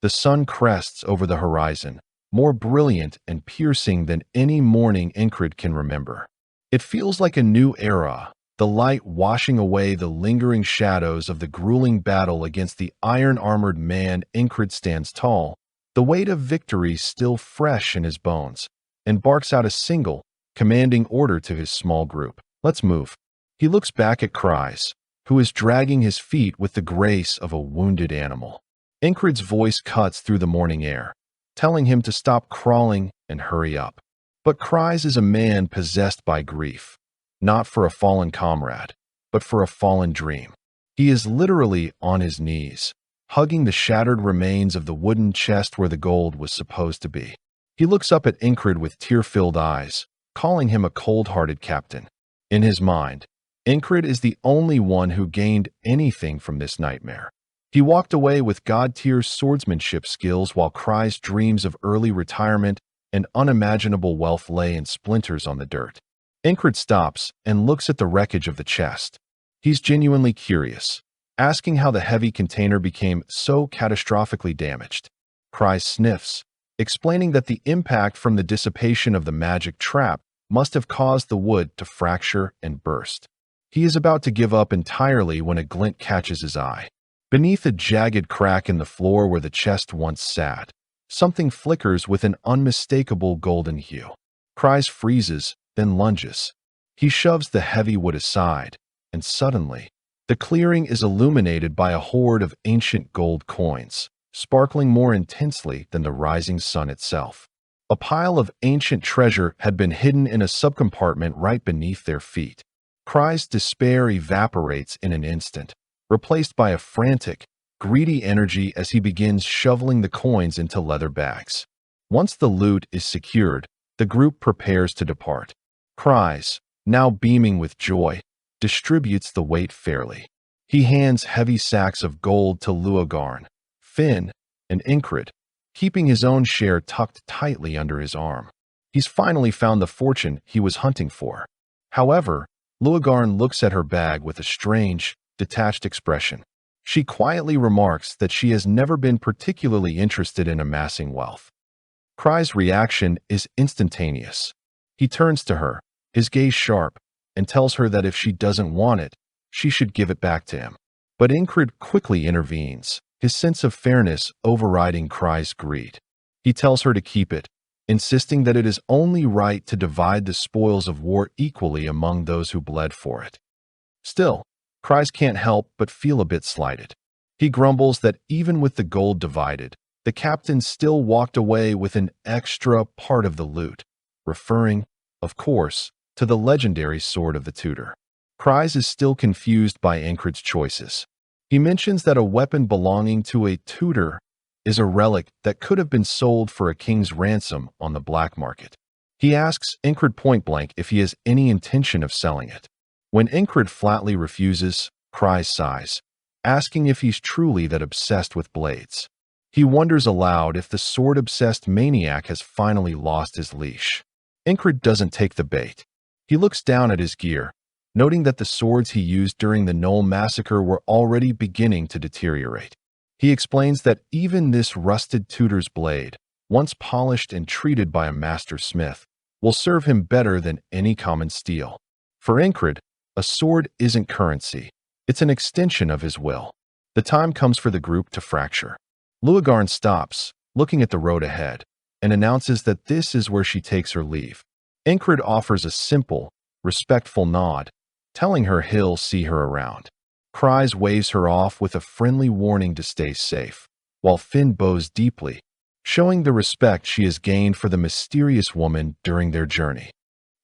The sun crests over the horizon, more brilliant and piercing than any morning Incred can remember. It feels like a new era, the light washing away the lingering shadows of the grueling battle against the iron-armored man. Incred stands tall, the weight of victory still fresh in his bones, and barks out a single, commanding order to his small group. Let's move. He looks back at Cries, who is dragging his feet with the grace of a wounded animal. Incred's voice cuts through the morning air, telling him to stop crawling and hurry up. But Cries is a man possessed by grief, not for a fallen comrade, but for a fallen dream. He is literally on his knees, hugging the shattered remains of the wooden chest where the gold was supposed to be. He looks up at Incred with tear-filled eyes, calling him a cold-hearted captain. In his mind, Incred is the only one who gained anything from this nightmare. He walked away with god-tier swordsmanship skills while Cries' dreams of early retirement and unimaginable wealth lay in splinters on the dirt. Incred stops and looks at the wreckage of the chest. He's genuinely curious, asking how the heavy container became so catastrophically damaged. Cries sniffs, explaining that the impact from the dissipation of the magic trap must have caused the wood to fracture and burst. He is about to give up entirely when a glint catches his eye. Beneath a jagged crack in the floor where the chest once sat, something flickers with an unmistakable golden hue. Cries freezes, then lunges. He shoves the heavy wood aside, and suddenly, the clearing is illuminated by a hoard of ancient gold coins, sparkling more intensely than the rising sun itself. A pile of ancient treasure had been hidden in a subcompartment right beneath their feet. Cries' despair evaporates in an instant, replaced by a frantic, greedy energy as he begins shoveling the coins into leather bags. Once the loot is secured, the group prepares to depart. Cries, now beaming with joy, distributes the weight fairly. He hands heavy sacks of gold to Luogarn, Finn, and Incred, keeping his own share tucked tightly under his arm. He's finally found the fortune he was hunting for. However, Luogarn looks at her bag with a strange, detached expression. She quietly remarks that she has never been particularly interested in amassing wealth. Cries' reaction is instantaneous. He turns to her, his gaze sharp, and tells her that if she doesn't want it, she should give it back to him. But Incred quickly intervenes, his sense of fairness overriding Cries' greed. He tells her to keep it, insisting that it is only right to divide the spoils of war equally among those who bled for it. Still, Cries can't help but feel a bit slighted. He grumbles that even with the gold divided, the captain still walked away with an extra part of the loot, referring, of course, to the legendary sword of the tutor. Cries is still confused by Incred's choices. He mentions that a weapon belonging to a tutor is a relic that could have been sold for a king's ransom on the black market. He asks Incred point-blank if he has any intention of selling it. When Incred flatly refuses, Cries sighs, asking if he's truly that obsessed with blades. He wonders aloud if the sword-obsessed maniac has finally lost his leash. Incred doesn't take the bait. He looks down at his gear, noting that the swords he used during the Knoll massacre were already beginning to deteriorate. He explains that even this rusted tutor's blade, once polished and treated by a master smith, will serve him better than any common steel. For Incred, a sword isn't currency. It's an extension of his will. The time comes for the group to fracture. Luogarn stops, looking at the road ahead, and announces that this is where she takes her leave. Incred offers a simple, respectful nod, telling her he'll see her around. Cries waves her off with a friendly warning to stay safe, while Finn bows deeply, showing the respect she has gained for the mysterious woman during their journey.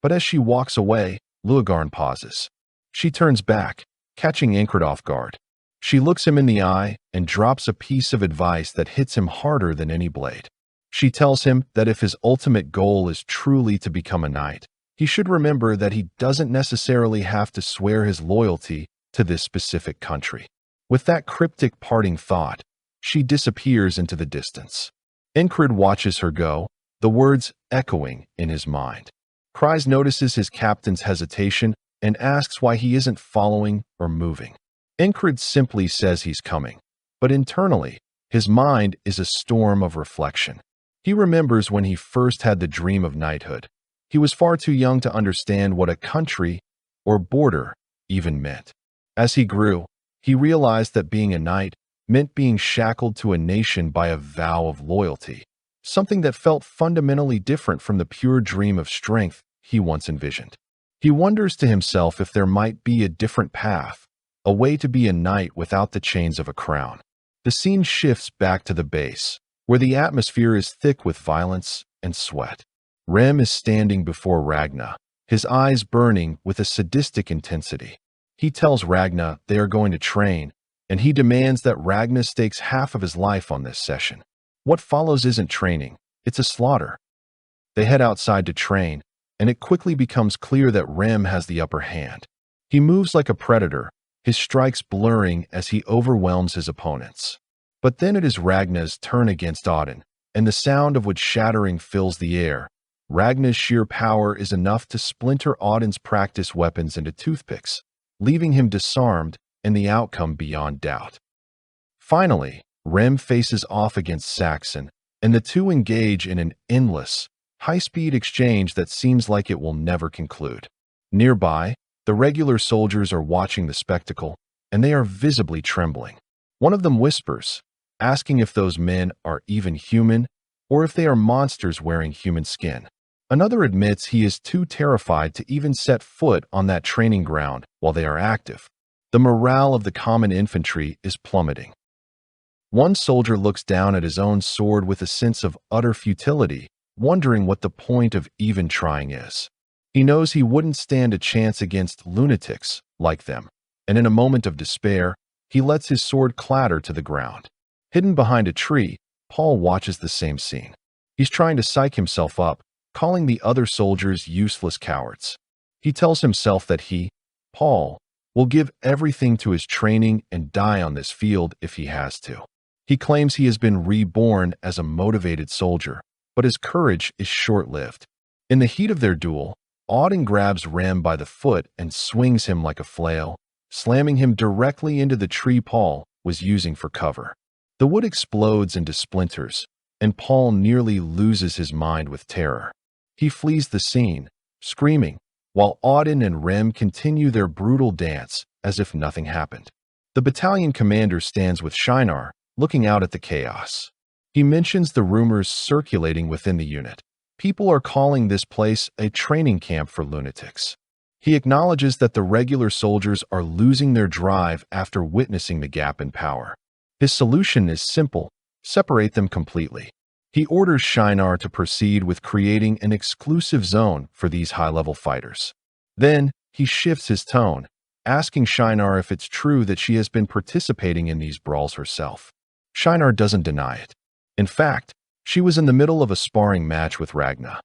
But as she walks away, Luogarn pauses. She turns back, catching Incred off guard. She looks him in the eye and drops a piece of advice that hits him harder than any blade. She tells him that if his ultimate goal is truly to become a knight, he should remember that he doesn't necessarily have to swear his loyalty to this specific country. With that cryptic parting thought, she disappears into the distance. Incred watches her go, the words echoing in his mind. Cries notices his captain's hesitation and asks why he isn't following or moving. Incred simply says he's coming, but internally, His mind is a storm of reflection. He remembers when he first had the dream of knighthood. He was far too young to understand what a country or border even meant. As he grew, he realized that being a knight meant being shackled to a nation by a vow of loyalty, something that felt fundamentally different from the pure dream of strength he once envisioned. He wonders to himself if there might be a different path, a way to be a knight without the chains of a crown. The scene shifts back to the base, where the atmosphere is thick with violence and sweat. Rem is standing before Ragna, his eyes burning with a sadistic intensity. He tells Ragna they are going to train, and he demands that Ragna stakes half of his life on this session. What follows isn't training, it's a slaughter. They head outside to train, and it quickly becomes clear that Rem has the upper hand. He moves like a predator, his strikes blurring as he overwhelms his opponents. But then it is Ragna's turn against Odin, and the sound of wood shattering fills the air. Ragna's sheer power is enough to splinter Odin's practice weapons into toothpicks, leaving him disarmed and the outcome beyond doubt. Finally, Rem faces off against Saxon, and the two engage in an endless, high-speed exchange that seems like it will never conclude. Nearby, the regular soldiers are watching the spectacle, and they are visibly trembling. One of them whispers, asking if those men are even human or if they are monsters wearing human skin. Another admits he is too terrified to even set foot on that training ground while they are active. The morale of the common infantry is plummeting. One soldier looks down at his own sword with a sense of utter futility, wondering what the point of even trying is. He knows he wouldn't stand a chance against lunatics like them, and in a moment of despair, he lets his sword clatter to the ground. Hidden behind a tree, Paul watches the same scene. He's trying to psych himself up, calling the other soldiers useless cowards. He tells himself that he, Paul, will give everything to his training and die on this field if he has to. He claims he has been reborn as a motivated soldier, but his courage is short-lived. In the heat of their duel, Odin grabs Rem by the foot and swings him like a flail, slamming him directly into the tree Paul was using for cover. The wood explodes into splinters, and Paul nearly loses his mind with terror. He flees the scene, screaming, while Odin and Rem continue their brutal dance as if nothing happened. The battalion commander stands with Shinar, looking out at the chaos. He mentions the rumors circulating within the unit. People are calling this place a training camp for lunatics. He acknowledges that the regular soldiers are losing their drive after witnessing the gap in power. His solution is simple: separate them completely. He orders Shinar to proceed with creating an exclusive zone for these high-level fighters. Then, he shifts his tone, asking Shinar if it's true that she has been participating in these brawls herself. Shinar doesn't deny it. In fact, she was in the middle of a sparring match with Ragna.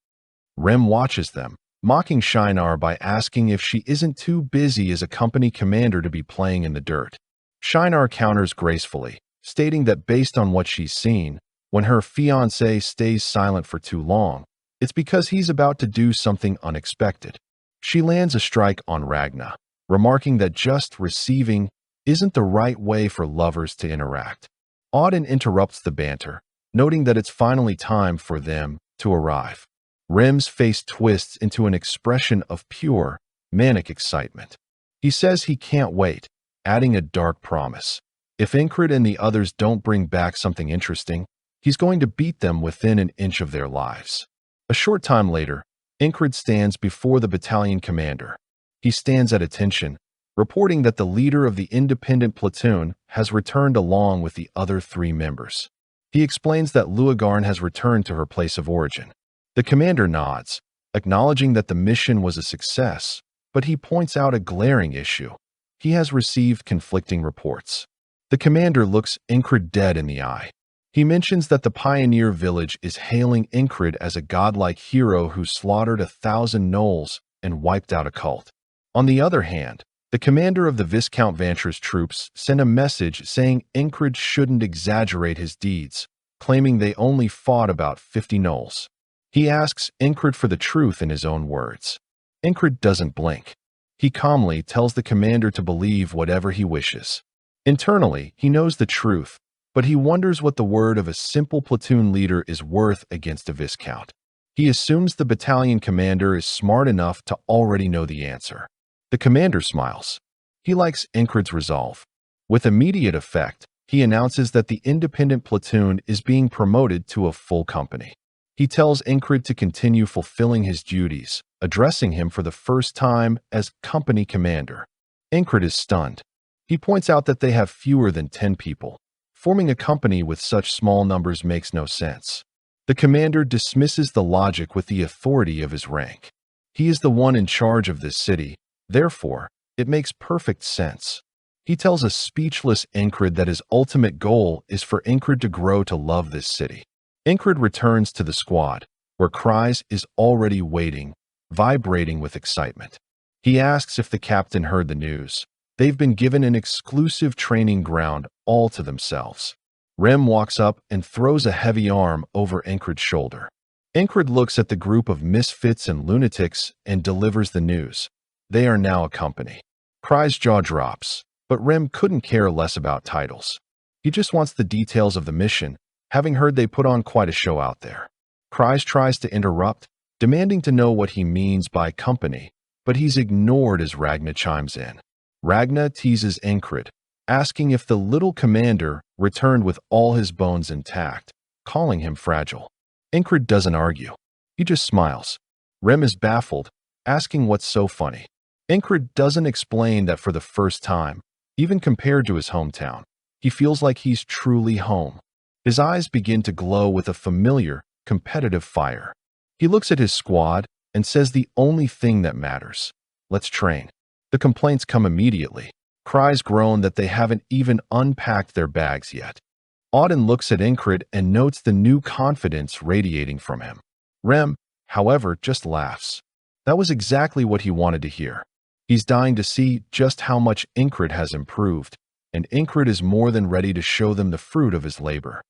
Rem watches them, mocking Shinar by asking if she isn't too busy as a company commander to be playing in the dirt. Shinar counters gracefully, stating that based on what she's seen, when her fiancé stays silent for too long, it's because he's about to do something unexpected. She lands a strike on Ragna, remarking that just receiving isn't the right way for lovers to interact. Odin interrupts the banter, noting that it's finally time for them to arrive. Rem's face twists into an expression of pure, manic excitement. He says he can't wait, adding a dark promise. If Incred and the others don't bring back something interesting, he's going to beat them within an inch of their lives. A short time later, Incred stands before the battalion commander. He stands at attention, reporting that the leader of the independent platoon has returned along with the other 3 members. He explains that Luagarn has returned to her place of origin. The commander nods, acknowledging that the mission was a success, but he points out a glaring issue. He has received conflicting reports. The commander looks Incred dead in the eye. He mentions that the pioneer village is hailing Incred as a godlike hero who slaughtered 1,000 gnolls and wiped out a cult. On the other hand, the commander of the Viscount Vantra's troops sent a message saying Incred shouldn't exaggerate his deeds, claiming they only fought about 50 gnolls. He asks Incred for the truth in his own words. Incred doesn't blink. He calmly tells the commander to believe whatever he wishes. Internally, he knows the truth, but he wonders what the word of a simple platoon leader is worth against a viscount. He assumes the battalion commander is smart enough to already know the answer. The commander smiles. He likes Incred's resolve. With immediate effect, he announces that the independent platoon is being promoted to a full company. He tells Incred to continue fulfilling his duties, addressing him for the first time as company commander. Incred is stunned. He points out that they have fewer than 10 people. Forming a company with such small numbers makes no sense. The commander dismisses the logic with the authority of his rank. He is the one in charge of this city, therefore, it makes perfect sense. He tells a speechless Incred that his ultimate goal is for Incred to grow to love this city. Incred returns to the squad, where Cries is already waiting, vibrating with excitement. He asks if the captain heard the news. They've been given an exclusive training ground all to themselves. Rem walks up and throws a heavy arm over Incred's shoulder. Incred looks at the group of misfits and lunatics and delivers the news. They are now a company. Cries' jaw drops, but Rem couldn't care less about titles. He just wants the details of the mission, having heard they put on quite a show out there. Cries tries to interrupt, demanding to know what he means by company, but he's ignored as Ragna chimes in. Ragna teases Incred, asking if the little commander returned with all his bones intact, calling him fragile. Incred doesn't argue. He just smiles. Rem is baffled, asking what's so funny. Incred doesn't explain that for the first time, even compared to his hometown, he feels like he's truly home. His eyes begin to glow with a familiar, competitive fire. He looks at his squad and says the only thing that matters. Let's train. The complaints come immediately. Cries groan that they haven't even unpacked their bags yet. Auden looks at Incred and notes the new confidence radiating from him. Rem, however, just laughs. That was exactly what he wanted to hear. He's dying to see just how much Incred has improved, and Incred is more than ready to show them the fruit of his labor.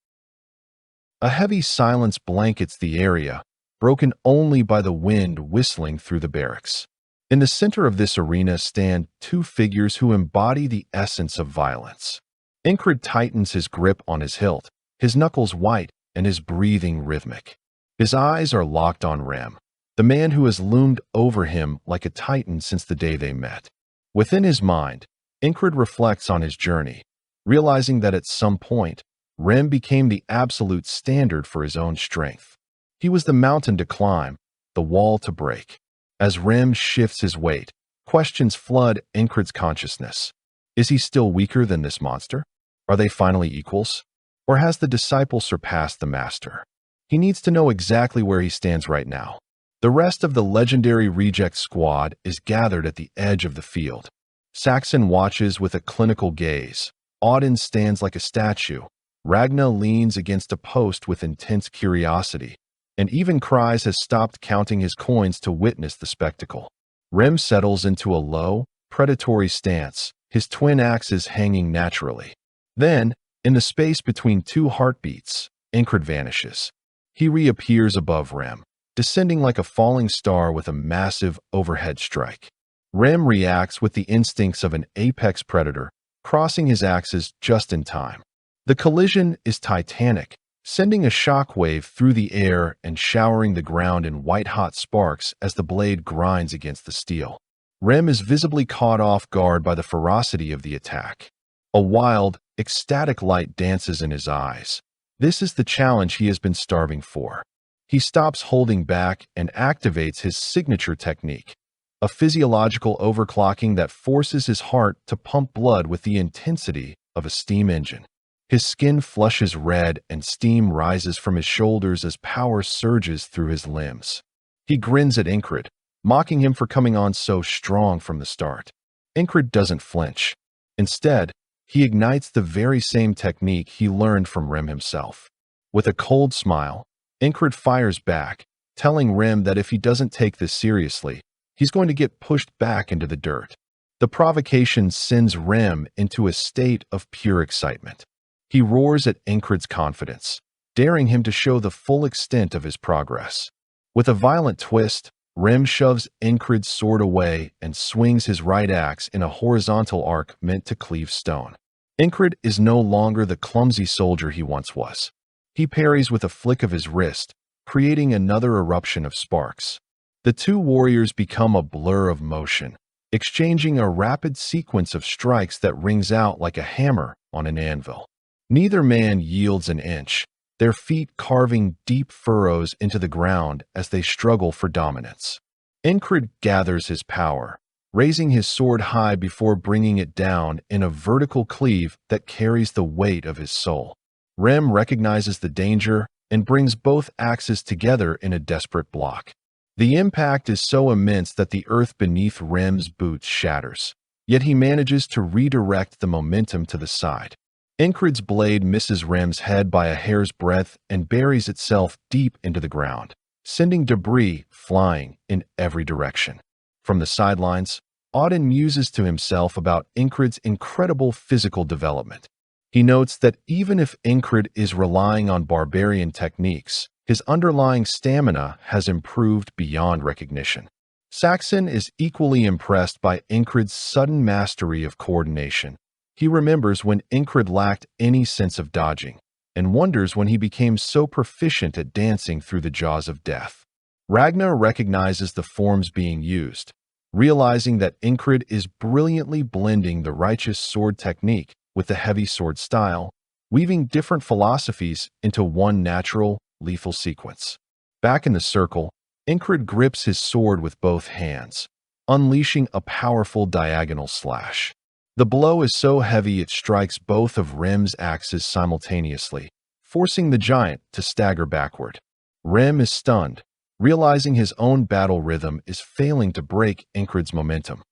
A heavy silence blankets the area, broken only by the wind whistling through the barracks. In the center of this arena stand two figures who embody the essence of violence. Incred tightens his grip on his hilt, his knuckles white and his breathing rhythmic. His eyes are locked on Rem, the man who has loomed over him like a titan since the day they met. Within his mind, Incred reflects on his journey, realizing that at some point, Rem became the absolute standard for his own strength. He was the mountain to climb, the wall to break. As Rem shifts his weight, questions flood Incred's consciousness. Is he still weaker than this monster? Are they finally equals? Or has the disciple surpassed the master? He needs to know exactly where he stands right now. The rest of the legendary reject squad is gathered at the edge of the field. Saxon watches with a clinical gaze. Auden stands like a statue. Ragna leans against a post with intense curiosity. And even Cries has stopped counting his coins to witness the spectacle. Rem settles into a low, predatory stance, his twin axes hanging naturally. Then, in the space between two heartbeats, Incred vanishes. He reappears above Rem, descending like a falling star with a massive overhead strike. Rem reacts with the instincts of an apex predator, crossing his axes just in time. The collision is titanic, sending a shockwave through the air and showering the ground in white-hot sparks as the blade grinds against the steel. Rem is visibly caught off guard by the ferocity of the attack. A wild, ecstatic light dances in his eyes. This is the challenge he has been starving for. He stops holding back and activates his signature technique, a physiological overclocking that forces his heart to pump blood with the intensity of a steam engine. His skin flushes red and steam rises from his shoulders as power surges through his limbs. He grins at Incred, mocking him for coming on so strong from the start. Incred doesn't flinch. Instead, he ignites the very same technique he learned from Rem himself. With a cold smile, Incred fires back, telling Rem that if he doesn't take this seriously, he's going to get pushed back into the dirt. The provocation sends Rem into a state of pure excitement. He roars at Incred's confidence, daring him to show the full extent of his progress. With a violent twist, Rem shoves Incred's sword away and swings his right axe in a horizontal arc meant to cleave stone. Incred is no longer the clumsy soldier he once was. He parries with a flick of his wrist, creating another eruption of sparks. The two warriors become a blur of motion, exchanging a rapid sequence of strikes that rings out like a hammer on an anvil. Neither man yields an inch, their feet carving deep furrows into the ground as they struggle for dominance. Incred gathers his power, raising his sword high before bringing it down in a vertical cleave that carries the weight of his soul. Rem recognizes the danger and brings both axes together in a desperate block. The impact is so immense that the earth beneath Rem's boots shatters, yet he manages to redirect the momentum to the side. Incred's blade misses Rem's head by a hair's breadth and buries itself deep into the ground, sending debris flying in every direction. From the sidelines, Auden muses to himself about Incred's incredible physical development. He notes that even if Incred is relying on barbarian techniques, his underlying stamina has improved beyond recognition. Saxon is equally impressed by Incred's sudden mastery of coordination. He remembers when Incred lacked any sense of dodging, and wonders when he became so proficient at dancing through the jaws of death. Ragnar recognizes the forms being used, realizing that Incred is brilliantly blending the righteous sword technique with the heavy sword style, weaving different philosophies into one natural, lethal sequence. Back in the circle, Incred grips his sword with both hands, unleashing a powerful diagonal slash. The blow is so heavy it strikes both of Rem's axes simultaneously, forcing the giant to stagger backward. Rem is stunned, realizing his own battle rhythm is failing to break Incred's momentum.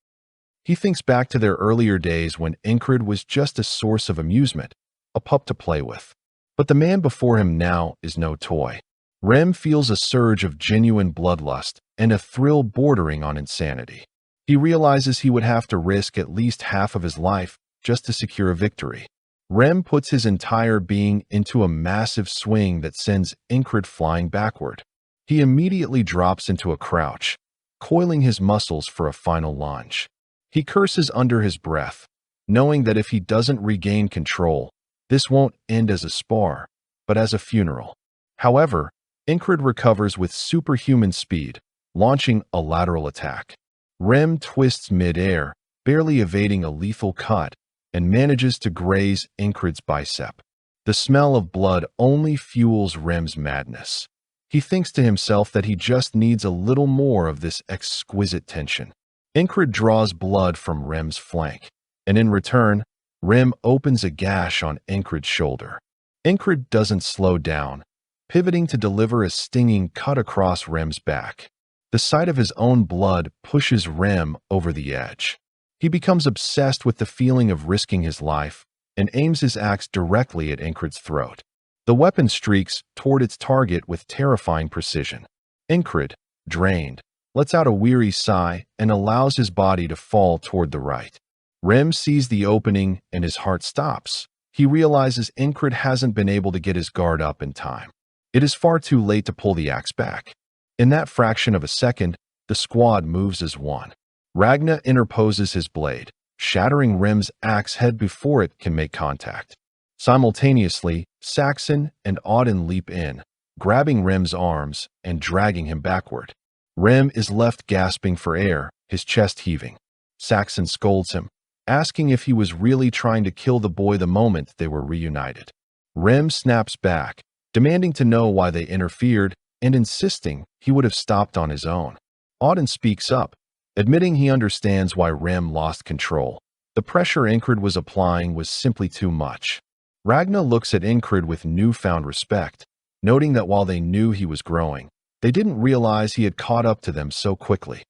He thinks back to their earlier days when Incred was just a source of amusement, a pup to play with. But the man before him now is no toy. Rem feels a surge of genuine bloodlust and a thrill bordering on insanity. He realizes he would have to risk at least half of his life just to secure a victory. Rem puts his entire being into a massive swing that sends Incred flying backward. He immediately drops into a crouch, coiling his muscles for a final lunge. He curses under his breath, knowing that if he doesn't regain control, this won't end as a spar, but as a funeral. However, Incred recovers with superhuman speed, launching a lateral attack. Rem twists mid-air, barely evading a lethal cut, and manages to graze Incred's bicep. The smell of blood only fuels Rem's madness. He thinks to himself that he just needs a little more of this exquisite tension. Incred draws blood from Rem's flank, and in return, Rem opens a gash on Incred's shoulder. Incred doesn't slow down, pivoting to deliver a stinging cut across Rem's back. The sight of his own blood pushes Rem over the edge. He becomes obsessed with the feeling of risking his life and aims his axe directly at Incred's throat. The weapon streaks toward its target with terrifying precision. Incred, drained, lets out a weary sigh and allows his body to fall toward the right. Rem sees the opening and his heart stops. He realizes Incred hasn't been able to get his guard up in time. It is far too late to pull the axe back. In that fraction of a second, the squad moves as one. Ragnar interposes his blade, shattering Rem's axe head before it can make contact. Simultaneously, Saxon and Auden leap in, grabbing Rem's arms and dragging him backward. Rem is left gasping for air, his chest heaving. Saxon scolds him, asking if he was really trying to kill the boy the moment they were reunited. Rem snaps back, demanding to know why they interfered and insisting he would have stopped on his own. Auden speaks up, admitting he understands why Rem lost control. The pressure Incred was applying was simply too much. Ragnar looks at Incred with newfound respect, noting that while they knew he was growing, they didn't realize he had caught up to them so quickly.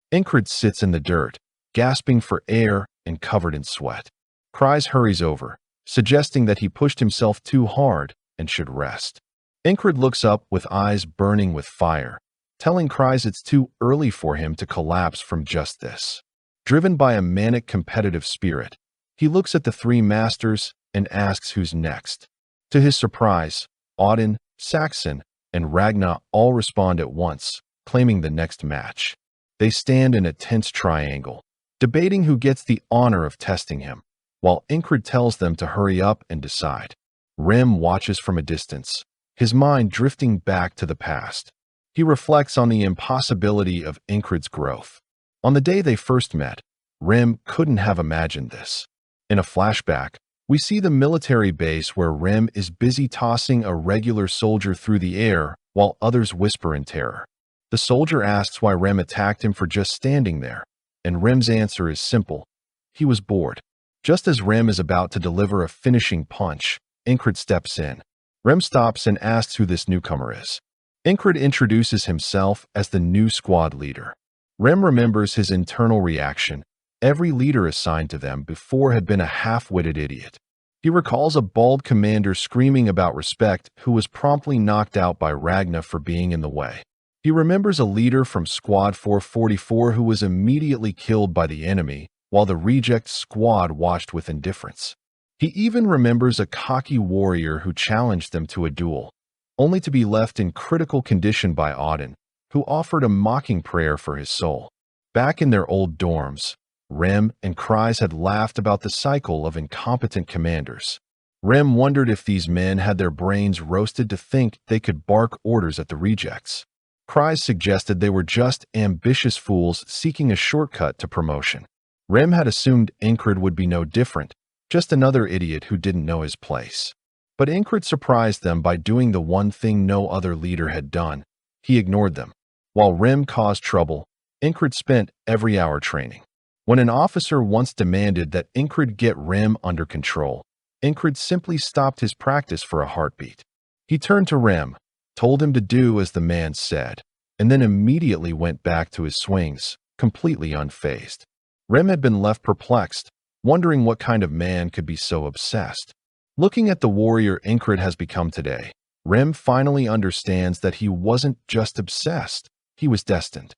Incred sits in the dirt, gasping for air and covered in sweat. Kryze hurries over, suggesting that he pushed himself too hard and should rest. Incred looks up with eyes burning with fire, telling Kryze it's too early for him to collapse from just this. Driven by a manic competitive spirit, he looks at the three masters and asks who's next. To his surprise, Auden, Saxon, and Ragnar all respond at once, claiming the next match. They stand in a tense triangle, debating who gets the honor of testing him. while Incred tells them to hurry up and decide. Rem watches from a distance, his mind drifting back to the past. He reflects on the impossibility of Incred's growth. On the day they first met, Rem couldn't have imagined this. In a flashback, we see the military base where Rem is busy tossing a regular soldier through the air while others whisper in terror. The soldier asks why Rem attacked him for just standing there, and Rem's answer is simple. He was bored. Just as Rem is about to deliver a finishing punch, Incred steps in. Rem stops and asks who this newcomer is. Incred introduces himself as the new squad leader. Rem remembers his internal reaction. Every leader assigned to them before had been a half-witted idiot. He recalls a bald commander screaming about respect who was promptly knocked out by Ragna for being in the way. He remembers a leader from Squad 444 who was immediately killed by the enemy, while the reject squad watched with indifference. He even remembers a cocky warrior who challenged them to a duel, only to be left in critical condition by Auden, who offered a mocking prayer for his soul. Back in their old dorms, Rem and Kryze had laughed about the cycle of incompetent commanders. Rem wondered if these men had their brains roasted to think they could bark orders at the rejects. Kryze suggested they were just ambitious fools seeking a shortcut to promotion. Rem had assumed Incred would be no different, just another idiot who didn't know his place. But Incred surprised them by doing the one thing no other leader had done. He ignored them. While Rem caused trouble, Incred spent every hour training. When an officer once demanded that Incred get Rem under control, Incred simply stopped his practice for a heartbeat. He turned to Rem, told him to do as the man said, and then immediately went back to his swings, completely unfazed. Rem had been left perplexed, wondering what kind of man could be so obsessed. Looking at the warrior Incred has become today, Rem finally understands that he wasn't just obsessed, he was destined.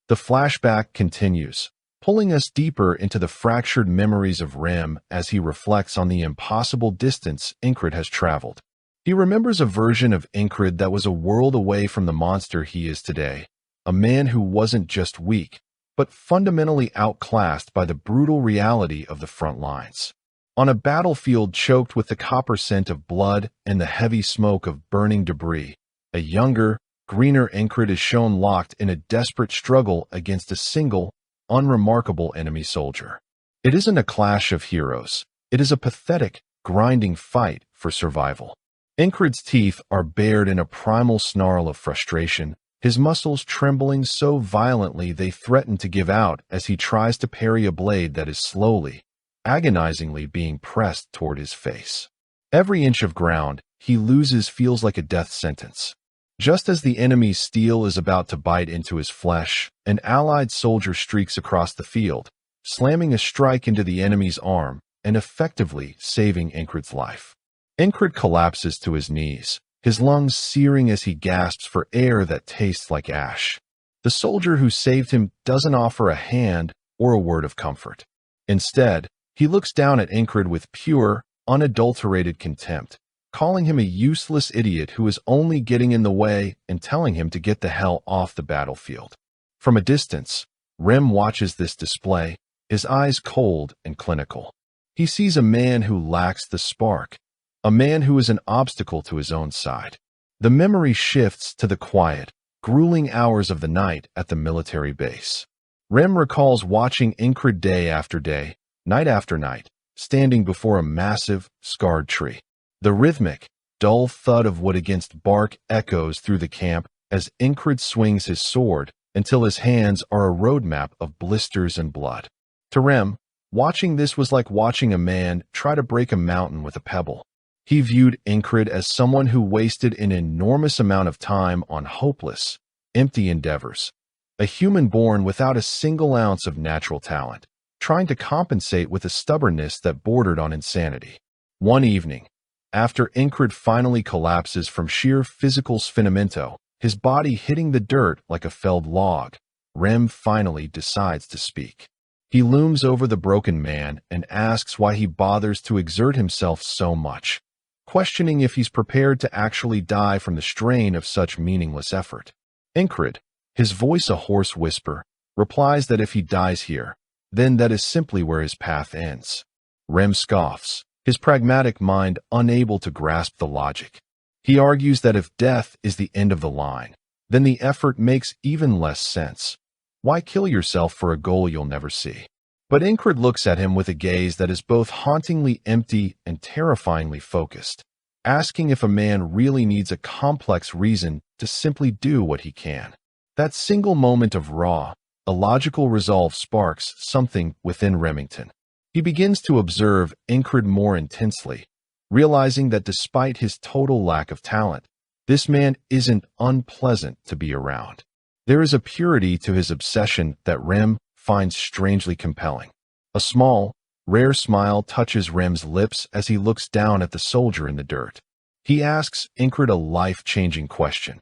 The flashback continues, pulling us deeper into the fractured memories of Rem as he reflects on the impossible distance Incred has traveled. He remembers a version of Incred that was a world away from the monster he is today, a man who wasn't just weak, but fundamentally outclassed by the brutal reality of the front lines. On a battlefield choked with the copper scent of blood and the heavy smoke of burning debris, a younger, greener Incred is shown locked in a desperate struggle against a single, unremarkable enemy soldier. It isn't a clash of heroes. It is a pathetic, grinding fight for survival. Incred's teeth are bared in a primal snarl of frustration, his muscles trembling so violently they threaten to give out as he tries to parry a blade that is slowly, agonizingly being pressed toward his face. Every inch of ground he loses feels like a death sentence. Just as the enemy's steel is about to bite into his flesh, an allied soldier streaks across the field, slamming a strike into the enemy's arm and effectively saving Incred's life. Incred collapses to his knees, his lungs searing as he gasps for air that tastes like ash. The soldier who saved him doesn't offer a hand or a word of comfort. Instead, he looks down at Incred with pure, unadulterated contempt, calling him a useless idiot who is only getting in the way and telling him to get the hell off the battlefield. From a distance, Rem watches this display, his eyes cold and clinical. He sees a man who lacks the spark, a man who is an obstacle to his own side. The memory shifts to the quiet, grueling hours of the night at the military base. Rem recalls watching Incred day after day, night after night, standing before a massive, scarred tree. The rhythmic, dull thud of wood against bark echoes through the camp as Incred swings his sword until his hands are a roadmap of blisters and blood. To Rem, watching this was like watching a man try to break a mountain with a pebble. He viewed Incred as someone who wasted an enormous amount of time on hopeless, empty endeavors, a human born without a single ounce of natural talent, trying to compensate with a stubbornness that bordered on insanity. One evening, after Incred finally collapses from sheer physical sfinimento, his body hitting the dirt like a felled log, Rem finally decides to speak. He looms over the broken man and asks why he bothers to exert himself so much, questioning if he's prepared to actually die from the strain of such meaningless effort. Incred, his voice a hoarse whisper, replies that if he dies here, then that is simply where his path ends. Rem scoffs, his pragmatic mind unable to grasp the logic. He argues that if death is the end of the line, then the effort makes even less sense. Why kill yourself for a goal you'll never see? But Incred looks at him with a gaze that is both hauntingly empty and terrifyingly focused, asking if a man really needs a complex reason to simply do what he can. That single moment of raw, illogical resolve sparks something within Remington. He begins to observe Incred more intensely, realizing that despite his total lack of talent, this man isn't unpleasant to be around. There is a purity to his obsession that Rem finds strangely compelling. A small, rare smile touches Rem's lips as he looks down at the soldier in the dirt. He asks Incred a life-changing question.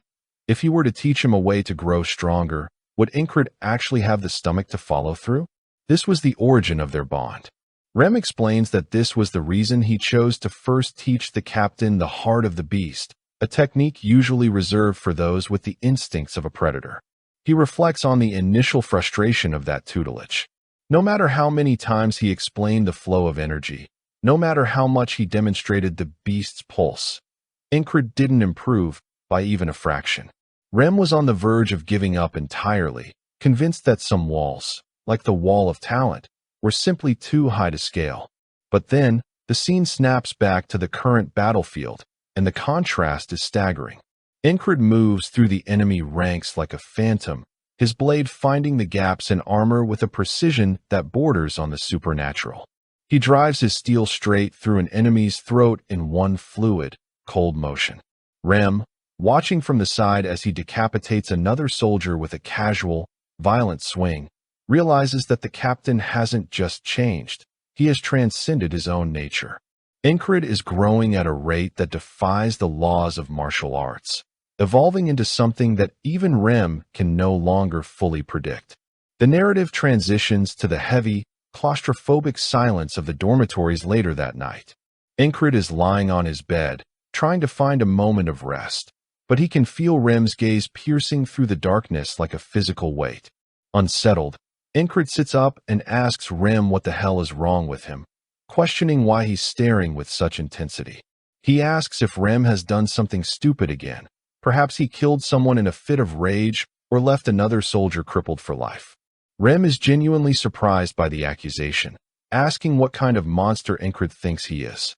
If he were to teach him a way to grow stronger, would Incred actually have the stomach to follow through? This was the origin of their bond. Rem explains that this was the reason he chose to first teach the captain the heart of the beast, a technique usually reserved for those with the instincts of a predator. He reflects on the initial frustration of that tutelage. No matter how many times he explained the flow of energy, no matter how much he demonstrated the beast's pulse, Incred didn't improve by even a fraction. Rem was on the verge of giving up entirely, convinced that some walls, like the wall of talent, were simply too high to scale. But then, the scene snaps back to the current battlefield, and the contrast is staggering. Incred moves through the enemy ranks like a phantom, his blade finding the gaps in armor with a precision that borders on the supernatural. He drives his steel straight through an enemy's throat in one fluid, cold motion. Rem, watching from the side as he decapitates another soldier with a casual, violent swing, realizes that the captain hasn't just changed, he has transcended his own nature. Incred is growing at a rate that defies the laws of martial arts, evolving into something that even Rem can no longer fully predict. The narrative transitions to the heavy, claustrophobic silence of the dormitories later that night. Incred is lying on his bed, trying to find a moment of rest, but he can feel Rem's gaze piercing through the darkness like a physical weight. Unsettled, Incred sits up and asks Rem what the hell is wrong with him, questioning why he's staring with such intensity. He asks if Rem has done something stupid again. Perhaps he killed someone in a fit of rage or left another soldier crippled for life. Rem is genuinely surprised by the accusation, asking what kind of monster Incred thinks he is.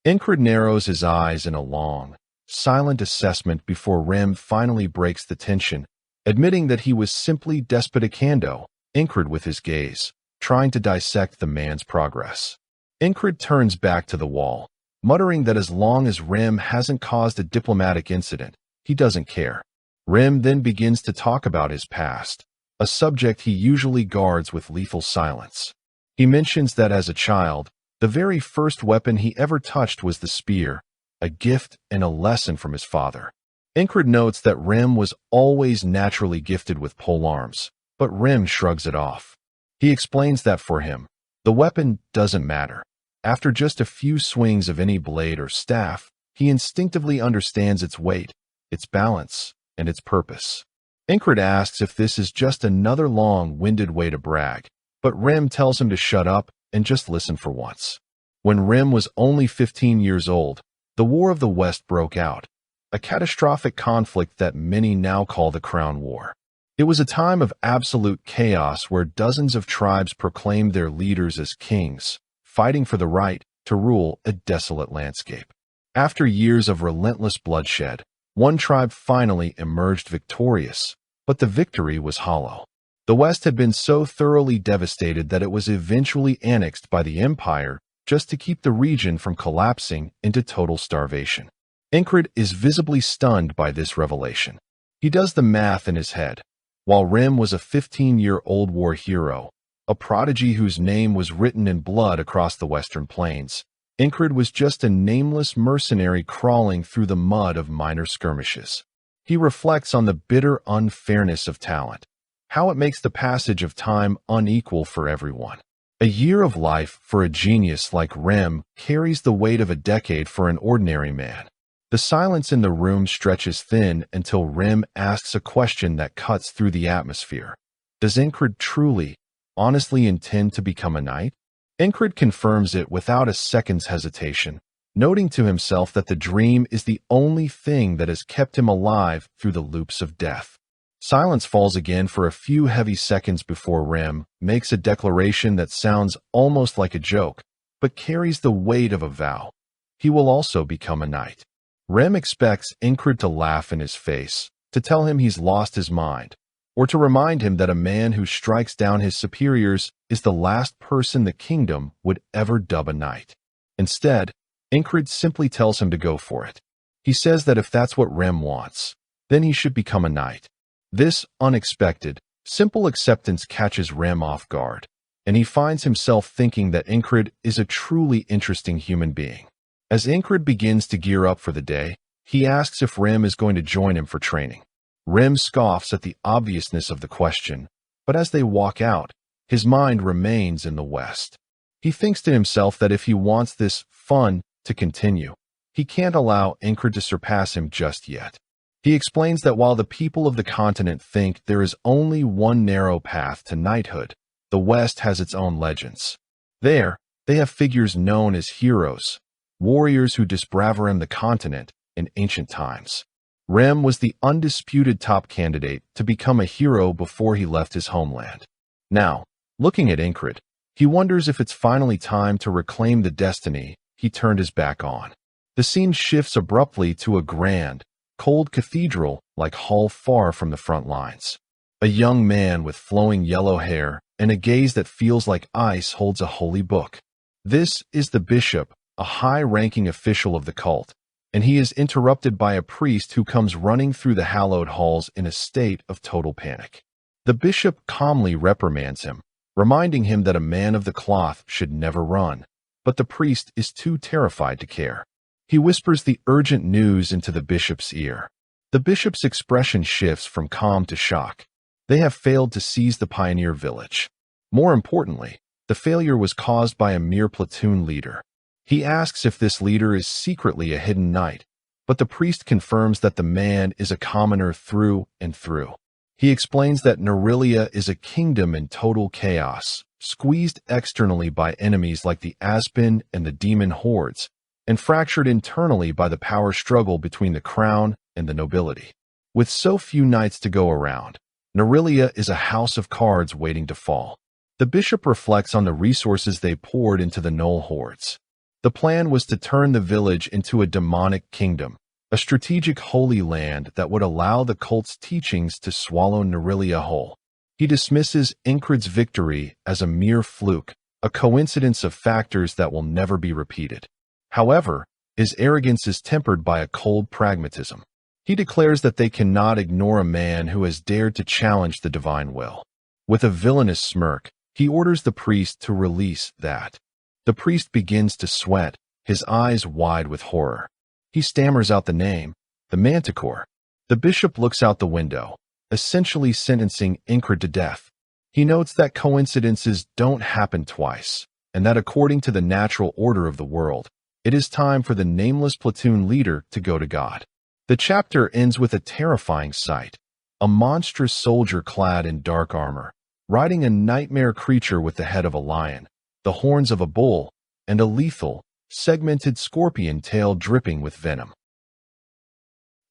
Incred narrows his eyes in a long, silent assessment before Rem finally breaks the tension, admitting that he was simply despoticando Incred with his gaze, trying to dissect the man's progress. Incred turns back to the wall, muttering that as long as Rem hasn't caused a diplomatic incident, he doesn't care. Rem then begins to talk about his past, a subject he usually guards with lethal silence. He mentions that as a child, the very first weapon he ever touched was the spear, a gift and a lesson from his father. Incred notes that Rem was always naturally gifted with polearms, but Rem shrugs it off. He explains that for him, the weapon doesn't matter. After just a few swings of any blade or staff, he instinctively understands its weight, its balance, and its purpose. Incred asks if this is just another long-winded way to brag, but Rem tells him to shut up and just listen for once. When Rem was only 15 years old, the War of the West broke out, a catastrophic conflict that many now call the Crown War. It was a time of absolute chaos where dozens of tribes proclaimed their leaders as kings, fighting for the right to rule a desolate landscape. After years of relentless bloodshed, one tribe finally emerged victorious, but the victory was hollow. The West had been so thoroughly devastated that it was eventually annexed by the Empire just to keep the region from collapsing into total starvation. Incred is visibly stunned by this revelation. He does the math in his head. While Rem was a 15-year-old war hero, a prodigy whose name was written in blood across the Western Plains, Incred was just a nameless mercenary crawling through the mud of minor skirmishes. He reflects on the bitter unfairness of talent, how it makes the passage of time unequal for everyone. A year of life for a genius like Rem carries the weight of a decade for an ordinary man. The silence in the room stretches thin until Rem asks a question that cuts through the atmosphere. Does Incred truly, honestly intend to become a knight? Incred confirms it without a second's hesitation, noting to himself that the dream is the only thing that has kept him alive through the loops of death. Silence falls again for a few heavy seconds before Rem makes a declaration that sounds almost like a joke, but carries the weight of a vow. He will also become a knight. Rem expects Incred to laugh in his face, to tell him he's lost his mind, or to remind him that a man who strikes down his superiors is the last person the kingdom would ever dub a knight. Instead, Incred simply tells him to go for it. He says that if that's what Rem wants, then he should become a knight. This unexpected, simple acceptance catches Rem off guard, and he finds himself thinking that Incred is a truly interesting human being. As Incred begins to gear up for the day, he asks if Rem is going to join him for training. Rem scoffs at the obviousness of the question, but as they walk out, his mind remains in the West. He thinks to himself that if he wants this fun to continue, he can't allow Incred to surpass him just yet. He explains that while the people of the continent think there is only one narrow path to knighthood, the West has its own legends. There, they have figures known as heroes, warriors who disbravoured the continent in ancient times. Rem was the undisputed top candidate to become a hero before he left his homeland. Now, looking at Incred, he wonders if it's finally time to reclaim the destiny he turned his back on. The scene shifts abruptly to a grand, cold cathedral-like hall far from the front lines. A young man with flowing yellow hair and a gaze that feels like ice holds a holy book. This is the bishop, a high-ranking official of the cult, and he is interrupted by a priest who comes running through the hallowed halls in a state of total panic. The bishop calmly reprimands him, reminding him that a man of the cloth should never run, but the priest is too terrified to care. He whispers the urgent news into the bishop's ear. The bishop's expression shifts from calm to shock. They have failed to seize the pioneer village. More importantly, the failure was caused by a mere platoon leader. He asks if this leader is secretly a hidden knight, but the priest confirms that the man is a commoner through and through. He explains that Nerelia is a kingdom in total chaos, squeezed externally by enemies like the Aspen and the demon hordes, and fractured internally by the power struggle between the crown and the nobility. With so few knights to go around, Nerelia is a house of cards waiting to fall. The bishop reflects on the resources they poured into the Knoll hordes. The plan was to turn the village into a demonic kingdom, a strategic holy land that would allow the cult's teachings to swallow Nerelia whole. He dismisses Incred's victory as a mere fluke, a coincidence of factors that will never be repeated. However, his arrogance is tempered by a cold pragmatism. He declares that they cannot ignore a man who has dared to challenge the divine will. With a villainous smirk, he orders the priest to release that. The priest begins to sweat, his eyes wide with horror. He stammers out the name, the Manticore. The bishop looks out the window, essentially sentencing Incred to death. He notes that coincidences don't happen twice, and that according to the natural order of the world, it is time for the nameless platoon leader to go to God. The chapter ends with a terrifying sight, a monstrous soldier clad in dark armor, riding a nightmare creature with the head of a lion, the horns of a bull, and a lethal, segmented scorpion tail dripping with venom.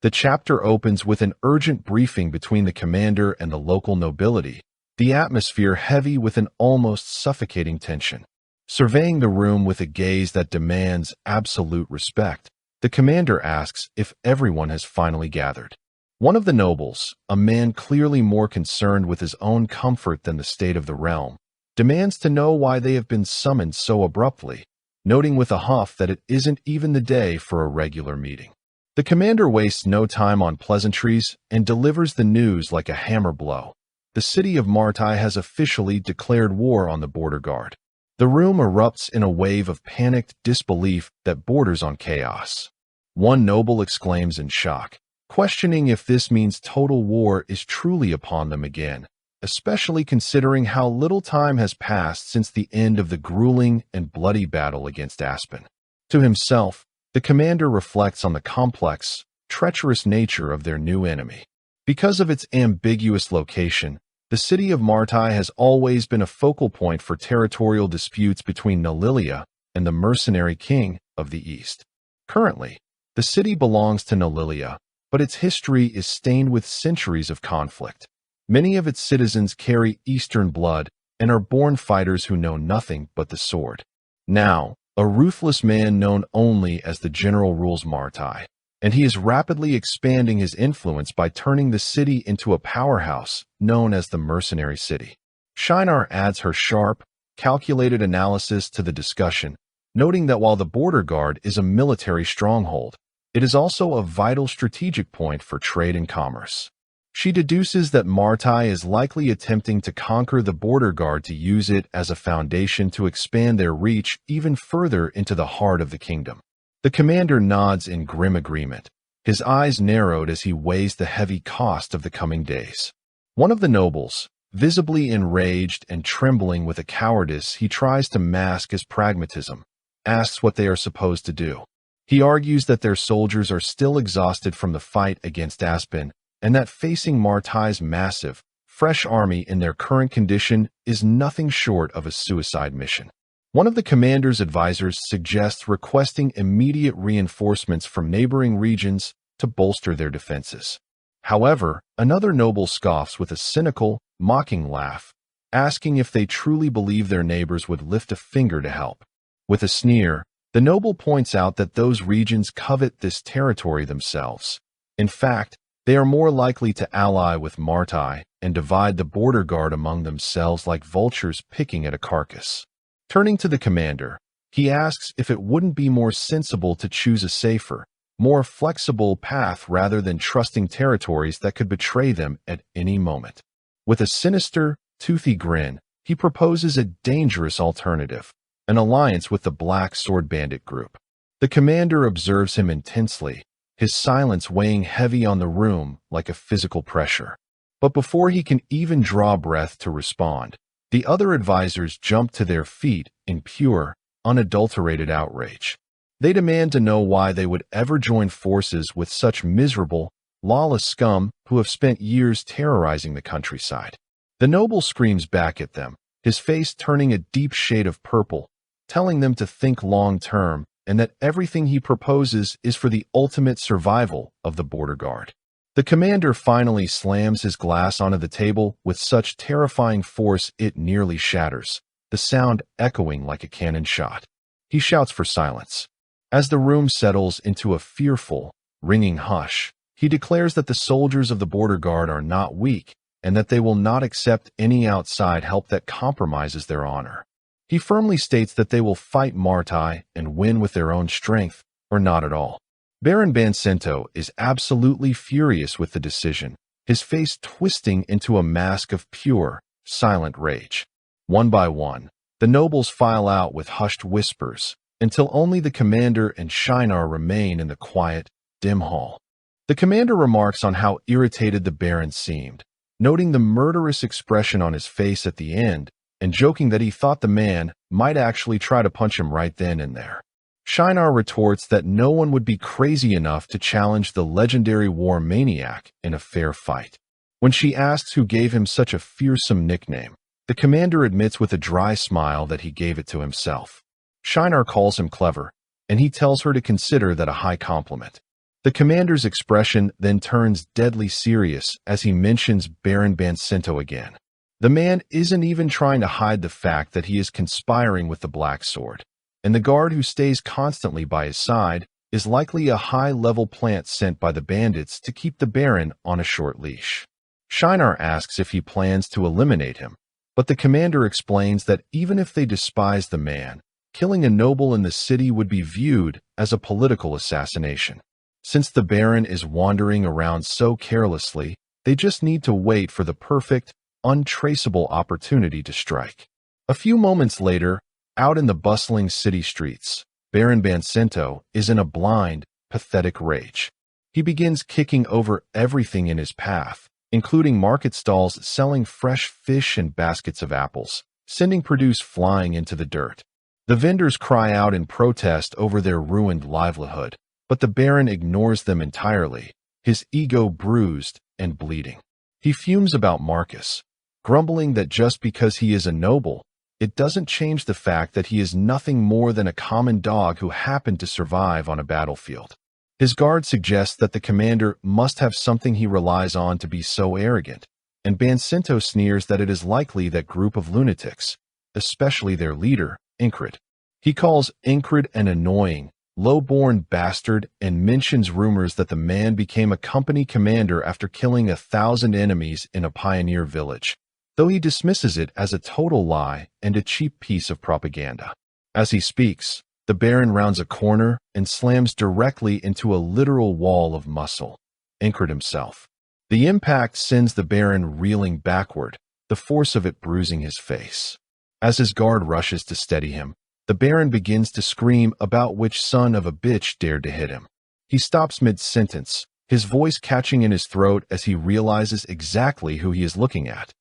The chapter opens with an urgent briefing between the commander and the local nobility, the atmosphere heavy with an almost suffocating tension. Surveying the room with a gaze that demands absolute respect, the commander asks if everyone has finally gathered. One of the nobles, a man clearly more concerned with his own comfort than the state of the realm, demands to know why they have been summoned so abruptly, noting with a huff that it isn't even the day for a regular meeting. The commander wastes no time on pleasantries and delivers the news like a hammer blow. The city of Martai has officially declared war on the border guard. The room erupts in a wave of panicked disbelief that borders on chaos. One noble exclaims in shock, questioning if this means total war is truly upon them again, especially considering how little time has passed since the end of the grueling and bloody battle against Aspen. To himself, the commander reflects on the complex, treacherous nature of their new enemy. Because of its ambiguous location, The city of Martai has always been a focal point for territorial disputes between Nalilia and the mercenary king of the East. Currently, the city belongs to Nalilia, but its history is stained with centuries of conflict. Many of its citizens carry Eastern blood and are born fighters who know nothing but the sword. Now, a ruthless man known only as the General rules Martai, and he is rapidly expanding his influence by turning the city into a powerhouse known as the Mercenary City. Shinar adds her sharp, calculated analysis to the discussion, noting that while the border guard is a military stronghold, it is also a vital strategic point for trade and commerce. She deduces that Martai is likely attempting to conquer the border guard to use it as a foundation to expand their reach even further into the heart of the kingdom. The commander nods in grim agreement, his eyes narrowed as he weighs the heavy cost of the coming days. One of the nobles, visibly enraged and trembling with a cowardice he tries to mask as pragmatism, asks what they are supposed to do. He argues that their soldiers are still exhausted from the fight against Aspen, and that facing Martai's massive, fresh army in their current condition is nothing short of a suicide mission. One of the commander's advisors suggests requesting immediate reinforcements from neighboring regions to bolster their defenses. However, another noble scoffs with a cynical, mocking laugh, asking if they truly believe their neighbors would lift a finger to help. With a sneer, the noble points out that those regions covet this territory themselves. In fact, they are more likely to ally with Martai and divide the border guard among themselves like vultures picking at a carcass. Turning to the commander, he asks if it wouldn't be more sensible to choose a safer, more flexible path rather than trusting territories that could betray them at any moment. With a sinister, toothy grin, he proposes a dangerous alternative, an alliance with the Black Sword Bandit group. The commander observes him intensely, his silence weighing heavy on the room like a physical pressure. But before he can even draw breath to respond, the other advisors jump to their feet in pure, unadulterated outrage. They demand to know why they would ever join forces with such miserable, lawless scum who have spent years terrorizing the countryside. The noble screams back at them, his face turning a deep shade of purple, telling them to think long-term and that everything he proposes is for the ultimate survival of the border guard. The commander finally slams his glass onto the table with such terrifying force it nearly shatters, the sound echoing like a cannon shot. He shouts for silence. As the room settles into a fearful, ringing hush, he declares that the soldiers of the border guard are not weak and that they will not accept any outside help that compromises their honor. He firmly states that they will fight Martai and win with their own strength, or not at all. Baron Bancento is absolutely furious with the decision, his face twisting into a mask of pure, silent rage. One by one, the nobles file out with hushed whispers, until only the commander and Shinar remain in the quiet, dim hall. The commander remarks on how irritated the baron seemed, noting the murderous expression on his face at the end, and joking that he thought the man might actually try to punch him right then and there. Shinar retorts that no one would be crazy enough to challenge the legendary war maniac in a fair fight. When she asks who gave him such a fearsome nickname, the commander admits with a dry smile that he gave it to himself. Shinar calls him clever, and he tells her to consider that a high compliment. The commander's expression then turns deadly serious as he mentions Baron Bancento again. The man isn't even trying to hide the fact that he is conspiring with the Black Sword, and the guard who stays constantly by his side is likely a high-level plant sent by the bandits to keep the Baron on a short leash. Shinar asks if he plans to eliminate him, but the commander explains that even if they despise the man, killing a noble in the city would be viewed as a political assassination. Since the Baron is wandering around so carelessly, they just need to wait for the perfect, untraceable opportunity to strike. A few moments later, out in the bustling city streets, Baron Bancento is in a blind, pathetic rage. He begins kicking over everything in his path, including market stalls selling fresh fish and baskets of apples, sending produce flying into the dirt. The vendors cry out in protest over their ruined livelihood, but the Baron ignores them entirely, his ego bruised and bleeding. He fumes about Marcus, grumbling that just because he is a noble, it doesn't change the fact that he is nothing more than a common dog who happened to survive on a battlefield. His guard suggests that the commander must have something he relies on to be so arrogant, and Bansinto sneers that it is likely that group of lunatics, especially their leader, Incred. He calls Incred an annoying, low-born bastard and mentions rumors that the man became a company commander after killing 1,000 enemies in a pioneer village, though he dismisses it as a total lie and a cheap piece of propaganda. As he speaks, the Baron rounds a corner and slams directly into a literal wall of muscle, Incred himself. The impact sends the Baron reeling backward, the force of it bruising his face. As his guard rushes to steady him, the Baron begins to scream about which son of a bitch dared to hit him. He stops mid-sentence, his voice catching in his throat as he realizes exactly who he is looking at.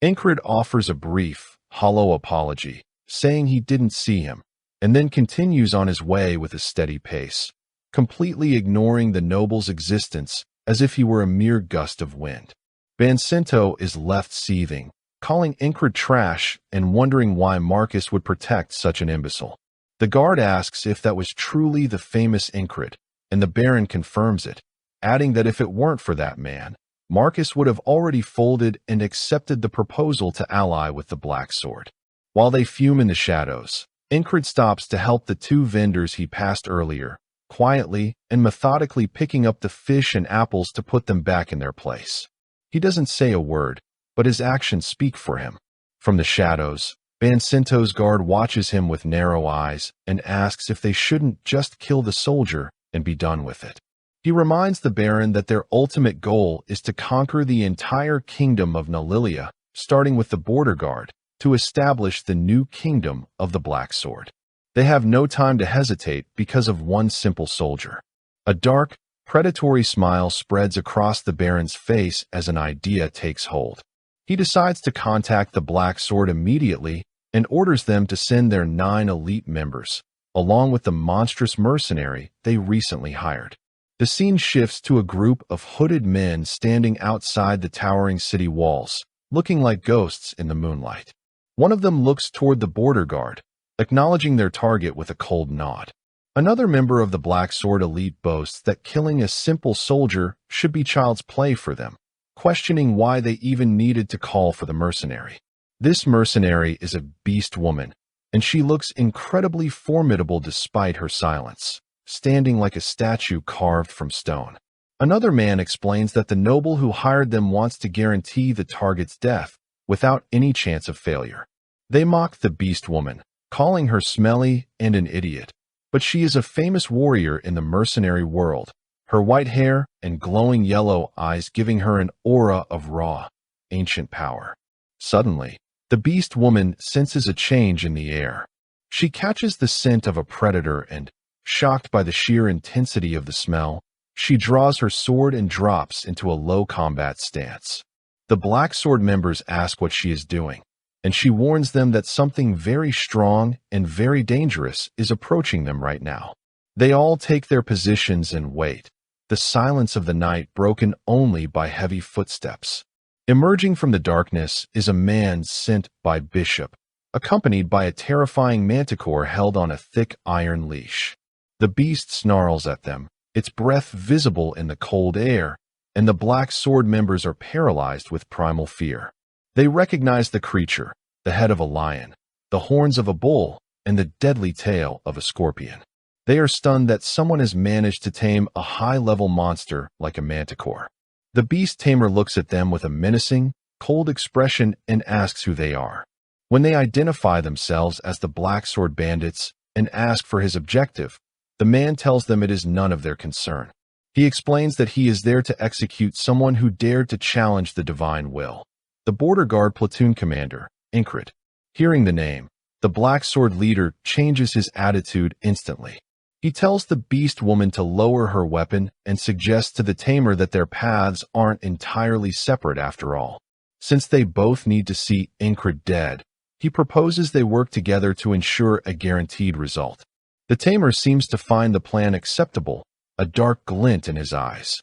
Incred offers a brief, hollow apology, saying he didn't see him, and then continues on his way with a steady pace, completely ignoring the noble's existence as if he were a mere gust of wind. Bansinto is left seething, calling Incred trash and wondering why Marcus would protect such an imbecile. The guard asks if that was truly the famous Incred, and the Baron confirms it, adding that if it weren't for that man, Marcus would have already folded and accepted the proposal to ally with the Black Sword. While they fume in the shadows, Incred stops to help the two vendors he passed earlier, quietly and methodically picking up the fish and apples to put them back in their place. He doesn't say a word, but his actions speak for him. From the shadows, Bansinto's guard watches him with narrow eyes and asks if they shouldn't just kill the soldier and be done with it. He reminds the Baron that their ultimate goal is to conquer the entire kingdom of Nalilia, starting with the border guard, to establish the new kingdom of the Black Sword. They have no time to hesitate because of one simple soldier. A dark, predatory smile spreads across the Baron's face as an idea takes hold. He decides to contact the Black Sword immediately and orders them to send their 9 elite members, along with the monstrous mercenary they recently hired. The scene shifts to a group of hooded men standing outside the towering city walls, looking like ghosts in the moonlight. One of them looks toward the border guard, acknowledging their target with a cold nod. Another member of the Black Sword elite boasts that killing a simple soldier should be child's play for them, questioning why they even needed to call for the mercenary. This mercenary is a beast woman, and she looks incredibly formidable despite her silence, standing like a statue carved from stone. Another man explains that the noble who hired them wants to guarantee the target's death without any chance of failure. They mock the beast woman, calling her smelly and an idiot, but she is a famous warrior in the mercenary world, her white hair and glowing yellow eyes giving her an aura of raw, ancient power. Suddenly, the beast woman senses a change in the air. She catches the scent of a predator and, shocked by the sheer intensity of the smell, she draws her sword and drops into a low combat stance. The Black Sword members ask what she is doing, and she warns them that something very strong and very dangerous is approaching them right now. They all take their positions and wait, the silence of the night broken only by heavy footsteps. Emerging from the darkness is a man sent by Bishop, accompanied by a terrifying manticore held on a thick iron leash. The beast snarls at them, its breath visible in the cold air, and the Black Sword members are paralyzed with primal fear. They recognize the creature, the head of a lion, the horns of a bull, and the deadly tail of a scorpion. They are stunned that someone has managed to tame a high-level monster like a manticore. The beast tamer looks at them with a menacing, cold expression and asks who they are. When they identify themselves as the Black Sword bandits and ask for his objective, the man tells them it is none of their concern. He explains that he is there to execute someone who dared to challenge the divine will. The border guard platoon commander, Incred. Hearing the name, the Black Sword leader changes his attitude instantly. He tells the beast woman to lower her weapon and suggests to the tamer that their paths aren't entirely separate after all. Since they both need to see Incred dead, he proposes they work together to ensure a guaranteed result. The tamer seems to find the plan acceptable, a dark glint in his eyes.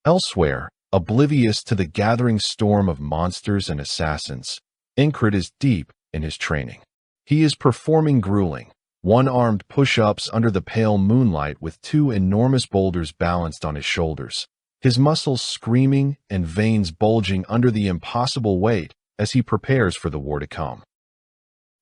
Elsewhere, Oblivious to the gathering storm of monsters and assassins, Incred is deep in his training. He is performing grueling, one-armed push-ups under the pale moonlight with two enormous boulders balanced on his shoulders, his muscles screaming and veins bulging under the impossible weight as he prepares for the war to come.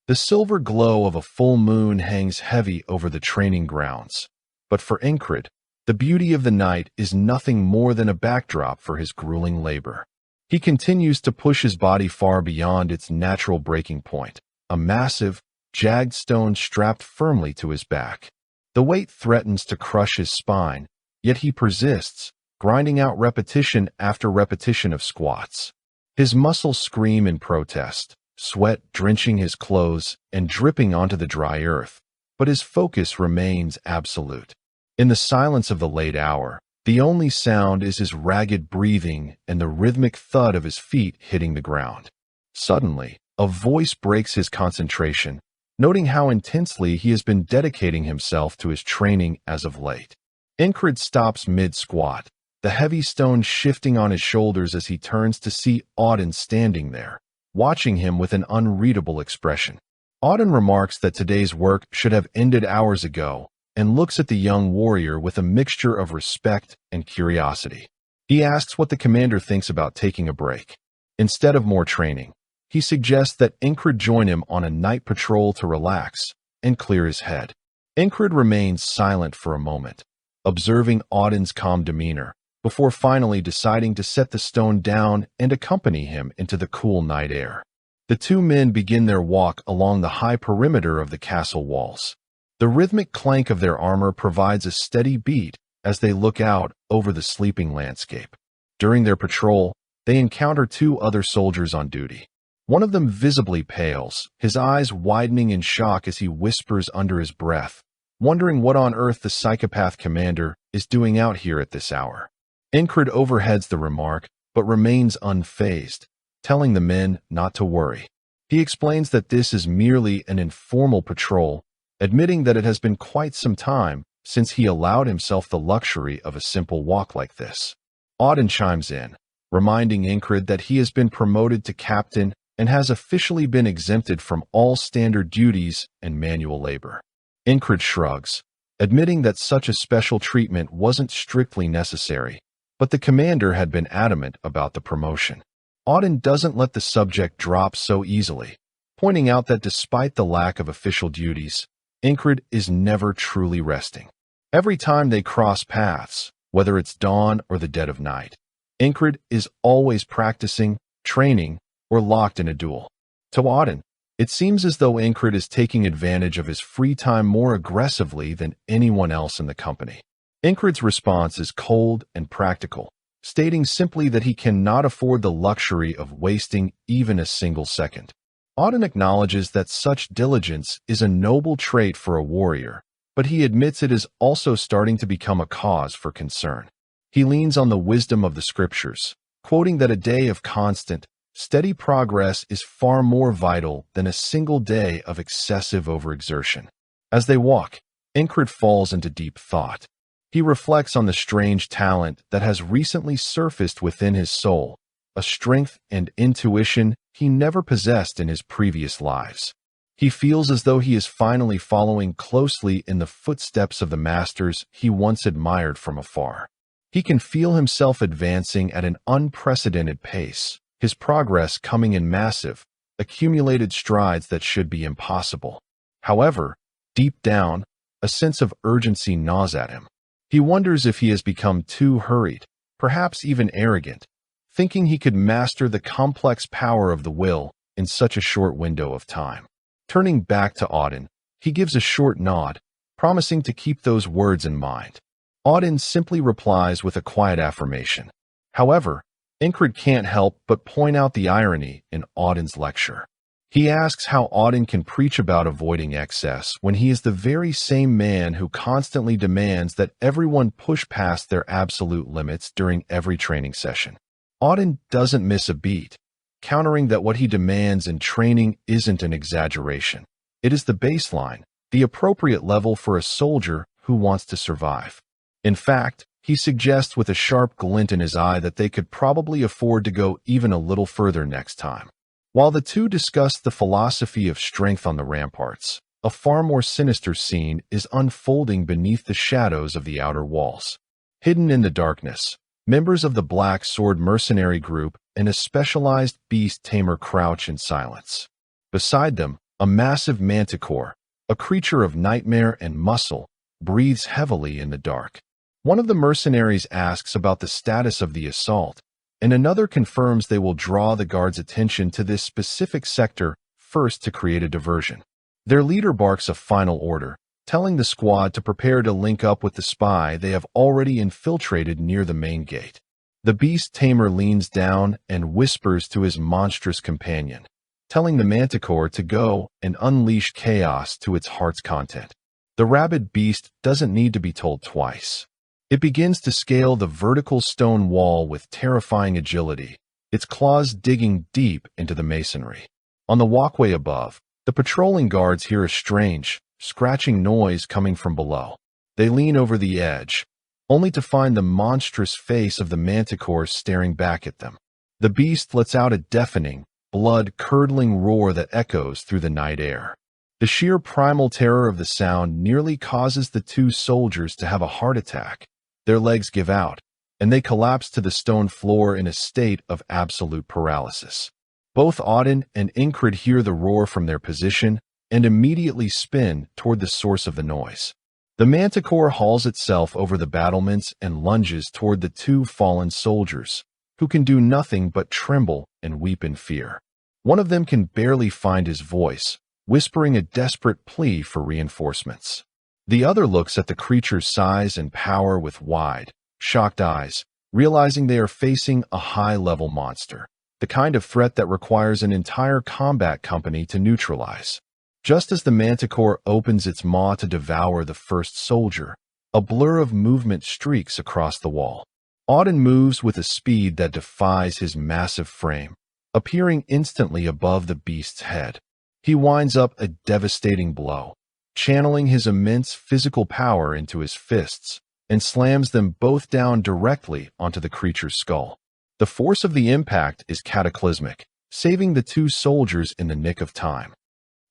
The silver glow of a full moon hangs heavy over the training grounds, but for Incred, the beauty of the night is nothing more than a backdrop for his grueling labor. He continues to push his body far beyond its natural breaking point, a massive, jagged stone strapped firmly to his back. The weight threatens to crush his spine, yet he persists, grinding out repetition after repetition of squats. His muscles scream in protest, sweat drenching his clothes and dripping onto the dry earth, but his focus remains absolute. In the silence of the late hour, the only sound is his ragged breathing and the rhythmic thud of his feet hitting the ground. Suddenly, a voice breaks his concentration, noting how intensely he has been dedicating himself to his training as of late. Incred stops mid-squat, the heavy stone shifting on his shoulders as he turns to see Auden standing there, watching him with an unreadable expression. Auden remarks that today's work should have ended hours ago, and looks at the young warrior with a mixture of respect and curiosity. He asks what the commander thinks about taking a break. Instead of more training, he suggests that Incred join him on a night patrol to relax and clear his head. Incred remains silent for a moment, observing Auden's calm demeanor, before finally deciding to set the stone down and accompany him into the cool night air. The two men begin their walk along the high perimeter of the castle walls. The rhythmic clank of their armor provides a steady beat as they look out over the sleeping landscape. During their patrol, they encounter two other soldiers on duty. One of them visibly pales, his eyes widening in shock as he whispers under his breath, wondering what on earth the psychopath commander is doing out here at this hour. Incred overheads the remark, but remains unfazed, telling the men not to worry. He explains that this is merely an informal patrol, admitting that it has been quite some time since he allowed himself the luxury of a simple walk like this. Auden chimes in, reminding Incred that he has been promoted to captain and has officially been exempted from all standard duties and manual labor. Incred shrugs, admitting that such a special treatment wasn't strictly necessary, but the commander had been adamant about the promotion. Auden doesn't let the subject drop so easily, pointing out that despite the lack of official duties, Incred is never truly resting. Every time they cross paths, whether it's dawn or the dead of night, Incred is always practicing, training, or locked in a duel. To Auden, it seems as though Incred is taking advantage of his free time more aggressively than anyone else in the company. Incred's response is cold and practical, stating simply that he cannot afford the luxury of wasting even a single second. Auden acknowledges that such diligence is a noble trait for a warrior, but he admits it is also starting to become a cause for concern. He leans on the wisdom of the scriptures, quoting that a day of constant, steady progress is far more vital than a single day of excessive overexertion. As they walk, Incred falls into deep thought. He reflects on the strange talent that has recently surfaced within his soul, a strength and intuition he never possessed in his previous lives. He feels as though he is finally following closely in the footsteps of the masters he once admired from afar. He can feel himself advancing at an unprecedented pace, his progress coming in massive, accumulated strides that should be impossible. However, deep down, a sense of urgency gnaws at him. He wonders if he has become too hurried, perhaps even arrogant, thinking he could master the complex power of the will in such a short window of time. Turning back to Auden, he gives a short nod, promising to keep those words in mind. Auden simply replies with a quiet affirmation. However, Incred can't help but point out the irony in Auden's lecture. He asks how Auden can preach about avoiding excess when he is the very same man who constantly demands that everyone push past their absolute limits during every training session. Auden doesn't miss a beat, countering that what he demands in training isn't an exaggeration. It is the baseline, the appropriate level for a soldier who wants to survive. In fact, He suggests with a sharp glint in his eye that they could probably afford to go even a little further next time. While the two discuss the philosophy of strength on the ramparts, a far more sinister scene is unfolding beneath the shadows of the outer walls. Hidden in the darkness, members of the Black Sword mercenary group and a specialized beast tamer crouch in silence. Beside them, a massive manticore, a creature of nightmare and muscle, breathes heavily in the dark. One of the mercenaries asks about the status of the assault, and another confirms they will draw the guards' attention to this specific sector first to create a diversion. Their leader barks a final order, telling the squad to prepare to link up with the spy they have already infiltrated near the main gate. The beast tamer leans down and whispers to his monstrous companion, telling the manticore to go and unleash chaos to its heart's content. The rabid beast doesn't need to be told twice. It begins to scale the vertical stone wall with terrifying agility, its claws digging deep into the masonry. On the walkway above, the patrolling guards hear a strange, scratching noise coming from below. They lean over the edge, only to find the monstrous face of the manticore staring back at them. The beast lets out a deafening, blood-curdling roar that echoes through the night air. The sheer primal terror of the sound nearly causes the two soldiers to have a heart attack. Their legs give out, and they collapse to the stone floor in a state of absolute paralysis. Both Auden and Incred hear the roar from their position and immediately spin toward the source of the noise. The manticore hauls itself over the battlements and lunges toward the two fallen soldiers, who can do nothing but tremble and weep in fear. One of them can barely find his voice, whispering a desperate plea for reinforcements. The other looks at the creature's size and power with wide, shocked eyes, realizing they are facing a high-level monster, the kind of threat that requires an entire combat company to neutralize. Just as the manticore opens its maw to devour the first soldier, a blur of movement streaks across the wall. Auden moves with a speed that defies his massive frame, appearing instantly above the beast's head. He winds up a devastating blow, channeling his immense physical power into his fists, and slams them both down directly onto the creature's skull. The force of the impact is cataclysmic, saving the two soldiers in the nick of time.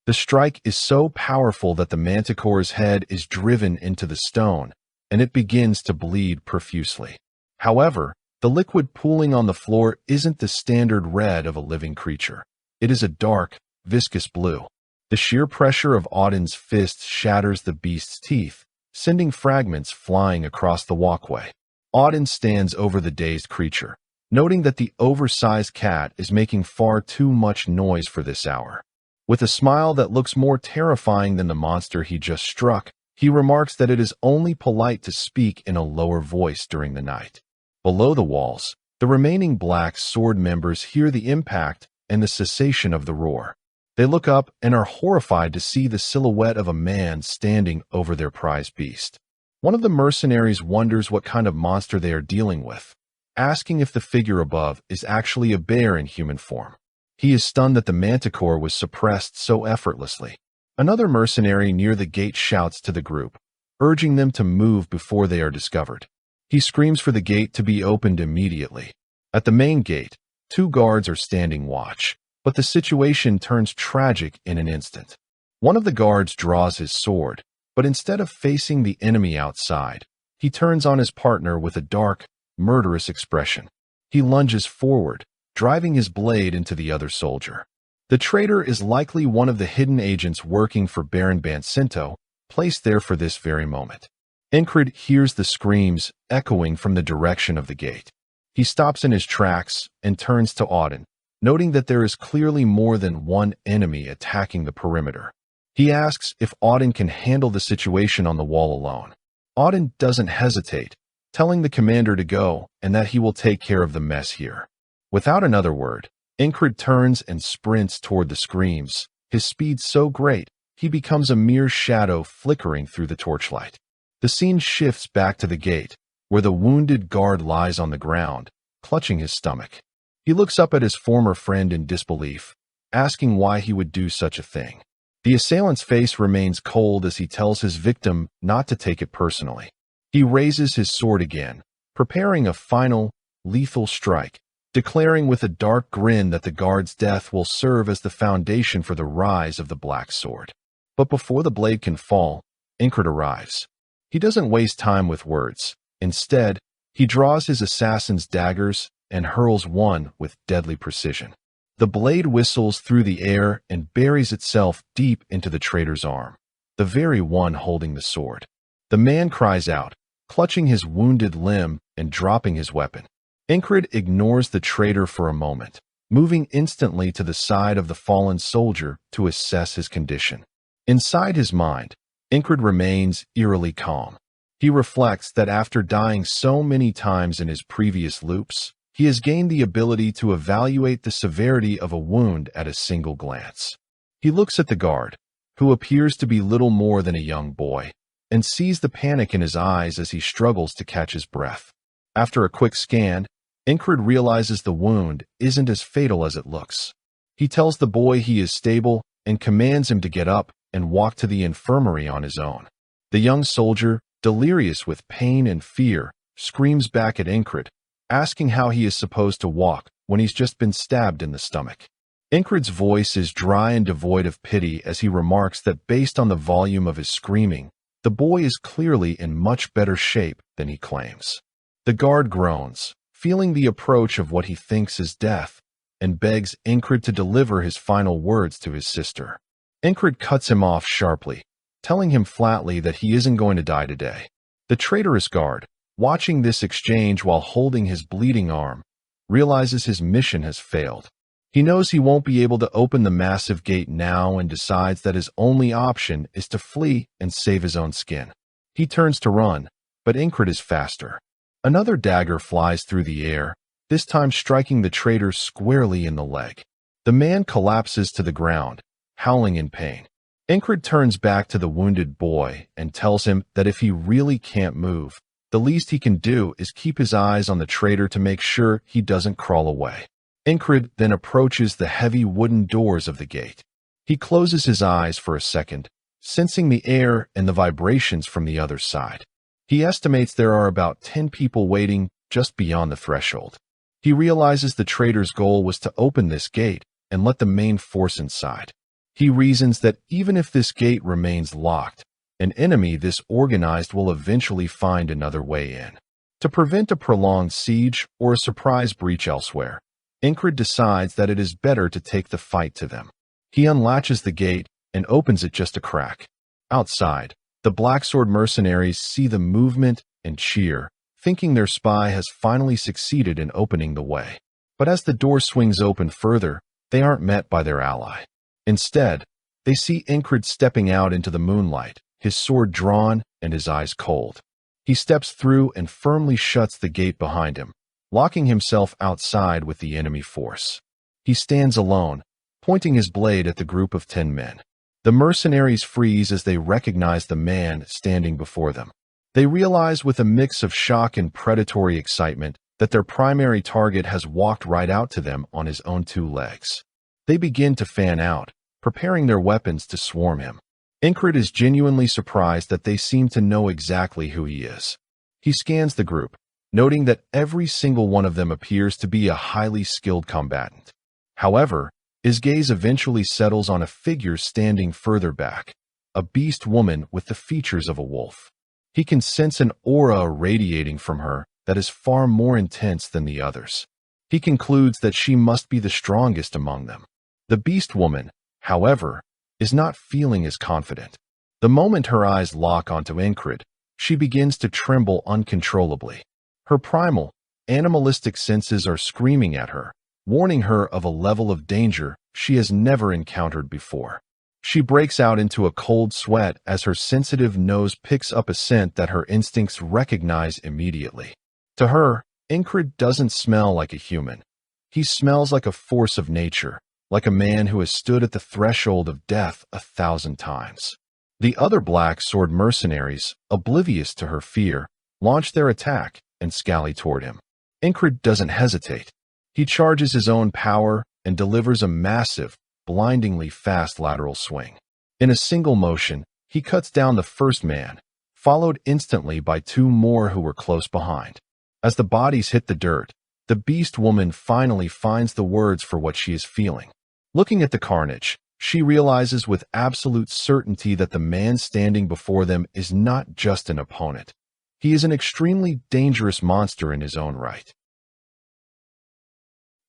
The strike is so powerful that the manticore's head is driven into the stone, and it begins to bleed profusely. However, the liquid pooling on the floor isn't the standard red of a living creature. It is a dark, viscous blue. The sheer pressure of Auden's fist shatters the beast's teeth, sending fragments flying across the walkway. Auden stands over the dazed creature, noting that the oversized cat is making far too much noise for this hour. With a smile that looks more terrifying than the monster he just struck, he remarks that it is only polite to speak in a lower voice during the night. Below the walls, the remaining Black Sword members hear the impact and the cessation of the roar. They look up and are horrified to see the silhouette of a man standing over their prize beast. One of the mercenaries wonders what kind of monster they are dealing with, asking if the figure above is actually a bear in human form. He is stunned that the manticore was suppressed so effortlessly. Another mercenary near the gate shouts to the group, urging them to move before they are discovered. He screams for the gate to be opened immediately. At the main gate, two guards are standing watch, but the situation turns tragic in an instant. One of the guards draws his sword, but instead of facing the enemy outside, he turns on his partner with a dark, murderous expression. He lunges forward, driving his blade into the other soldier. The traitor is likely one of the hidden agents working for Baron Bancinto, placed there for this very moment. Incred hears the screams echoing from the direction of the gate. He stops in his tracks and turns to Auden, noting that there is clearly more than one enemy attacking the perimeter. He asks if Auden can handle the situation on the wall alone. Auden doesn't hesitate, telling the commander to go and that he will take care of the mess here. Without another word, Incred turns and sprints toward the screams, his speed so great he becomes a mere shadow flickering through the torchlight. The scene shifts back to the gate, where the wounded guard lies on the ground, clutching his stomach. He looks up at his former friend in disbelief, asking why he would do such a thing. The assailant's face remains cold as he tells his victim not to take it personally. He raises his sword again, preparing a final, lethal strike, declaring with a dark grin that the guard's death will serve as the foundation for the rise of the Black Sword. But before the blade can fall, Incred arrives. He doesn't waste time with words. Instead, he draws his assassin's daggers and hurls one with deadly precision. The blade whistles through the air and buries itself deep into the traitor's arm, the very one holding the sword. The man cries out, clutching his wounded limb and dropping his weapon. Incred ignores the traitor for a moment, moving instantly to the side of the fallen soldier to assess his condition. Inside his mind, Incred remains eerily calm. He reflects that after dying so many times in his previous loops, he has gained the ability to evaluate the severity of a wound at a single glance. He looks at the guard, who appears to be little more than a young boy, and sees the panic in his eyes as he struggles to catch his breath. After a quick scan, Incred realizes the wound isn't as fatal as it looks. He tells the boy he is stable and commands him to get up and walk to the infirmary on his own. The young soldier, delirious with pain and fear, screams back at Incred, asking how he is supposed to walk when he's just been stabbed in the stomach. Incred's voice is dry and devoid of pity as he remarks that based on the volume of his screaming, the boy is clearly in much better shape than he claims. The guard groans, feeling the approach of what he thinks is death, and begs Incred to deliver his final words to his sister. Incred cuts him off sharply, telling him flatly that he isn't going to die today. The traitorous guard, watching this exchange while holding his bleeding arm, realizes his mission has failed. He knows he won't be able to open the massive gate now and decides that his only option is to flee and save his own skin. He turns to run, but Incred is faster. Another dagger flies through the air, this time striking the traitor squarely in the leg. The man collapses to the ground, howling in pain. Incred turns back to the wounded boy and tells him that if he really can't move, the least he can do is keep his eyes on the traitor to make sure he doesn't crawl away. Incred then approaches the heavy wooden doors of the gate. He closes his eyes for a second, sensing the air and the vibrations from the other side. He estimates there are about 10 people waiting just beyond the threshold. He realizes the traitor's goal was to open this gate and let the main force inside. He reasons that even if this gate remains locked, an enemy this organized will eventually find another way in. To prevent a prolonged siege or a surprise breach elsewhere, Incred decides that it is better to take the fight to them. He unlatches the gate and opens it just a crack. Outside, the Black Sword mercenaries see the movement and cheer, thinking their spy has finally succeeded in opening the way. But as the door swings open further, they aren't met by their ally. Instead, they see Incred stepping out into the moonlight, his sword drawn and his eyes cold. He steps through and firmly shuts the gate behind him, locking himself outside with the enemy force. He stands alone, pointing his blade at the group of 10 men. The mercenaries freeze as they recognize the man standing before them. They realize with a mix of shock and predatory excitement that their primary target has walked right out to them on his own 2 legs. They begin to fan out, preparing their weapons to swarm him. Incred is genuinely surprised that they seem to know exactly who he is. He scans the group, noting that every single one of them appears to be a highly skilled combatant. However, his gaze eventually settles on a figure standing further back, a beast woman with the features of a wolf. He can sense an aura radiating from her that is far more intense than the others. He concludes that she must be the strongest among them. The beast woman, however, is not feeling as confident. The moment her eyes lock onto Incred, she begins to tremble uncontrollably. Her primal, animalistic senses are screaming at her, warning her of a level of danger she has never encountered before. She breaks out into a cold sweat as her sensitive nose picks up a scent that her instincts recognize immediately. To her, Incred doesn't smell like a human. He smells like a force of nature, like a man who has stood at the threshold of death 1,000 times. The other Black Sword mercenaries, oblivious to her fear, launch their attack and scally toward him. Incred doesn't hesitate. He charges his own power and delivers a massive, blindingly fast lateral swing. In a single motion, he cuts down the first man, followed instantly by 2 more who were close behind. As the bodies hit the dirt, the beast woman finally finds the words for what she is feeling. Looking at the carnage, she realizes with absolute certainty that the man standing before them is not just an opponent. He is an extremely dangerous monster in his own right.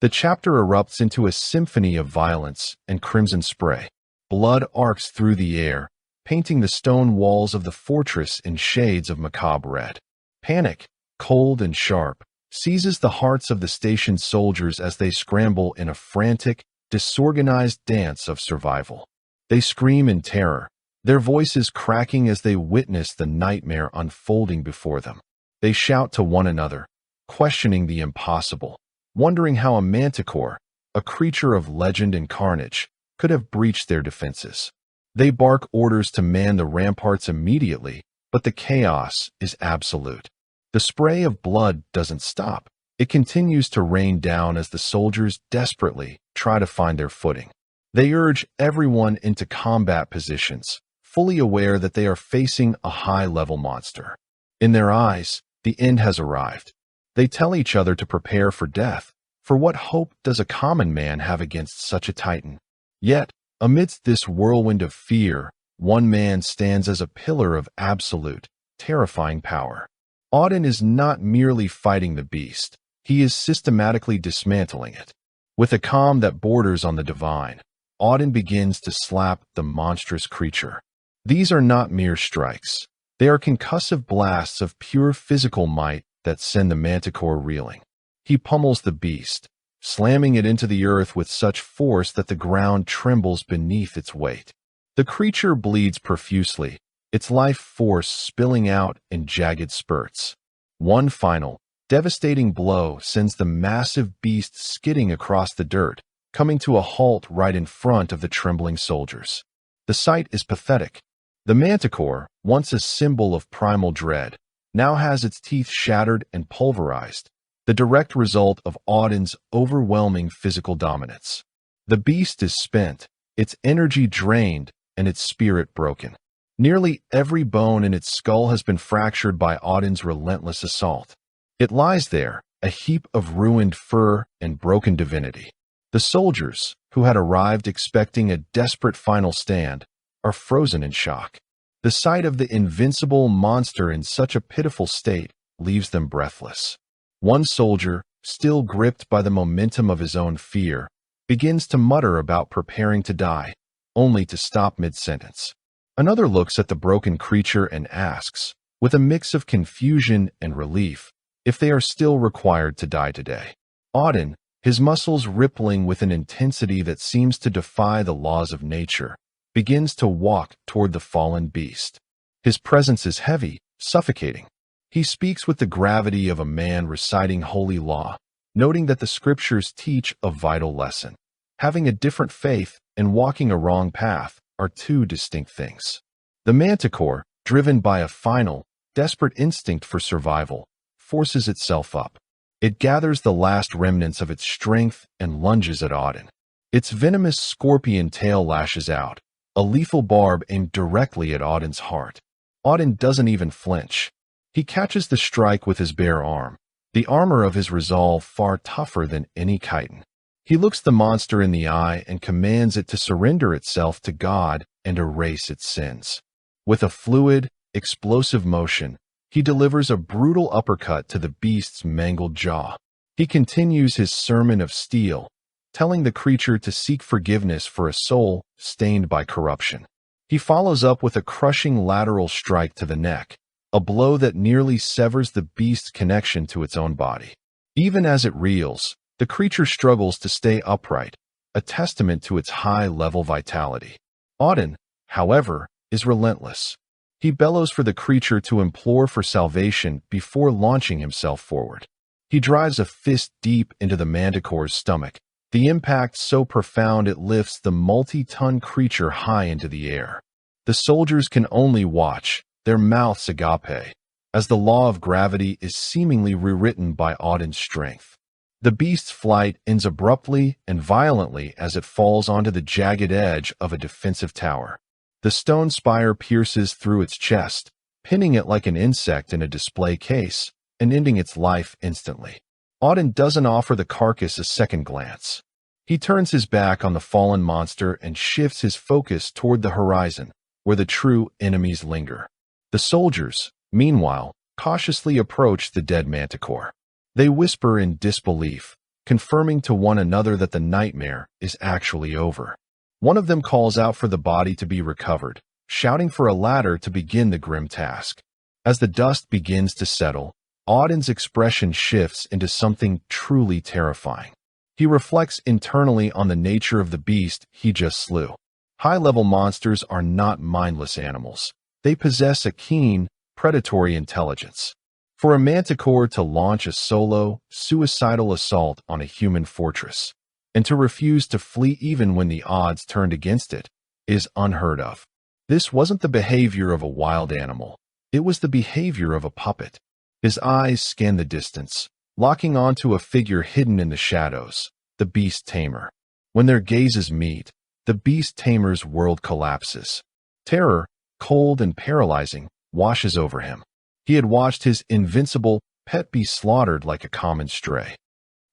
The chapter erupts into a symphony of violence and crimson spray. Blood arcs through the air, painting the stone walls of the fortress in shades of macabre red. Panic, cold and sharp, seizes the hearts of the station's soldiers as they scramble in a frantic, disorganized dance of survival. They scream in terror, their voices cracking as they witness the nightmare unfolding before them. They shout to one another, questioning the impossible, wondering how a manticore, a creature of legend and carnage, could have breached their defenses. They bark orders to man the ramparts immediately, but the chaos is absolute. The spray of blood doesn't stop. It continues to rain down as the soldiers desperately try to find their footing. They urge everyone into combat positions, fully aware that they are facing a high-level monster. In their eyes, the end has arrived. They tell each other to prepare for death, for what hope does a common man have against such a titan? Yet, amidst this whirlwind of fear, one man stands as a pillar of absolute, terrifying power. Auden is not merely fighting the beast, he is systematically dismantling it. With a calm that borders on the divine, Auden begins to slap the monstrous creature. These are not mere strikes. They are concussive blasts of pure physical might that send the manticore reeling. He pummels the beast, slamming it into the earth with such force that the ground trembles beneath its weight. The creature bleeds profusely, its life force spilling out in jagged spurts. One final, devastating blow sends the massive beast skidding across the dirt, coming to a halt right in front of the trembling soldiers. The sight is pathetic. The manticore, once a symbol of primal dread, now has its teeth shattered and pulverized, the direct result of Auden's overwhelming physical dominance. The beast is spent, its energy drained, and its spirit broken. Nearly every bone in its skull has been fractured by Auden's relentless assault. It lies there, a heap of ruined fur and broken divinity. The soldiers, who had arrived expecting a desperate final stand, are frozen in shock. The sight of the invincible monster in such a pitiful state leaves them breathless. One soldier, still gripped by the momentum of his own fear, begins to mutter about preparing to die, only to stop mid-sentence. Another looks at the broken creature and asks, with a mix of confusion and relief, if they are still required to die today. Auden, his muscles rippling with an intensity that seems to defy the laws of nature, begins to walk toward the fallen beast. His presence is heavy, suffocating. He speaks with the gravity of a man reciting holy law, noting that the scriptures teach a vital lesson. Having a different faith and walking a wrong path are two distinct things. The manticore, driven by a final, desperate instinct for survival, forces itself up. It gathers the last remnants of its strength and lunges at Auden. Its venomous scorpion tail lashes out, a lethal barb aimed directly at Auden's heart. Auden doesn't even flinch. He catches the strike with his bare arm, the armor of his resolve far tougher than any chitin. He looks the monster in the eye and commands it to surrender itself to God and erase its sins. With a fluid, explosive motion, he delivers a brutal uppercut to the beast's mangled jaw. He continues his sermon of steel, telling the creature to seek forgiveness for a soul stained by corruption. He follows up with a crushing lateral strike to the neck, a blow that nearly severs the beast's connection to its own body. Even as it reels, the creature struggles to stay upright, a testament to its high-level vitality. Auden, however, is relentless. He bellows for the creature to implore for salvation before launching himself forward. He drives a fist deep into the manticore's stomach, the impact so profound it lifts the multi-ton creature high into the air. The soldiers can only watch, their mouths agape, as the law of gravity is seemingly rewritten by Auden's strength. The beast's flight ends abruptly and violently as it falls onto the jagged edge of a defensive tower. The stone spire pierces through its chest, pinning it like an insect in a display case, and ending its life instantly. Auden doesn't offer the carcass a second glance. He turns his back on the fallen monster and shifts his focus toward the horizon, where the true enemies linger. The soldiers, meanwhile, cautiously approach the dead manticore. They whisper in disbelief, confirming to one another that the nightmare is actually over. One of them calls out for the body to be recovered, shouting for a ladder to begin the grim task. As the dust begins to settle, Auden's expression shifts into something truly terrifying. He reflects internally on the nature of the beast he just slew. High-level monsters are not mindless animals. They possess a keen, predatory intelligence. For a manticore to launch a solo, suicidal assault on a human fortress, and to refuse to flee even when the odds turned against it, is unheard of. This wasn't the behavior of a wild animal. It was the behavior of a puppet. His eyes scan the distance, locking onto a figure hidden in the shadows, the beast tamer. When their gazes meet, the beast tamer's world collapses. Terror, cold and paralyzing, washes over him. He had watched his invincible pet be slaughtered like a common stray.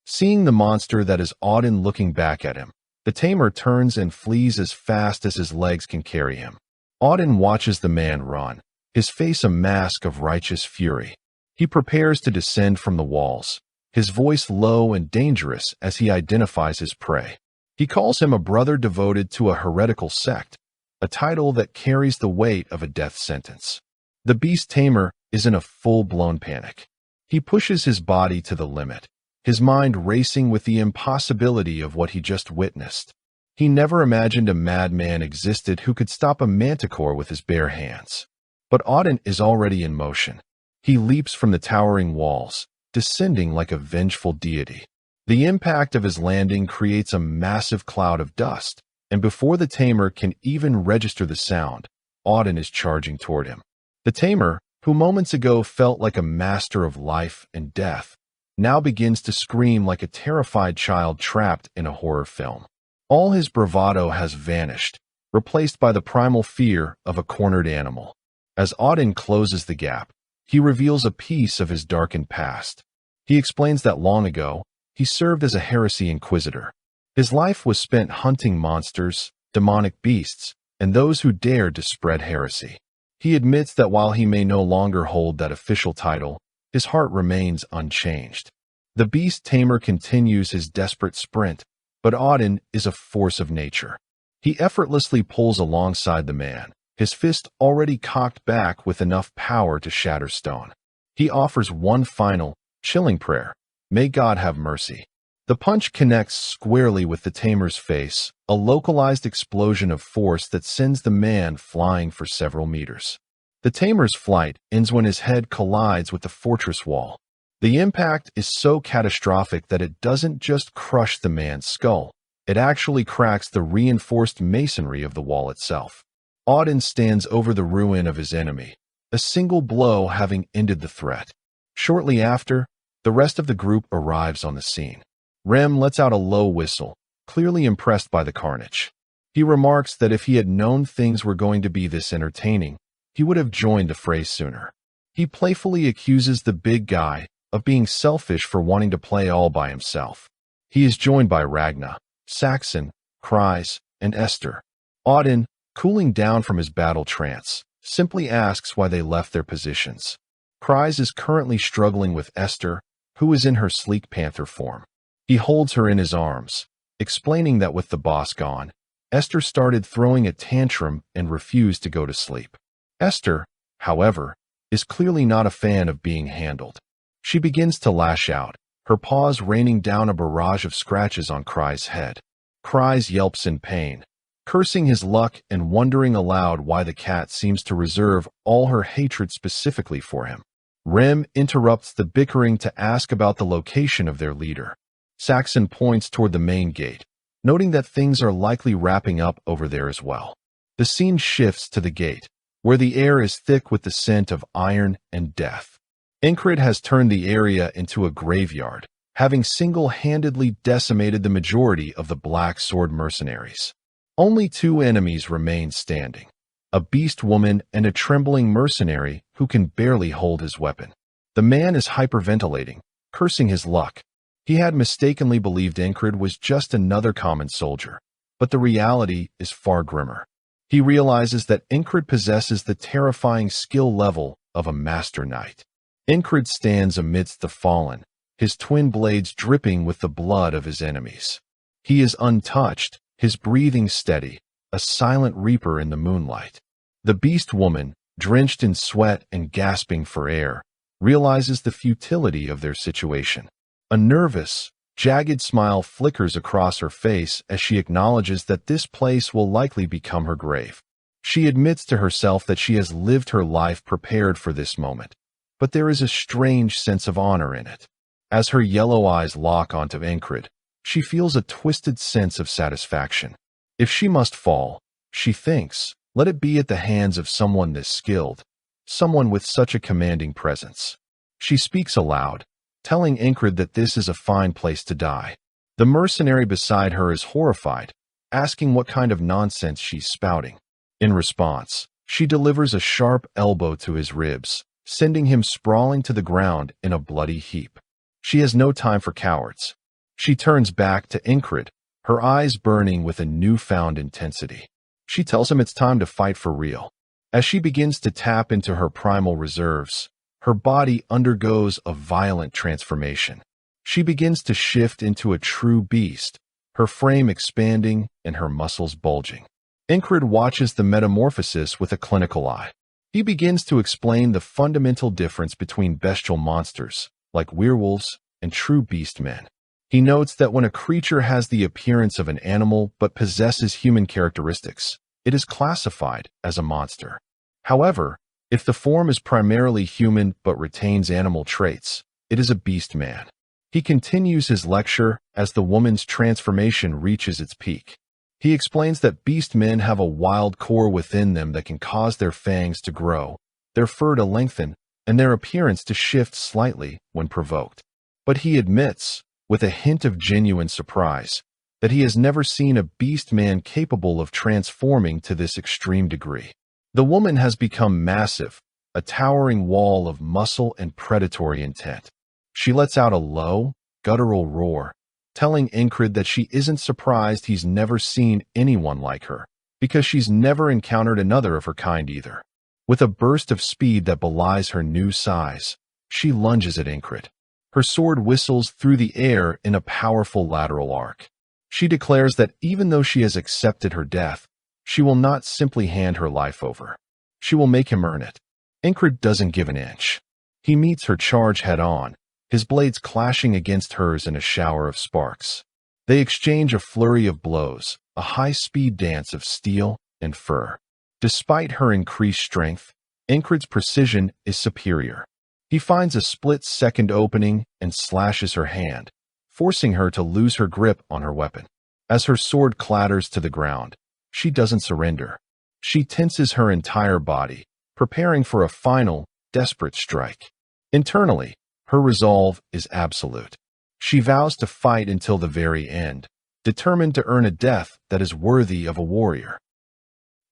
Seeing the monster that is Auden looking back at him, the tamer turns and flees as fast as his legs can carry him. Auden watches the man run, his face a mask of righteous fury. He prepares to descend from the walls, his voice low and dangerous as he identifies his prey. He calls him a brother devoted to a heretical sect, a title that carries the weight of a death sentence. The beast tamer is in a full-blown panic. He pushes his body to the limit, his mind racing with the impossibility of what he just witnessed. He never imagined a madman existed who could stop a manticore with his bare hands. But Auden is already in motion. He leaps from the towering walls, descending like a vengeful deity. The impact of his landing creates a massive cloud of dust, and before the tamer can even register the sound, Auden is charging toward him. The tamer, who moments ago felt like a master of life and death, now begins to scream like a terrified child trapped in a horror film. All his bravado has vanished, replaced by the primal fear of a cornered animal. As Auden closes the gap, he reveals a piece of his darkened past. He explains that long ago, he served as a heresy inquisitor. His life was spent hunting monsters, demonic beasts, and those who dared to spread heresy. He admits that while he may no longer hold that official title, his heart remains unchanged. The beast tamer continues his desperate sprint, but Auden is a force of nature. He effortlessly pulls alongside the man, his fist already cocked back with enough power to shatter stone. He offers one final, chilling prayer: "May God have mercy." The punch connects squarely with the tamer's face, a localized explosion of force that sends the man flying for several meters. The tamer's flight ends when his head collides with the fortress wall. The impact is so catastrophic that it doesn't just crush the man's skull, it actually cracks the reinforced masonry of the wall itself. Auden stands over the ruin of his enemy, a single blow having ended the threat. Shortly after, the rest of the group arrives on the scene. Rem lets out a low whistle, clearly impressed by the carnage. He remarks that if he had known things were going to be this entertaining, he would have joined the fray sooner. He playfully accuses the big guy of being selfish for wanting to play all by himself. He is joined by Ragna, Saxon, Kreis, and Esther. Auden, cooling down from his battle trance, simply asks why they left their positions. Kreis is currently struggling with Esther, who is in her sleek panther form. He holds her in his arms, explaining that with the boss gone, Esther started throwing a tantrum and refused to go to sleep. Esther, however, is clearly not a fan of being handled. She begins to lash out, her paws raining down a barrage of scratches on Kreis' head. Kreis yelps in pain, cursing his luck and wondering aloud why the cat seems to reserve all her hatred specifically for him. Rem interrupts the bickering to ask about the location of their leader. Saxon points toward the main gate, noting that things are likely wrapping up over there as well. The scene shifts to the gate, where the air is thick with the scent of iron and death. Encred has turned the area into a graveyard, having single-handedly decimated the majority of the Black Sword mercenaries. Only two enemies remain standing, a beast woman and a trembling mercenary who can barely hold his weapon. The man is hyperventilating, cursing his luck. He had mistakenly believed Incred was just another common soldier, but the reality is far grimmer. He realizes that Incred possesses the terrifying skill level of a master knight. Incred stands amidst the fallen, his twin blades dripping with the blood of his enemies. He is untouched, his breathing steady, a silent reaper in the moonlight. The beast woman, drenched in sweat and gasping for air, realizes the futility of their situation. A nervous, jagged smile flickers across her face as she acknowledges that this place will likely become her grave. She admits to herself that she has lived her life prepared for this moment, but there is a strange sense of honor in it. As her yellow eyes lock onto Incred, she feels a twisted sense of satisfaction. If she must fall, she thinks, let it be at the hands of someone this skilled, someone with such a commanding presence. She speaks aloud, telling Incred that this is a fine place to die. The mercenary beside her is horrified, asking what kind of nonsense she's spouting. In response, she delivers a sharp elbow to his ribs, sending him sprawling to the ground in a bloody heap. She has no time for cowards. She turns back to Incred, her eyes burning with a newfound intensity. She tells him it's time to fight for real. As she begins to tap into her primal reserves, her body undergoes a violent transformation. She begins to shift into a true beast, her frame expanding and her muscles bulging. Incred watches the metamorphosis with a clinical eye. He begins to explain the fundamental difference between bestial monsters, like werewolves, and true beast men. He notes that when a creature has the appearance of an animal but possesses human characteristics, it is classified as a monster. However, if the form is primarily human but retains animal traits, it is a beast man. He continues his lecture as the woman's transformation reaches its peak. He explains that beast men have a wild core within them that can cause their fangs to grow, their fur to lengthen, and their appearance to shift slightly when provoked. But he admits, with a hint of genuine surprise, that he has never seen a beast man capable of transforming to this extreme degree. The woman has become massive, a towering wall of muscle and predatory intent. She lets out a low, guttural roar, telling Incred that she isn't surprised he's never seen anyone like her, because she's never encountered another of her kind either. With a burst of speed that belies her new size, she lunges at Incred. Her sword whistles through the air in a powerful lateral arc. She declares that even though she has accepted her death, she will not simply hand her life over. She will make him earn it. Incred doesn't give an inch. He meets her charge head-on, his blades clashing against hers in a shower of sparks. They exchange a flurry of blows, a high-speed dance of steel and fur. Despite her increased strength, Incred's precision is superior. He finds a split-second opening and slashes her hand, forcing her to lose her grip on her weapon. As her sword clatters to the ground, she doesn't surrender. She tenses her entire body, preparing for a final, desperate strike. Internally, her resolve is absolute. She vows to fight until the very end, determined to earn a death that is worthy of a warrior.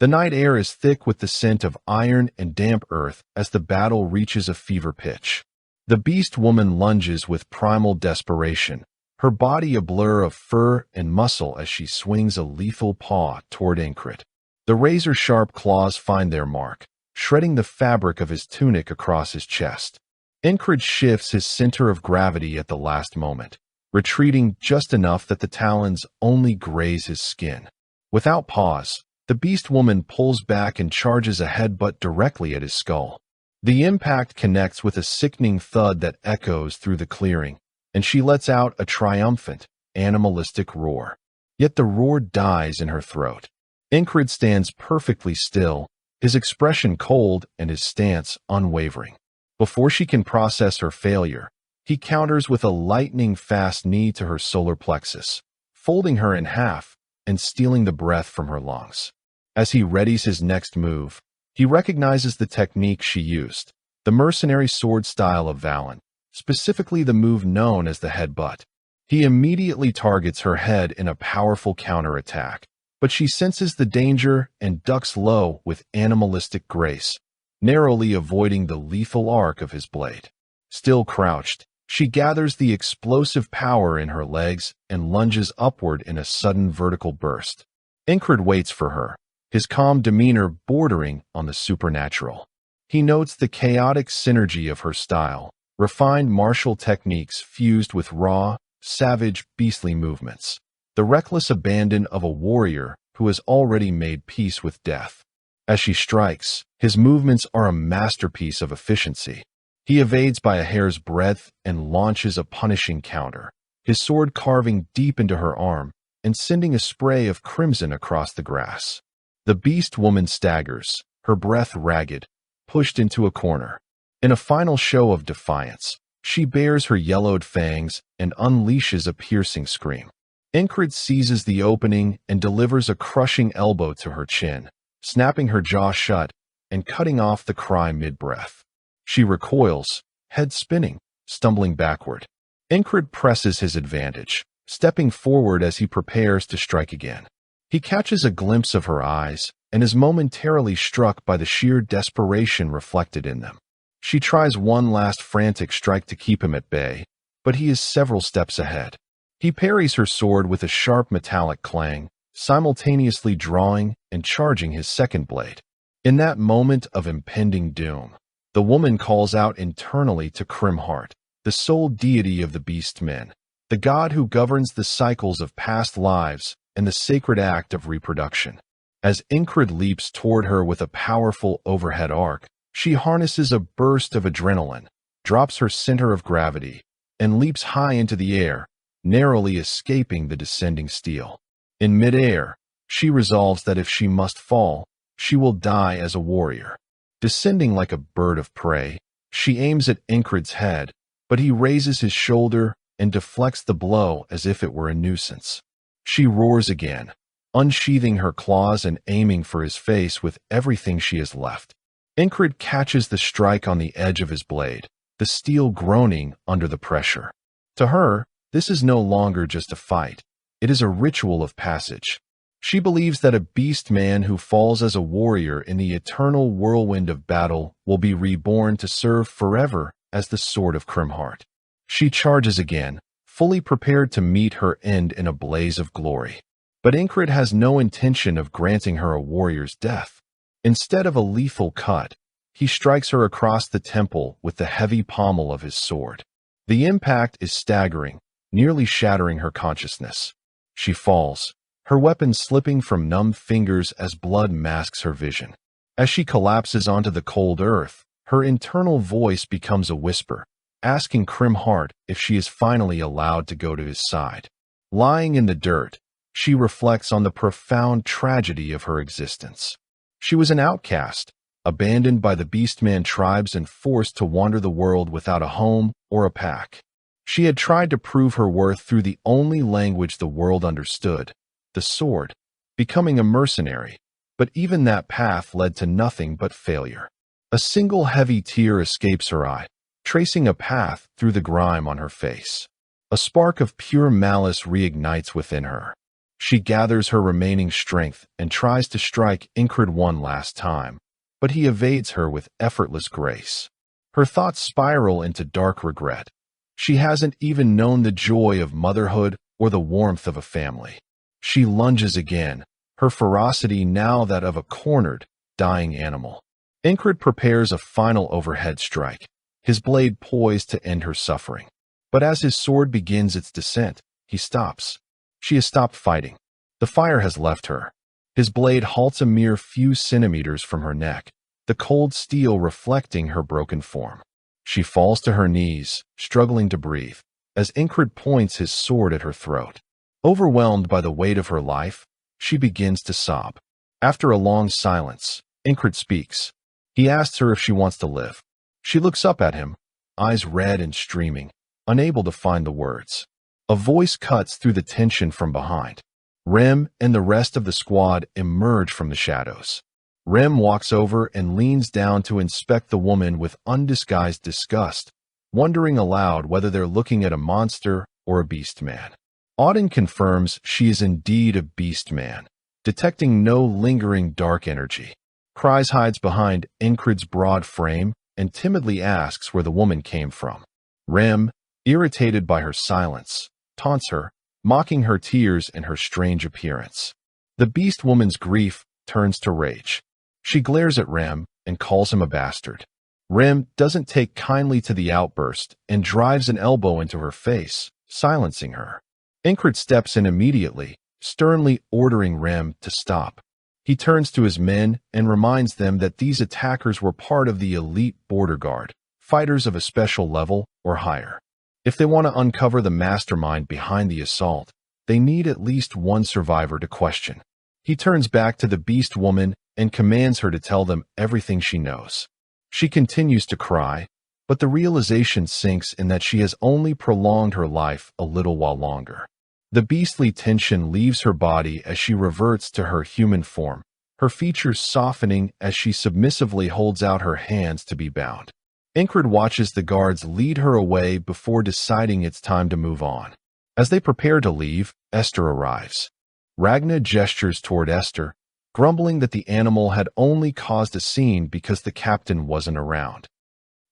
The night air is thick with the scent of iron and damp earth as the battle reaches a fever pitch. The beast woman lunges with primal desperation, her body a blur of fur and muscle as she swings a lethal paw toward Incred. The razor-sharp claws find their mark, shredding the fabric of his tunic across his chest. Incred shifts his center of gravity at the last moment, retreating just enough that the talons only graze his skin. Without pause, the beast woman pulls back and charges a headbutt directly at his skull. The impact connects with a sickening thud that echoes through the clearing, and she lets out a triumphant, animalistic roar. Yet the roar dies in her throat. Incred stands perfectly still, his expression cold and his stance unwavering. Before she can process her failure, he counters with a lightning-fast knee to her solar plexus, folding her in half and stealing the breath from her lungs. As he readies his next move, he recognizes the technique she used, the mercenary sword style of Valen, specifically the move known as the headbutt. He immediately targets her head in a powerful counterattack, but she senses the danger and ducks low with animalistic grace, narrowly avoiding the lethal arc of his blade. Still crouched, she gathers the explosive power in her legs and lunges upward in a sudden vertical burst. Incred waits for her, his calm demeanor bordering on the supernatural. He notes the chaotic synergy of her style, refined martial techniques fused with raw, savage, beastly movements. The reckless abandon of a warrior who has already made peace with death. As she strikes, his movements are a masterpiece of efficiency. He evades by a hair's breadth and launches a punishing counter, his sword carving deep into her arm and sending a spray of crimson across the grass. The beast woman staggers, her breath ragged, pushed into a corner. In a final show of defiance, she bares her yellowed fangs and unleashes a piercing scream. Incred seizes the opening and delivers a crushing elbow to her chin, snapping her jaw shut and cutting off the cry mid-breath. She recoils, head spinning, stumbling backward. Incred presses his advantage, stepping forward as he prepares to strike again. He catches a glimpse of her eyes and is momentarily struck by the sheer desperation reflected in them. She tries one last frantic strike to keep him at bay, but he is several steps ahead. He parries her sword with a sharp metallic clang, simultaneously drawing and charging his second blade. In that moment of impending doom, the woman calls out internally to Crimheart, the sole deity of the beast men, the god who governs the cycles of past lives and the sacred act of reproduction. As Incred leaps toward her with a powerful overhead arc, she harnesses a burst of adrenaline, drops her center of gravity, and leaps high into the air, narrowly escaping the descending steel. In midair, she resolves that if she must fall, she will die as a warrior. Descending like a bird of prey, she aims at Incred's head, but he raises his shoulder and deflects the blow as if it were a nuisance. She roars again, unsheathing her claws and aiming for his face with everything she has left. Incred catches the strike on the edge of his blade, the steel groaning under the pressure. To her, this is no longer just a fight. It is a ritual of passage. She believes that a beast man who falls as a warrior in the eternal whirlwind of battle will be reborn to serve forever as the Sword of Crimheart. She charges again, fully prepared to meet her end in a blaze of glory. But Incred has no intention of granting her a warrior's death. Instead of a lethal cut, he strikes her across the temple with the heavy pommel of his sword. The impact is staggering, nearly shattering her consciousness. She falls, her weapon slipping from numb fingers as blood masks her vision. As she collapses onto the cold earth, her internal voice becomes a whisper, asking Crimheart if she is finally allowed to go to his side. Lying in the dirt, she reflects on the profound tragedy of her existence. She was an outcast, abandoned by the Beastman tribes and forced to wander the world without a home or a pack. She had tried to prove her worth through the only language the world understood, the sword, becoming a mercenary, but even that path led to nothing but failure. A single heavy tear escapes her eye, tracing a path through the grime on her face. A spark of pure malice reignites within her. She gathers her remaining strength and tries to strike Incred one last time, but he evades her with effortless grace. Her thoughts spiral into dark regret. She hasn't even known the joy of motherhood or the warmth of a family. She lunges again, her ferocity now that of a cornered, dying animal. Incred prepares a final overhead strike, his blade poised to end her suffering. But as his sword begins its descent, he stops. She has stopped fighting. The fire has left her. His blade halts a mere few centimeters from her neck, the cold steel reflecting her broken form. She falls to her knees, struggling to breathe, as Incred points his sword at her throat. Overwhelmed by the weight of her life, she begins to sob. After a long silence, Incred speaks. He asks her if she wants to live. She looks up at him, eyes red and streaming, unable to find the words. A voice cuts through the tension from behind. Rem and the rest of the squad emerge from the shadows. Rem walks over and leans down to inspect the woman with undisguised disgust, wondering aloud whether they're looking at a monster or a beast man. Auden confirms she is indeed a beast man, detecting no lingering dark energy. Kryze hides behind Incred's broad frame, and timidly asks where the woman came from. Rem, irritated by her silence, taunts her, mocking her tears and her strange appearance. The beast woman's grief turns to rage. She glares at Rem and calls him a bastard. Rem doesn't take kindly to the outburst and drives an elbow into her face, silencing her. Incred steps in immediately, sternly ordering Rem to stop. He turns to his men and reminds them that these attackers were part of the elite border guard, fighters of a special level or higher. If they want to uncover the mastermind behind the assault, they need at least one survivor to question. He turns back to the beast woman and commands her to tell them everything she knows. She continues to cry, but the realization sinks in that she has only prolonged her life a little while longer. The beastly tension leaves her body as she reverts to her human form, her features softening as she submissively holds out her hands to be bound. Incred watches the guards lead her away before deciding it's time to move on. As they prepare to leave, Esther arrives. Ragna gestures toward Esther, grumbling that the animal had only caused a scene because the captain wasn't around.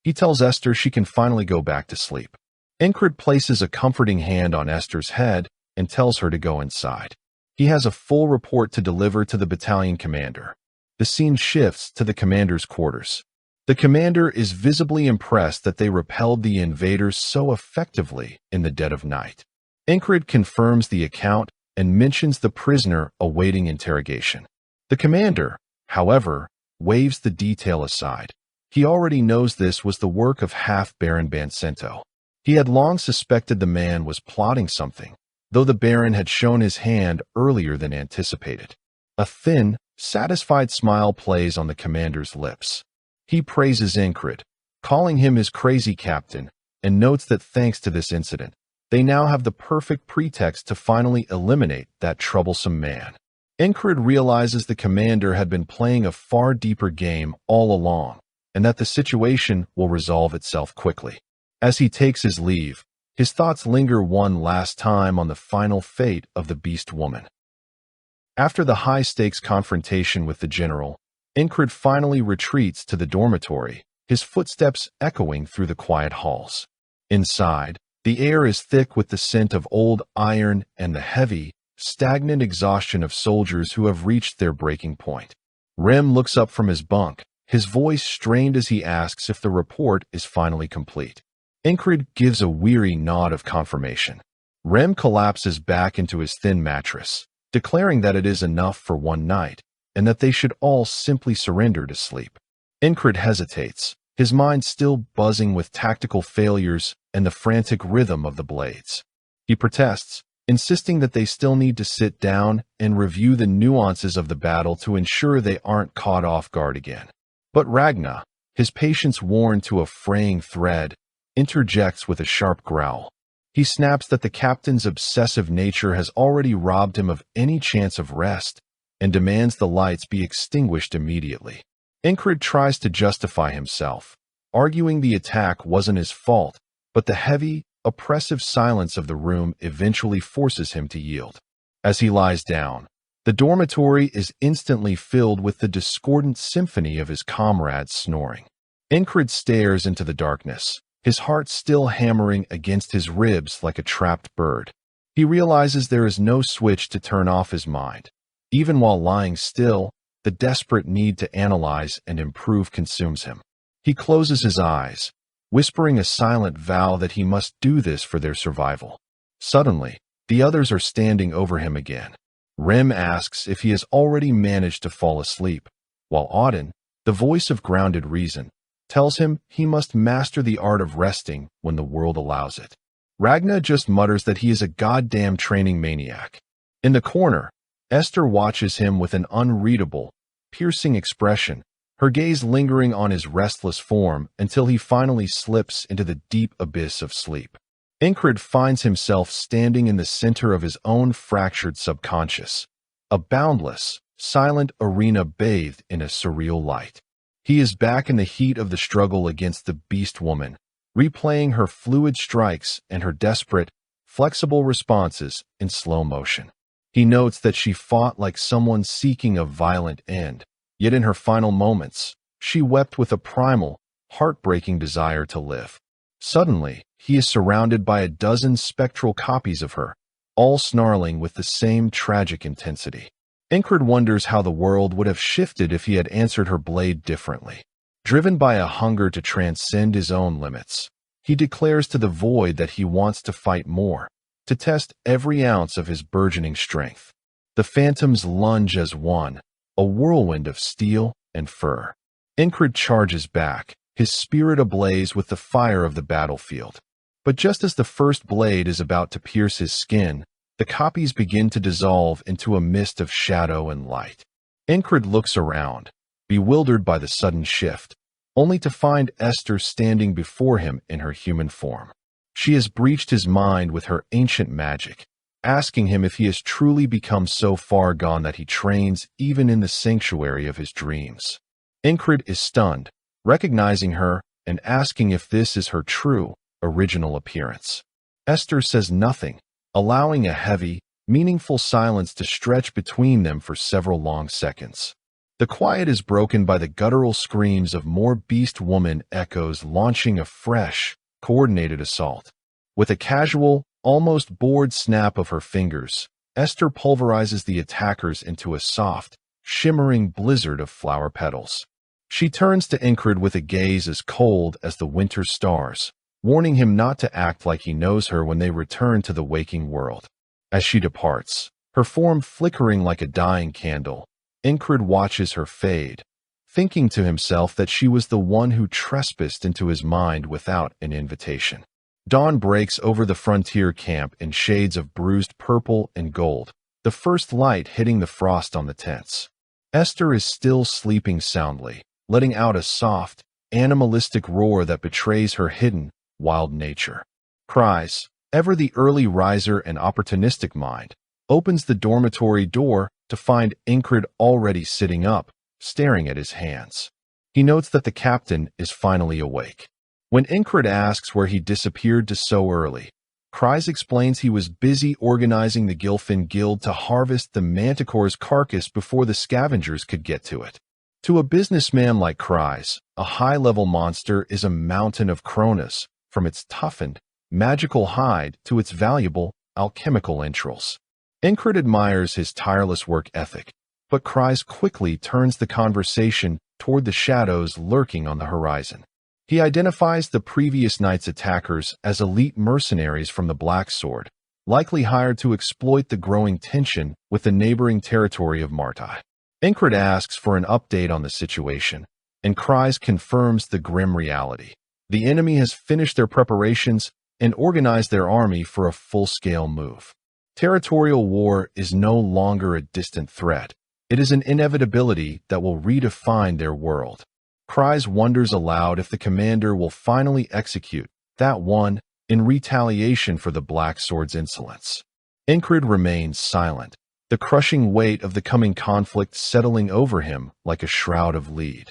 He tells Esther she can finally go back to sleep. Incred places a comforting hand on Esther's head and tells her to go inside. He has a full report to deliver to the battalion commander. The scene shifts to the commander's quarters. The commander is visibly impressed that they repelled the invaders so effectively in the dead of night. Incred confirms the account and mentions the prisoner awaiting interrogation. The commander, however, waves the detail aside. He already knows this was the work of half-Baron Bancento. He had long suspected the man was plotting something, though the Baron had shown his hand earlier than anticipated. A thin, satisfied smile plays on the commander's lips. He praises Incred, calling him his crazy captain, and notes that thanks to this incident, they now have the perfect pretext to finally eliminate that troublesome man. Incred realizes the commander had been playing a far deeper game all along, and that the situation will resolve itself quickly. As he takes his leave, his thoughts linger one last time on the final fate of the beast woman. After the high-stakes confrontation with the general, Incred finally retreats to the dormitory, his footsteps echoing through the quiet halls. Inside, the air is thick with the scent of old iron and the heavy, stagnant exhaustion of soldiers who have reached their breaking point. Rem looks up from his bunk, his voice strained as he asks if the report is finally complete. Incred gives a weary nod of confirmation. Rem collapses back into his thin mattress, declaring that it is enough for one night, and that they should all simply surrender to sleep. Incred hesitates, his mind still buzzing with tactical failures and the frantic rhythm of the blades. He protests, insisting that they still need to sit down and review the nuances of the battle to ensure they aren't caught off guard again. But Ragna, his patience worn to a fraying thread, interjects with a sharp growl. He snaps that the captain's obsessive nature has already robbed him of any chance of rest and demands the lights be extinguished immediately. Incred tries to justify himself, arguing the attack wasn't his fault, but the heavy, oppressive silence of the room eventually forces him to yield. As he lies down, the dormitory is instantly filled with the discordant symphony of his comrades snoring. Incred stares into the darkness, his heart still hammering against his ribs like a trapped bird. He realizes there is no switch to turn off his mind. Even while lying still, the desperate need to analyze and improve consumes him. He closes his eyes, whispering a silent vow that he must do this for their survival. Suddenly, the others are standing over him again. Rem asks if he has already managed to fall asleep, while Auden, the voice of grounded reason, tells him he must master the art of resting when the world allows it. Ragna just mutters that he is a goddamn training maniac. In the corner, Esther watches him with an unreadable, piercing expression, her gaze lingering on his restless form until he finally slips into the deep abyss of sleep. Incred finds himself standing in the center of his own fractured subconscious, a boundless, silent arena bathed in a surreal light. He is back in the heat of the struggle against the beast woman, replaying her fluid strikes and her desperate, flexible responses in slow motion. He notes that she fought like someone seeking a violent end, yet in her final moments, she wept with a primal, heartbreaking desire to live. Suddenly, he is surrounded by a dozen spectral copies of her, all snarling with the same tragic intensity. Incred wonders how the world would have shifted if he had answered her blade differently. Driven by a hunger to transcend his own limits, he declares to the void that he wants to fight more, to test every ounce of his burgeoning strength. The phantoms lunge as one, a whirlwind of steel and fur. Incred charges back, his spirit ablaze with the fire of the battlefield. But just as the first blade is about to pierce his skin, the copies begin to dissolve into a mist of shadow and light. Incred looks around, bewildered by the sudden shift, only to find Esther standing before him in her human form. She has breached his mind with her ancient magic, asking him if he has truly become so far gone that he trains even in the sanctuary of his dreams. Incred is stunned, recognizing her and asking if this is her true, original appearance. Esther says nothing, allowing a heavy, meaningful silence to stretch between them for several long seconds. The quiet is broken by the guttural screams of more beast woman echoes launching a fresh, coordinated assault. With a casual, almost bored snap of her fingers, Esther pulverizes the attackers into a soft, shimmering blizzard of flower petals. She turns to Incred with a gaze as cold as the winter stars, warning him not to act like he knows her when they return to the waking world. As she departs, her form flickering like a dying candle, Incred watches her fade, thinking to himself that she was the one who trespassed into his mind without an invitation. Dawn breaks over the frontier camp in shades of bruised purple and gold, the first light hitting the frost on the tents. Esther is still sleeping soundly, letting out a soft, animalistic roar that betrays her hidden, wild nature. Cries, ever the early riser and opportunistic mind, opens the dormitory door to find Incred already sitting up, staring at his hands. He notes that the captain is finally awake. When Incred asks where he disappeared to so early, Cries explains he was busy organizing the Gilfin Guild to harvest the manticore's carcass before the scavengers could get to it. To a businessman like Cries, a high-level monster is a mountain of Cronus, from its toughened, magical hide to its valuable, alchemical entrails. Incred admires his tireless work ethic, but Cries quickly turns the conversation toward the shadows lurking on the horizon. He identifies the previous night's attackers as elite mercenaries from the Black Sword, likely hired to exploit the growing tension with the neighboring territory of Martai. Incred asks for an update on the situation, and Cries confirms the grim reality. The enemy has finished their preparations and organized their army for a full-scale move. Territorial war is no longer a distant threat. It is an inevitability that will redefine their world. Cries wonders aloud if the commander will finally execute that one in retaliation for the Black Sword's insolence. Incred remains silent, the crushing weight of the coming conflict settling over him like a shroud of lead.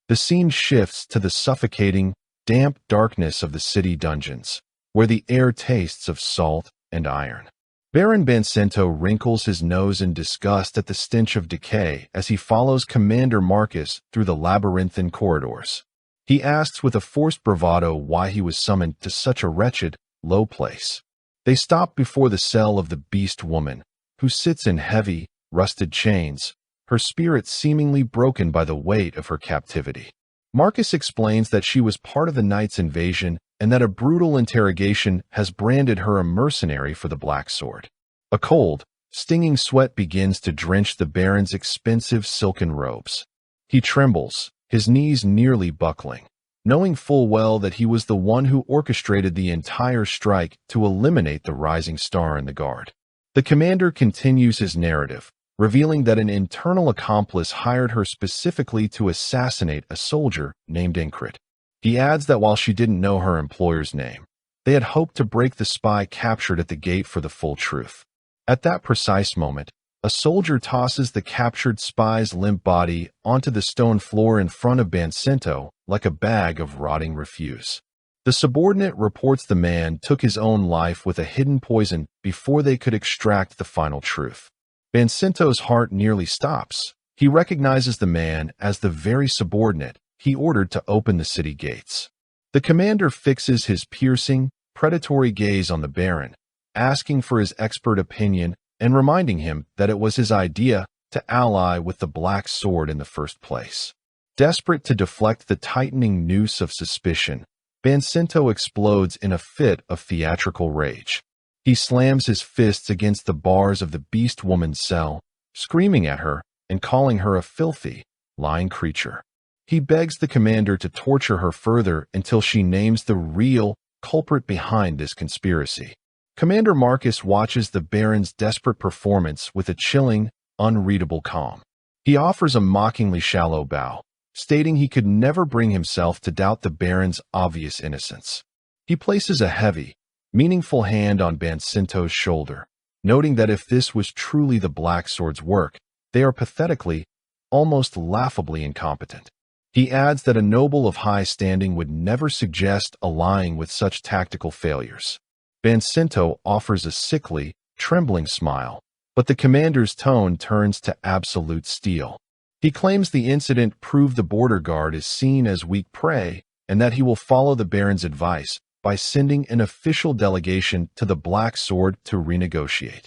The scene shifts to the suffocating, damp darkness of the city dungeons, where the air tastes of salt and iron. Baron Bancento wrinkles his nose in disgust at the stench of decay as he follows Commander Marcus through the labyrinthine corridors. He asks with a forced bravado why he was summoned to such a wretched, low place. They stop before the cell of the beast woman, who sits in heavy, rusted chains, her spirit seemingly broken by the weight of her captivity. Marcus explains that she was part of the Knight's invasion and that a brutal interrogation has branded her a mercenary for the Black Sword. A cold, stinging sweat begins to drench the Baron's expensive silken robes. He trembles, his knees nearly buckling, knowing full well that he was the one who orchestrated the entire strike to eliminate the rising star in the guard. The commander continues his narrative, revealing that an internal accomplice hired her specifically to assassinate a soldier named Incred. He adds that while she didn't know her employer's name, they had hoped to break the spy captured at the gate for the full truth. At that precise moment, a soldier tosses the captured spy's limp body onto the stone floor in front of Bancento like a bag of rotting refuse. The subordinate reports the man took his own life with a hidden poison before they could extract the final truth. Bancento's heart nearly stops. He recognizes the man as the very subordinate he ordered to open the city gates. The commander fixes his piercing, predatory gaze on the Baron, asking for his expert opinion and reminding him that it was his idea to ally with the Black Sword in the first place. Desperate to deflect the tightening noose of suspicion, Bansinto explodes in a fit of theatrical rage. He slams his fists against the bars of the beast woman's cell, screaming at her and calling her a filthy, lying creature. He begs the commander to torture her further until she names the real culprit behind this conspiracy. Commander Marcus watches the Baron's desperate performance with a chilling, unreadable calm. He offers a mockingly shallow bow, stating he could never bring himself to doubt the Baron's obvious innocence. He places a heavy, meaningful hand on Bansinto's shoulder, noting that if this was truly the Black Sword's work, they are pathetically, almost laughably incompetent. He adds that a noble of high standing would never suggest allying with such tactical failures. Bansinto offers a sickly, trembling smile, but the commander's tone turns to absolute steel. He claims the incident proved the border guard is seen as weak prey and that he will follow the Baron's advice by sending an official delegation to the Black Sword to renegotiate.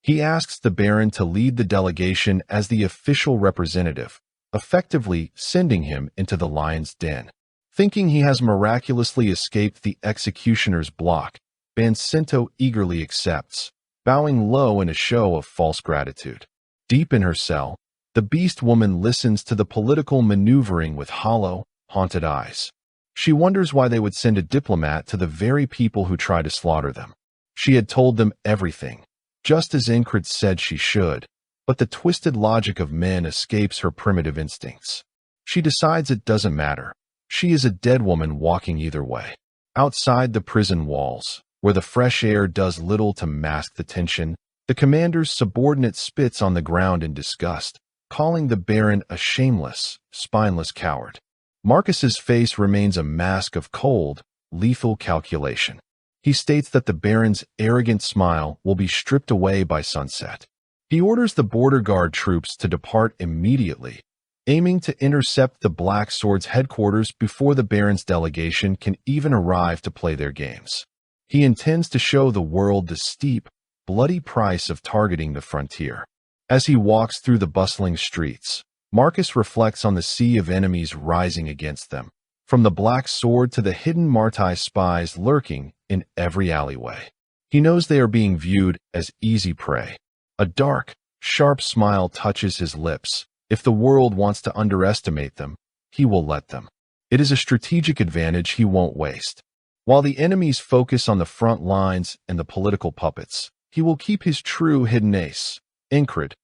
He asks the Baron to lead the delegation as the official representative, effectively sending him into the lion's den. Thinking he has miraculously escaped the executioner's block, Bansinto eagerly accepts, bowing low in a show of false gratitude. Deep in her cell, the beast woman listens to the political maneuvering with hollow, haunted eyes. She wonders why they would send a diplomat to the very people who try to slaughter them. She had told them everything, just as Incred said she should, but the twisted logic of men escapes her primitive instincts. She decides it doesn't matter. She is a dead woman walking either way. Outside the prison walls, where the fresh air does little to mask the tension, the commander's subordinate spits on the ground in disgust, calling the Baron a shameless, spineless coward. Marcus's face remains a mask of cold, lethal calculation. He states that the Baron's arrogant smile will be stripped away by sunset. He orders the border guard troops to depart immediately, aiming to intercept the Black Sword's headquarters before the Baron's delegation can even arrive to play their games. He intends to show the world the steep, bloody price of targeting the frontier. As he walks through the bustling streets, Marcus reflects on the sea of enemies rising against them, from the Black Sword to the hidden Martai spies lurking in every alleyway. He knows they are being viewed as easy prey. A dark, sharp smile touches his lips. If the world wants to underestimate them, he will let them. It is a strategic advantage he won't waste. While the enemies focus on the front lines and the political puppets, he will keep his true hidden ace, Incred,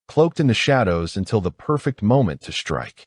cloaked in the shadows until the perfect moment to strike.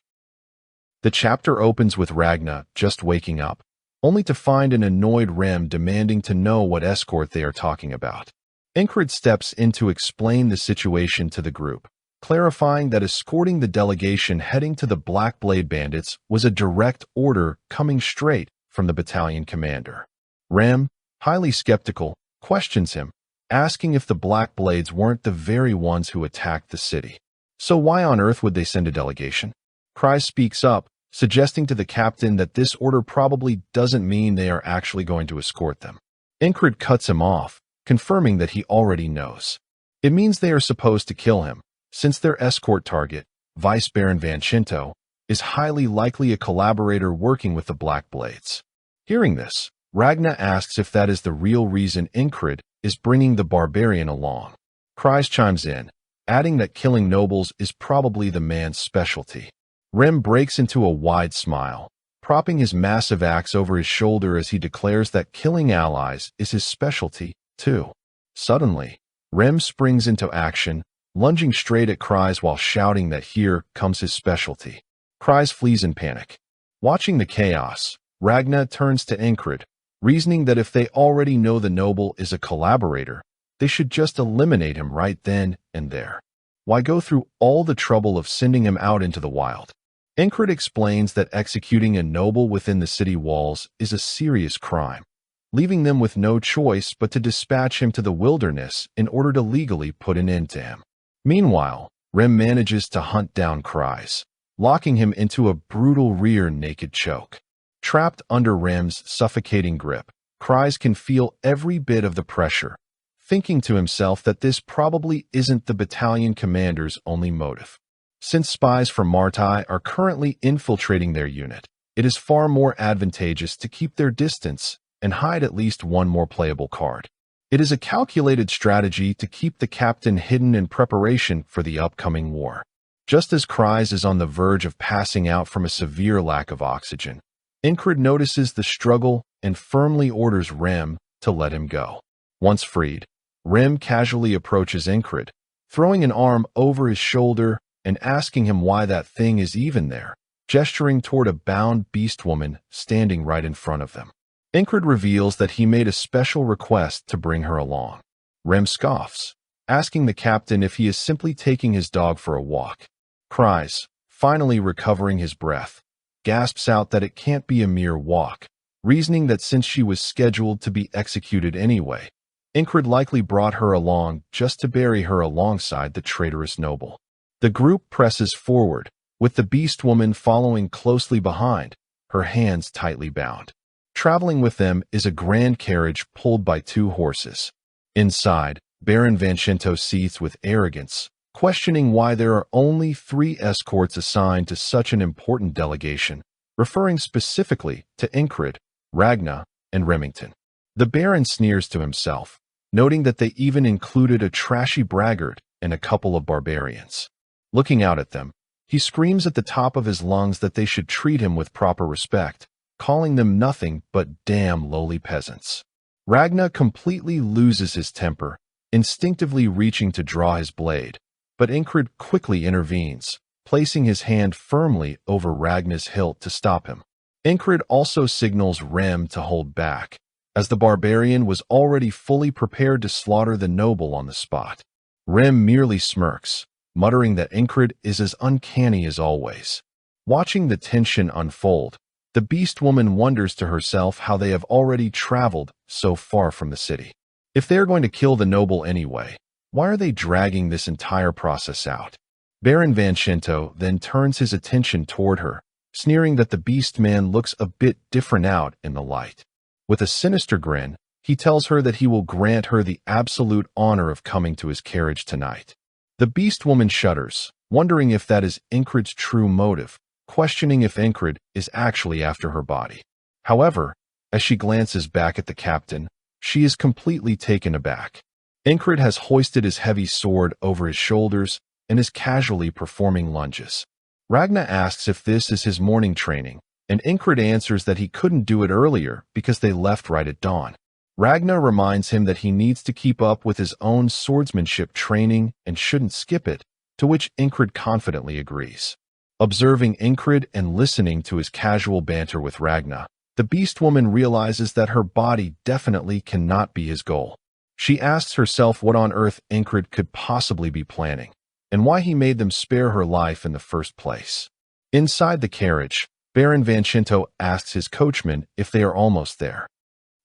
The chapter opens with Ragna just waking up, only to find an annoyed Rem demanding to know what escort they are talking about. Incred steps in to explain the situation to the group, clarifying that escorting the delegation heading to the Black Blade Bandits was a direct order coming straight from the battalion commander. Rem, highly skeptical, questions him, asking if the Black Blades weren't the very ones who attacked the city. So why on earth would they send a delegation? Kryze speaks up, suggesting to the captain that this order probably doesn't mean they are actually going to escort them. Incred cuts him off, confirming that he already knows. It means they are supposed to kill him, since their escort target, Vice Baron Vanchinto, is highly likely a collaborator working with the Black Blades. Hearing this, Ragna asks if that is the real reason Incred is bringing the barbarian along. Kryze chimes in, adding that killing nobles is probably the man's specialty. Rem breaks into a wide smile, propping his massive axe over his shoulder as he declares that killing allies is his specialty, too. Suddenly, Rem springs into action, lunging straight at Kryze while shouting that here comes his specialty. Kryze flees in panic. Watching the chaos, Ragna turns to Incred, reasoning that if they already know the noble is a collaborator, they should just eliminate him right then and there. Why go through all the trouble of sending him out into the wild? Incred explains that executing a noble within the city walls is a serious crime, leaving them with no choice but to dispatch him to the wilderness in order to legally put an end to him. Meanwhile, Rem manages to hunt down Kryze, locking him into a brutal rear naked choke. Trapped under Rem's suffocating grip, Cries can feel every bit of the pressure, thinking to himself that this probably isn't the battalion commander's only motive. Since spies from Martai are currently infiltrating their unit, it is far more advantageous to keep their distance and hide at least one more playable card. It is a calculated strategy to keep the captain hidden in preparation for the upcoming war. Just as Cries is on the verge of passing out from a severe lack of oxygen, Incred notices the struggle and firmly orders Rem to let him go. Once freed, Rem casually approaches Incred, throwing an arm over his shoulder and asking him why that thing is even there, gesturing toward a bound beast woman standing right in front of them. Incred reveals that he made a special request to bring her along. Rem scoffs, asking the captain if he is simply taking his dog for a walk. Cries, finally recovering his breath, gasps out that it can't be a mere walk, reasoning that since she was scheduled to be executed anyway, Incred likely brought her along just to bury her alongside the traitorous noble. The group presses forward, with the beast woman following closely behind, her hands tightly bound. Traveling with them is a grand carriage pulled by 2 horses. Inside, Baron Vancento seethes with arrogance, questioning why there are only 3 escorts assigned to such an important delegation, referring specifically to Incred, Ragna, and Remington. The Baron sneers to himself, noting that they even included a trashy braggart and a couple of barbarians. Looking out at them, he screams at the top of his lungs that they should treat him with proper respect, calling them nothing but damn lowly peasants. Ragna completely loses his temper, instinctively reaching to draw his blade, but Incred quickly intervenes, placing his hand firmly over Ragna's hilt to stop him. Incred also signals Rem to hold back, as the barbarian was already fully prepared to slaughter the noble on the spot. Rem merely smirks, muttering that Incred is as uncanny as always. Watching the tension unfold, the beast woman wonders to herself how they have already traveled so far from the city. If they are going to kill the noble anyway, why are they dragging this entire process out? Baron Vancento then turns his attention toward her, sneering that the beast man looks a bit different out in the light. With a sinister grin, he tells her that he will grant her the absolute honor of coming to his carriage tonight. The beast woman shudders, wondering if that is Incred's true motive, questioning if Incred is actually after her body. However, as she glances back at the captain, she is completely taken aback. Incred has hoisted his heavy sword over his shoulders and is casually performing lunges. Ragna asks if this is his morning training, and Incred answers that he couldn't do it earlier because they left right at dawn. Ragna reminds him that he needs to keep up with his own swordsmanship training and shouldn't skip it, to which Incred confidently agrees. Observing Incred and listening to his casual banter with Ragna, the beast woman realizes that her body definitely cannot be his goal. She asks herself what on earth Incred could possibly be planning, and why he made them spare her life in the first place. Inside the carriage, Baron Vancento asks his coachman if they are almost there.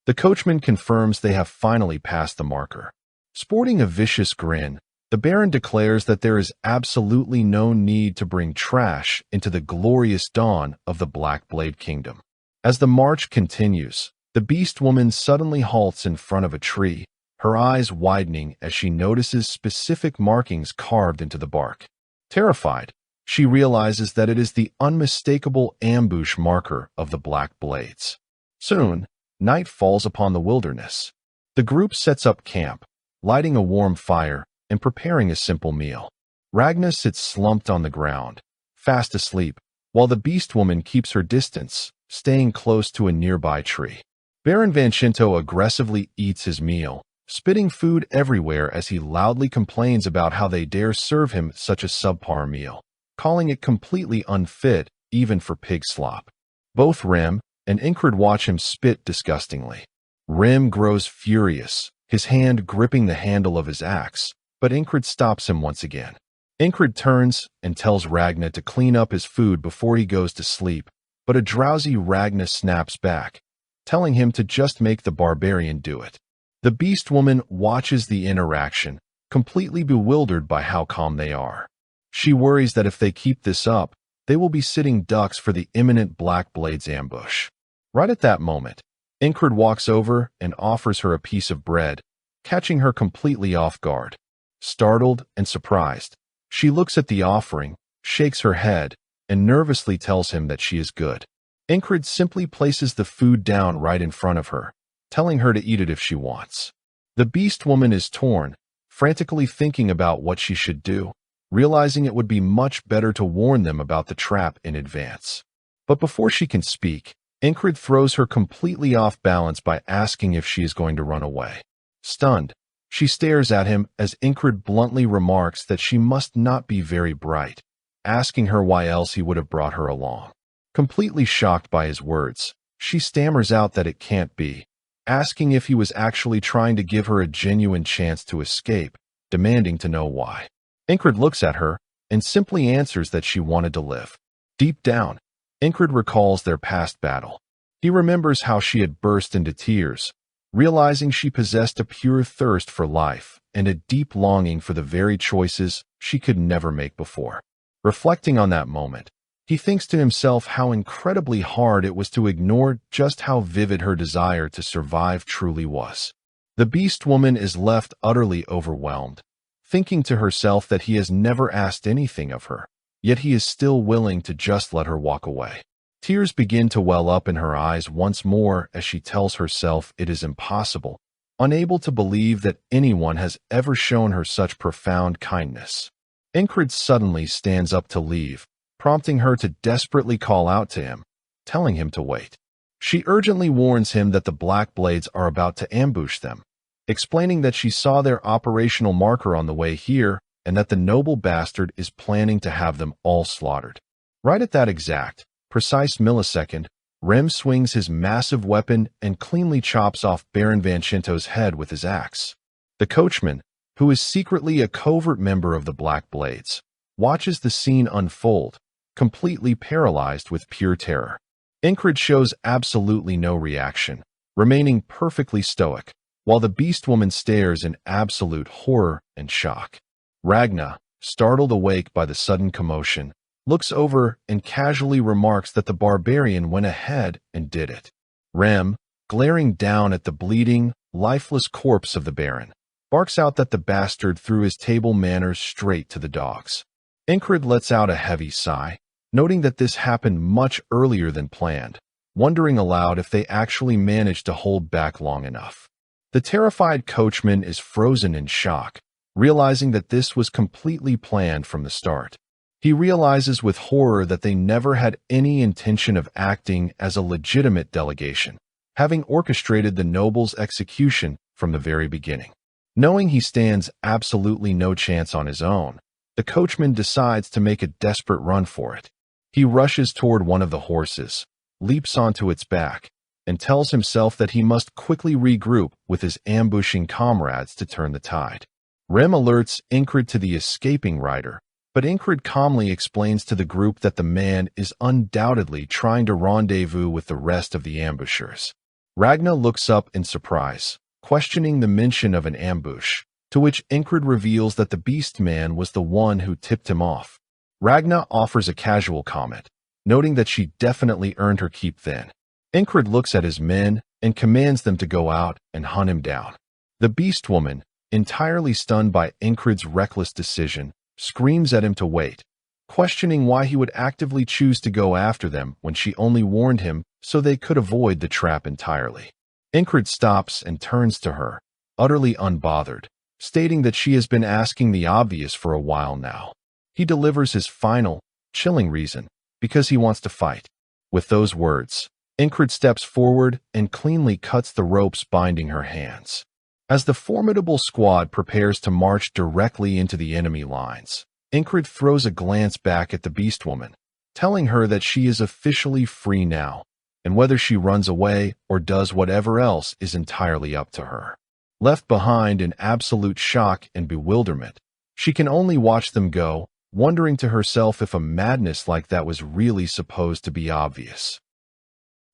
The coachman confirms they have finally passed the marker. Sporting a vicious grin, the Baron declares that there is absolutely no need to bring trash into the glorious dawn of the Black Blade Kingdom. As the march continues, the beast woman suddenly halts in front of a tree, her eyes widening as she notices specific markings carved into the bark. Terrified, she realizes that it is the unmistakable ambush marker of the Black Blades. Soon, night falls upon the wilderness. The group sets up camp, lighting a warm fire and preparing a simple meal. Ragna sits slumped on the ground, fast asleep, while the beast woman keeps her distance, staying close to a nearby tree. Baron Vancento aggressively eats his meal, spitting food everywhere as he loudly complains about how they dare serve him such a subpar meal, calling it completely unfit even for pig slop. Both Rem and Incred watch him spit disgustingly. Rem grows furious, his hand gripping the handle of his axe, but Incred stops him once again. Incred turns and tells Ragna to clean up his food before he goes to sleep, but a drowsy Ragna snaps back, telling him to just make the barbarian do it. The beast woman watches the interaction, completely bewildered by how calm they are. She worries that if they keep this up, they will be sitting ducks for the imminent Black Blade's ambush. Right at that moment, Ingrid walks over and offers her a piece of bread, catching her completely off guard. Startled and surprised, she looks at the offering, shakes her head, and nervously tells him that she is good. Ingrid simply places the food down right in front of her, telling her to eat it if she wants. The beast woman is torn, frantically thinking about what she should do, realizing it would be much better to warn them about the trap in advance. But before she can speak, Ingrid throws her completely off balance by asking if she is going to run away. Stunned, she stares at him as Ingrid bluntly remarks that she must not be very bright, asking her why else he would have brought her along. Completely shocked by his words, she stammers out that it can't be, asking if he was actually trying to give her a genuine chance to escape, demanding to know why. Ingrid looks at her and simply answers that she wanted to live. Deep down, Ingrid recalls their past battle. He remembers how she had burst into tears, realizing she possessed a pure thirst for life and a deep longing for the very choices she could never make before. Reflecting on that moment, he thinks to himself how incredibly hard it was to ignore just how vivid her desire to survive truly was. The beast woman is left utterly overwhelmed, thinking to herself that he has never asked anything of her, yet he is still willing to just let her walk away. Tears begin to well up in her eyes once more as she tells herself it is impossible, unable to believe that anyone has ever shown her such profound kindness. Ingrid suddenly stands up to leave, prompting her to desperately call out to him, telling him to wait. She urgently warns him that the Black Blades are about to ambush them, explaining that she saw their operational marker on the way here and that the noble bastard is planning to have them all slaughtered. Right at that exact, precise millisecond, Rem swings his massive weapon and cleanly chops off Baron Vanchento's head with his axe. The coachman, who is secretly a covert member of the Black Blades, watches the scene unfold, completely paralyzed with pure terror. Ingrid shows absolutely no reaction, remaining perfectly stoic, while the beast woman stares in absolute horror and shock. Ragna, startled awake by the sudden commotion, looks over and casually remarks that the barbarian went ahead and did it. Rem, glaring down at the bleeding, lifeless corpse of the Baron, barks out that the bastard threw his table manners straight to the dogs. Ingrid lets out a heavy sigh, noting that this happened much earlier than planned, wondering aloud if they actually managed to hold back long enough. The terrified coachman is frozen in shock, realizing that this was completely planned from the start. He realizes with horror that they never had any intention of acting as a legitimate delegation, having orchestrated the noble's execution from the very beginning. Knowing he stands absolutely no chance on his own, the coachman decides to make a desperate run for it. He rushes toward one of the horses, leaps onto its back, and tells himself that he must quickly regroup with his ambushing comrades to turn the tide. Rem alerts Ingrid to the escaping rider, but Ingrid calmly explains to the group that the man is undoubtedly trying to rendezvous with the rest of the ambushers. Ragna looks up in surprise, questioning the mention of an ambush, to which Ingrid reveals that the beast man was the one who tipped him off. Ragna offers a casual comment, noting that she definitely earned her keep then. Ingrid looks at his men and commands them to go out and hunt him down. The beast woman, entirely stunned by Ingrid's reckless decision, screams at him to wait, questioning why he would actively choose to go after them when she only warned him so they could avoid the trap entirely. Ingrid stops and turns to her, utterly unbothered, stating that she has been asking the obvious for a while now. He delivers his final, chilling reason, because he wants to fight. With those words, Ingrid steps forward and cleanly cuts the ropes binding her hands. As the formidable squad prepares to march directly into the enemy lines, Ingrid throws a glance back at the beast woman, telling her that she is officially free now, and whether she runs away or does whatever else is entirely up to her. Left behind in absolute shock and bewilderment, she can only watch them go, wondering to herself if a madness like that was really supposed to be obvious.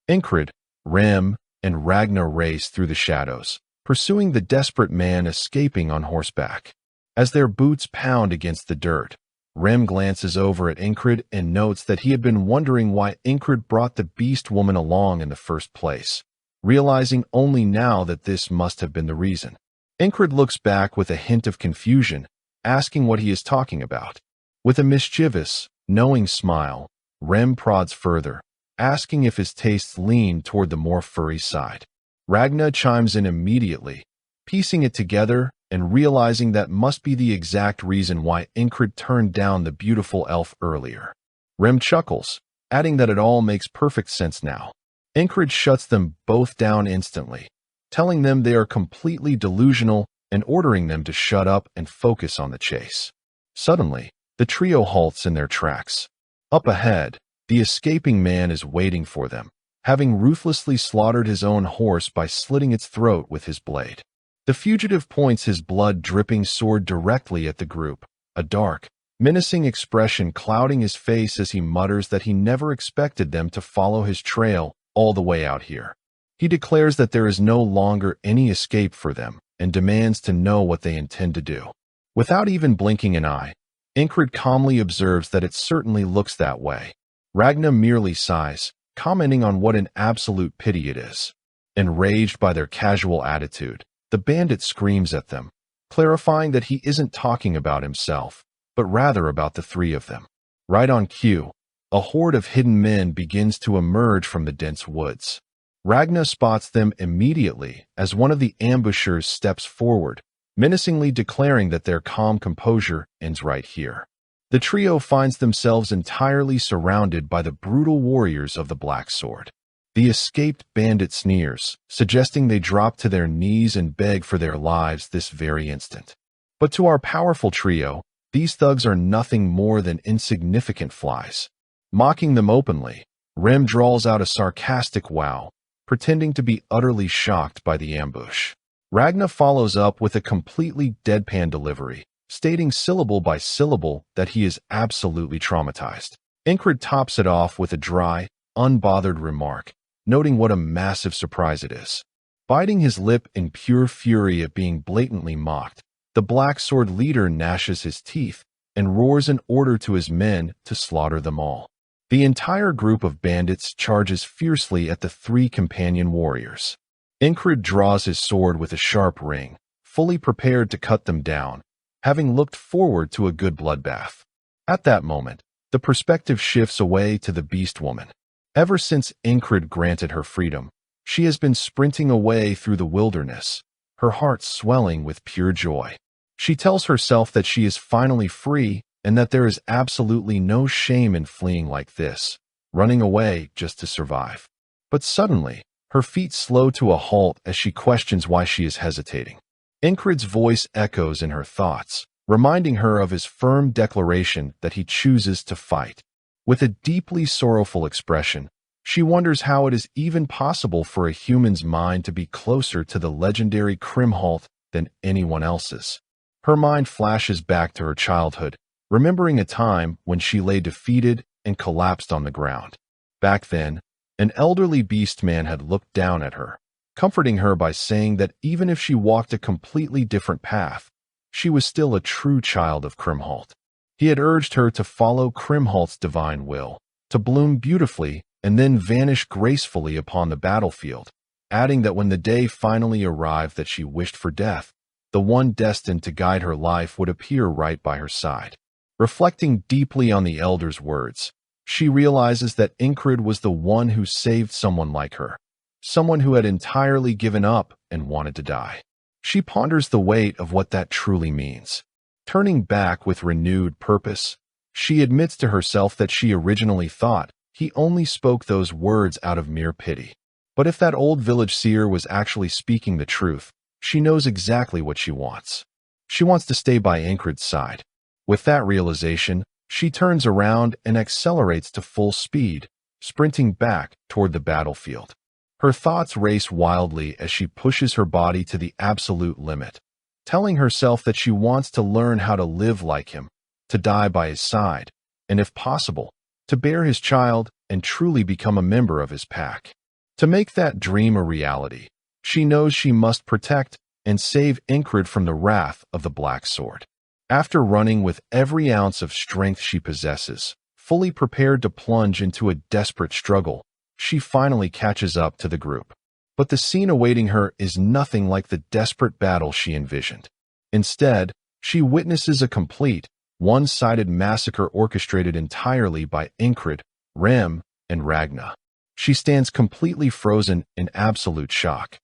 Ingrid, Rem, and Ragna race through the shadows, pursuing the desperate man escaping on horseback. As their boots pound against the dirt, Rem glances over at Incred and notes that he had been wondering why Incred brought the beast woman along in the first place, realizing only now that this must have been the reason. Incred looks back with a hint of confusion, asking what he is talking about. With a mischievous, knowing smile, Rem prods further, asking if his tastes lean toward the more furry side. Ragna chimes in immediately, piecing it together and realizing that must be the exact reason why Incred turned down the beautiful elf earlier. Rem chuckles, adding that it all makes perfect sense now. Incred shuts them both down instantly, telling them they are completely delusional and ordering them to shut up and focus on the chase. Suddenly, the trio halts in their tracks. Up ahead, the escaping man is waiting for them, having ruthlessly slaughtered his own horse by slitting its throat with his blade. The fugitive points his blood-dripping sword directly at the group, a dark, menacing expression clouding his face as he mutters that he never expected them to follow his trail all the way out here. He declares that there is no longer any escape for them and demands to know what they intend to do. Without even blinking an eye, Incred calmly observes that it certainly looks that way. Ragna merely sighs, commenting on what an absolute pity it is. Enraged by their casual attitude, the bandit screams at them, clarifying that he isn't talking about himself, but rather about the three of them. Right on cue, a horde of hidden men begins to emerge from the dense woods. Ragna spots them immediately as one of the ambushers steps forward, menacingly declaring that their calm composure ends right here. The trio finds themselves entirely surrounded by the brutal warriors of the Black Sword. The escaped bandit sneers, suggesting they drop to their knees and beg for their lives this very instant. But to our powerful trio, these thugs are nothing more than insignificant flies. Mocking them openly, Rem draws out a sarcastic wow, pretending to be utterly shocked by the ambush. Ragna follows up with a completely deadpan delivery, stating syllable by syllable that he is absolutely traumatized. Incred tops it off with a dry, unbothered remark, noting what a massive surprise it is. Biting his lip in pure fury at being blatantly mocked, the Black Sword leader gnashes his teeth and roars an order to his men to slaughter them all. The entire group of bandits charges fiercely at the three companion warriors. Incred draws his sword with a sharp ring, fully prepared to cut them down, having looked forward to a good bloodbath. At that moment, the perspective shifts away to the beast woman. Ever since Incred granted her freedom, she has been sprinting away through the wilderness, her heart swelling with pure joy. She tells herself that she is finally free and that there is absolutely no shame in fleeing like this, running away just to survive. But suddenly, her feet slow to a halt as she questions why she is hesitating. Incred's voice echoes in her thoughts, reminding her of his firm declaration that he chooses to fight. With a deeply sorrowful expression, she wonders how it is even possible for a human's mind to be closer to the legendary Krimhalt than anyone else's. Her mind flashes back to her childhood, remembering a time when she lay defeated and collapsed on the ground. Back then, an elderly beast man had looked down at her, comforting her by saying that even if she walked a completely different path, she was still a true child of Krimhalt. He had urged her to follow Krimhalt's divine will, to bloom beautifully and then vanish gracefully upon the battlefield, adding that when the day finally arrived that she wished for death, the one destined to guide her life would appear right by her side. Reflecting deeply on the elder's words, she realizes that Incred was the one who saved someone like her, someone who had entirely given up and wanted to die. She ponders the weight of what that truly means. Turning back with renewed purpose, she admits to herself that she originally thought he only spoke those words out of mere pity. But if that old village seer was actually speaking the truth, she knows exactly what she wants. She wants to stay by Incred's side. With that realization, she turns around and accelerates to full speed, sprinting back toward the battlefield. Her thoughts race wildly as she pushes her body to the absolute limit, telling herself that she wants to learn how to live like him, to die by his side, and if possible, to bear his child and truly become a member of his pack. To make that dream a reality, she knows she must protect and save Incred from the wrath of the Black Sword. After running with every ounce of strength she possesses, fully prepared to plunge into a desperate struggle, she finally catches up to the group. But the scene awaiting her is nothing like the desperate battle she envisioned. Instead, she witnesses a complete, one-sided massacre orchestrated entirely by Ingrid, Rem, and Ragna. She stands completely frozen in absolute shock.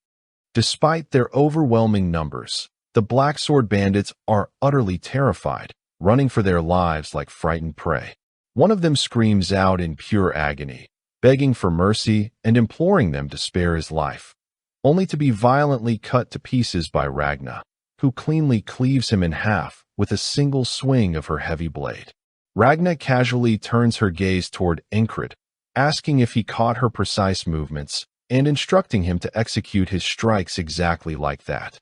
Despite their overwhelming numbers, the Black Sword Bandits are utterly terrified, running for their lives like frightened prey. One of them screams out in pure agony, begging for mercy and imploring them to spare his life, only to be violently cut to pieces by Ragna, who cleanly cleaves him in half with a single swing of her heavy blade. Ragna casually turns her gaze toward Ingrid, asking if he caught her precise movements and instructing him to execute his strikes exactly like that.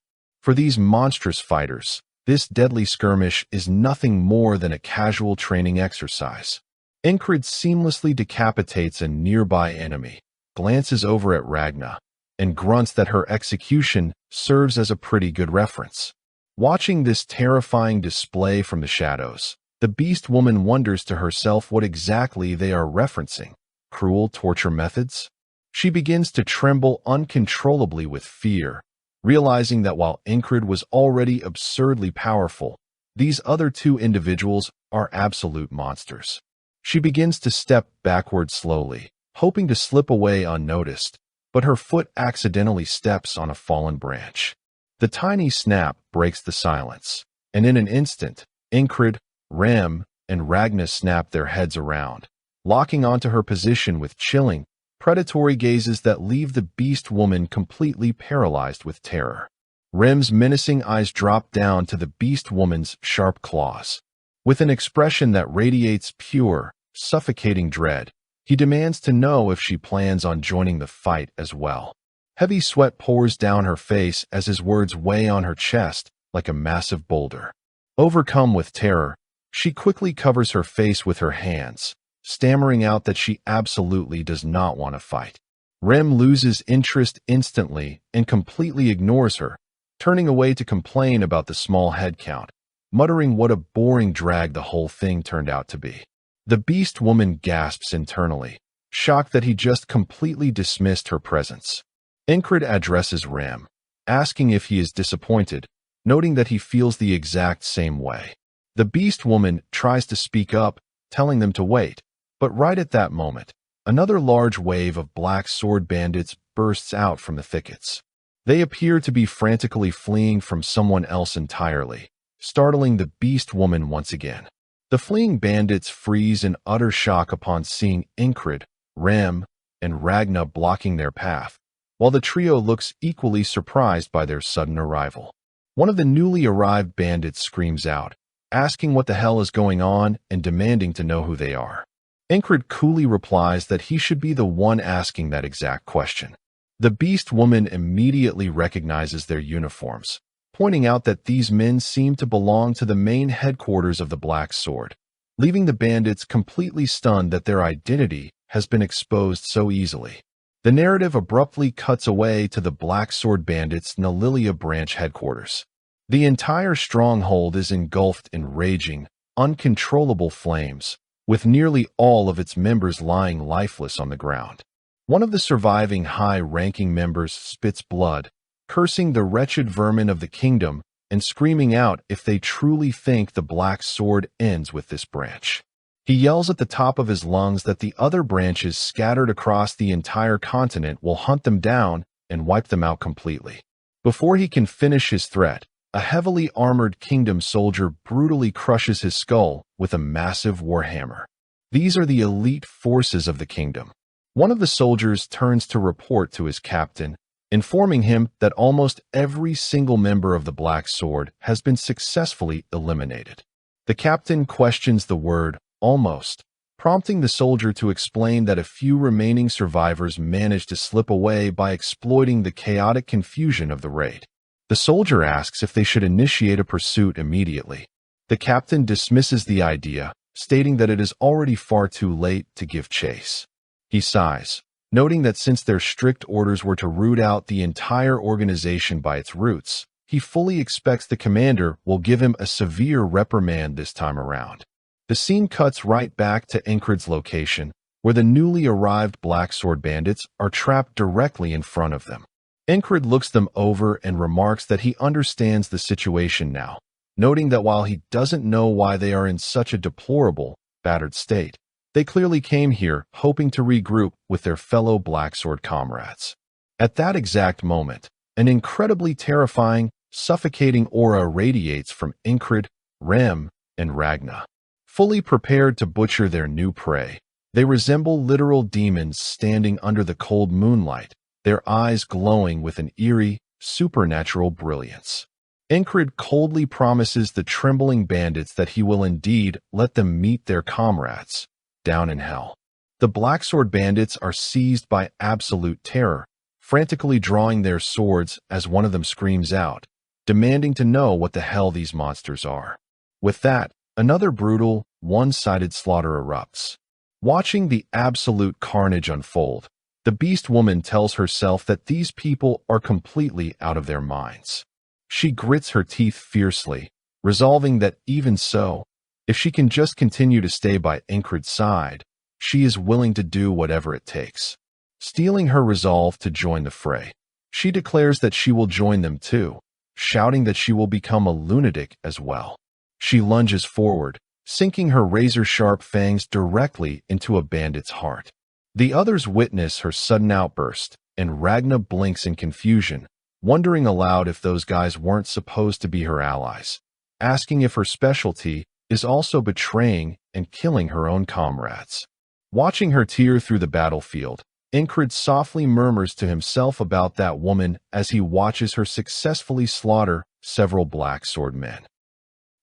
For these monstrous fighters, this deadly skirmish is nothing more than a casual training exercise. Ingrid seamlessly decapitates a nearby enemy, glances over at Ragna, and grunts that her execution serves as a pretty good reference. Watching this terrifying display from the shadows, the Beast Woman wonders to herself what exactly they are referencing. Cruel torture methods? She begins to tremble uncontrollably with fear, realizing that while Ingrid was already absurdly powerful, these other two individuals are absolute monsters. She begins to step backward slowly, hoping to slip away unnoticed, but her foot accidentally steps on a fallen branch. The tiny snap breaks the silence, and in an instant, Ingrid, Rem, and Ragna snap their heads around, locking onto her position with chilling, predatory gazes that leave the Beast Woman completely paralyzed with terror. Rem's menacing eyes drop down to the Beast Woman's sharp claws. With an expression that radiates pure, suffocating dread, he demands to know if she plans on joining the fight as well. Heavy sweat pours down her face as his words weigh on her chest like a massive boulder. Overcome with terror, she quickly covers her face with her hands, stammering out that she absolutely does not want to fight. Rem loses interest instantly and completely ignores her, turning away to complain about the small head count, muttering what a boring drag the whole thing turned out to be. The Beast Woman gasps internally, shocked that he just completely dismissed her presence. Ingrid addresses Rem, asking if he is disappointed, noting that he feels the exact same way. The Beast Woman tries to speak up, telling them to wait, but right at that moment, another large wave of Black Sword Bandits bursts out from the thickets. They appear to be frantically fleeing from someone else entirely, startling the Beast Woman once again. The fleeing bandits freeze in utter shock upon seeing Ingrid, Rem, and Ragna blocking their path, while the trio looks equally surprised by their sudden arrival. One of the newly arrived bandits screams out, asking what the hell is going on and demanding to know who they are. Ingrid coolly replies that he should be the one asking that exact question. The Beast Woman immediately recognizes their uniforms, pointing out that these men seem to belong to the main headquarters of the Black Sword, leaving the bandits completely stunned that their identity has been exposed so easily. The narrative abruptly cuts away to the Black Sword Bandits' Nalilia branch headquarters. The entire stronghold is engulfed in raging, uncontrollable flames, with nearly all of its members lying lifeless on the ground. One of the surviving high-ranking members spits blood, cursing the wretched vermin of the kingdom and screaming out if they truly think the Black Sword ends with this branch. He yells at the top of his lungs that the other branches scattered across the entire continent will hunt them down and wipe them out completely. Before he can finish his threat, a heavily armored kingdom soldier brutally crushes his skull with a massive warhammer. These are the elite forces of the kingdom. One of the soldiers turns to report to his captain, informing him that almost every single member of the Black Sword has been successfully eliminated. The captain questions the word almost, prompting the soldier to explain that a few remaining survivors managed to slip away by exploiting the chaotic confusion of the raid. The soldier asks if they should initiate a pursuit immediately. The captain dismisses the idea, stating that it is already far too late to give chase. He sighs, noting that since their strict orders were to root out the entire organization by its roots, he fully expects the commander will give him a severe reprimand this time around. The scene cuts right back to Incred's location, where the newly arrived Black Sword bandits are trapped directly in front of them. Incred looks them over and remarks that he understands the situation now, noting that while he doesn't know why they are in such a deplorable, battered state, they clearly came here hoping to regroup with their fellow Black Sword comrades. At that exact moment, an incredibly terrifying, suffocating aura radiates from Incred, Rem, and Ragna. Fully prepared to butcher their new prey, they resemble literal demons standing under the cold moonlight, their eyes glowing with an eerie, supernatural brilliance. Incred coldly promises the trembling bandits that he will indeed let them meet their comrades down in hell. The Black Sword bandits are seized by absolute terror, frantically drawing their swords as one of them screams out, demanding to know what the hell these monsters are. With that, another brutal, one-sided slaughter erupts. Watching the absolute carnage unfold, the Beast Woman tells herself that these people are completely out of their minds. She grits her teeth fiercely, resolving that even so, if she can just continue to stay by Incred's side, she is willing to do whatever it takes. Steeling her resolve to join the fray, she declares that she will join them too, shouting that she will become a lunatic as well. She lunges forward, sinking her razor-sharp fangs directly into a bandit's heart. The others witness her sudden outburst, and Ragna blinks in confusion, wondering aloud if those guys weren't supposed to be her allies, asking if her specialty is also betraying and killing her own comrades. Watching her tear through the battlefield, Incred softly murmurs to himself about that woman as he watches her successfully slaughter several Black Sword men.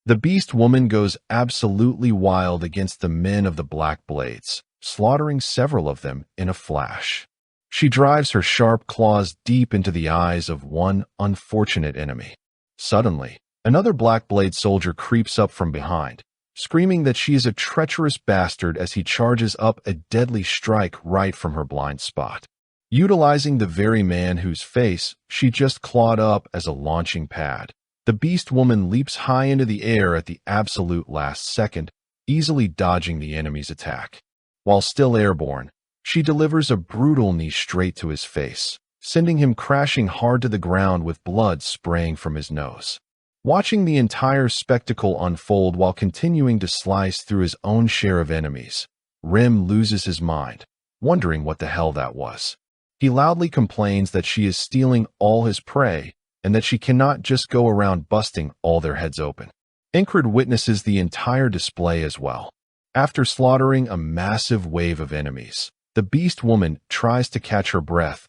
The Beast Woman goes absolutely wild against the men of the Black Blades, slaughtering several of them in a flash. She drives her sharp claws deep into the eyes of one unfortunate enemy. Suddenly, another Black Blade soldier creeps up from behind, screaming that she is a treacherous bastard as he charges up a deadly strike right from her blind spot. Utilizing the very man whose face she just clawed up as a launching pad, the Beast Woman leaps high into the air at the absolute last second, easily dodging the enemy's attack. While still airborne, she delivers a brutal knee straight to his face, sending him crashing hard to the ground with blood spraying from his nose. Watching the entire spectacle unfold while continuing to slice through his own share of enemies, Rim loses his mind, wondering what the hell that was. He loudly complains that she is stealing all his prey and that she cannot just go around busting all their heads open. Incred witnesses the entire display as well. After slaughtering a massive wave of enemies, the Beast Woman tries to catch her breath,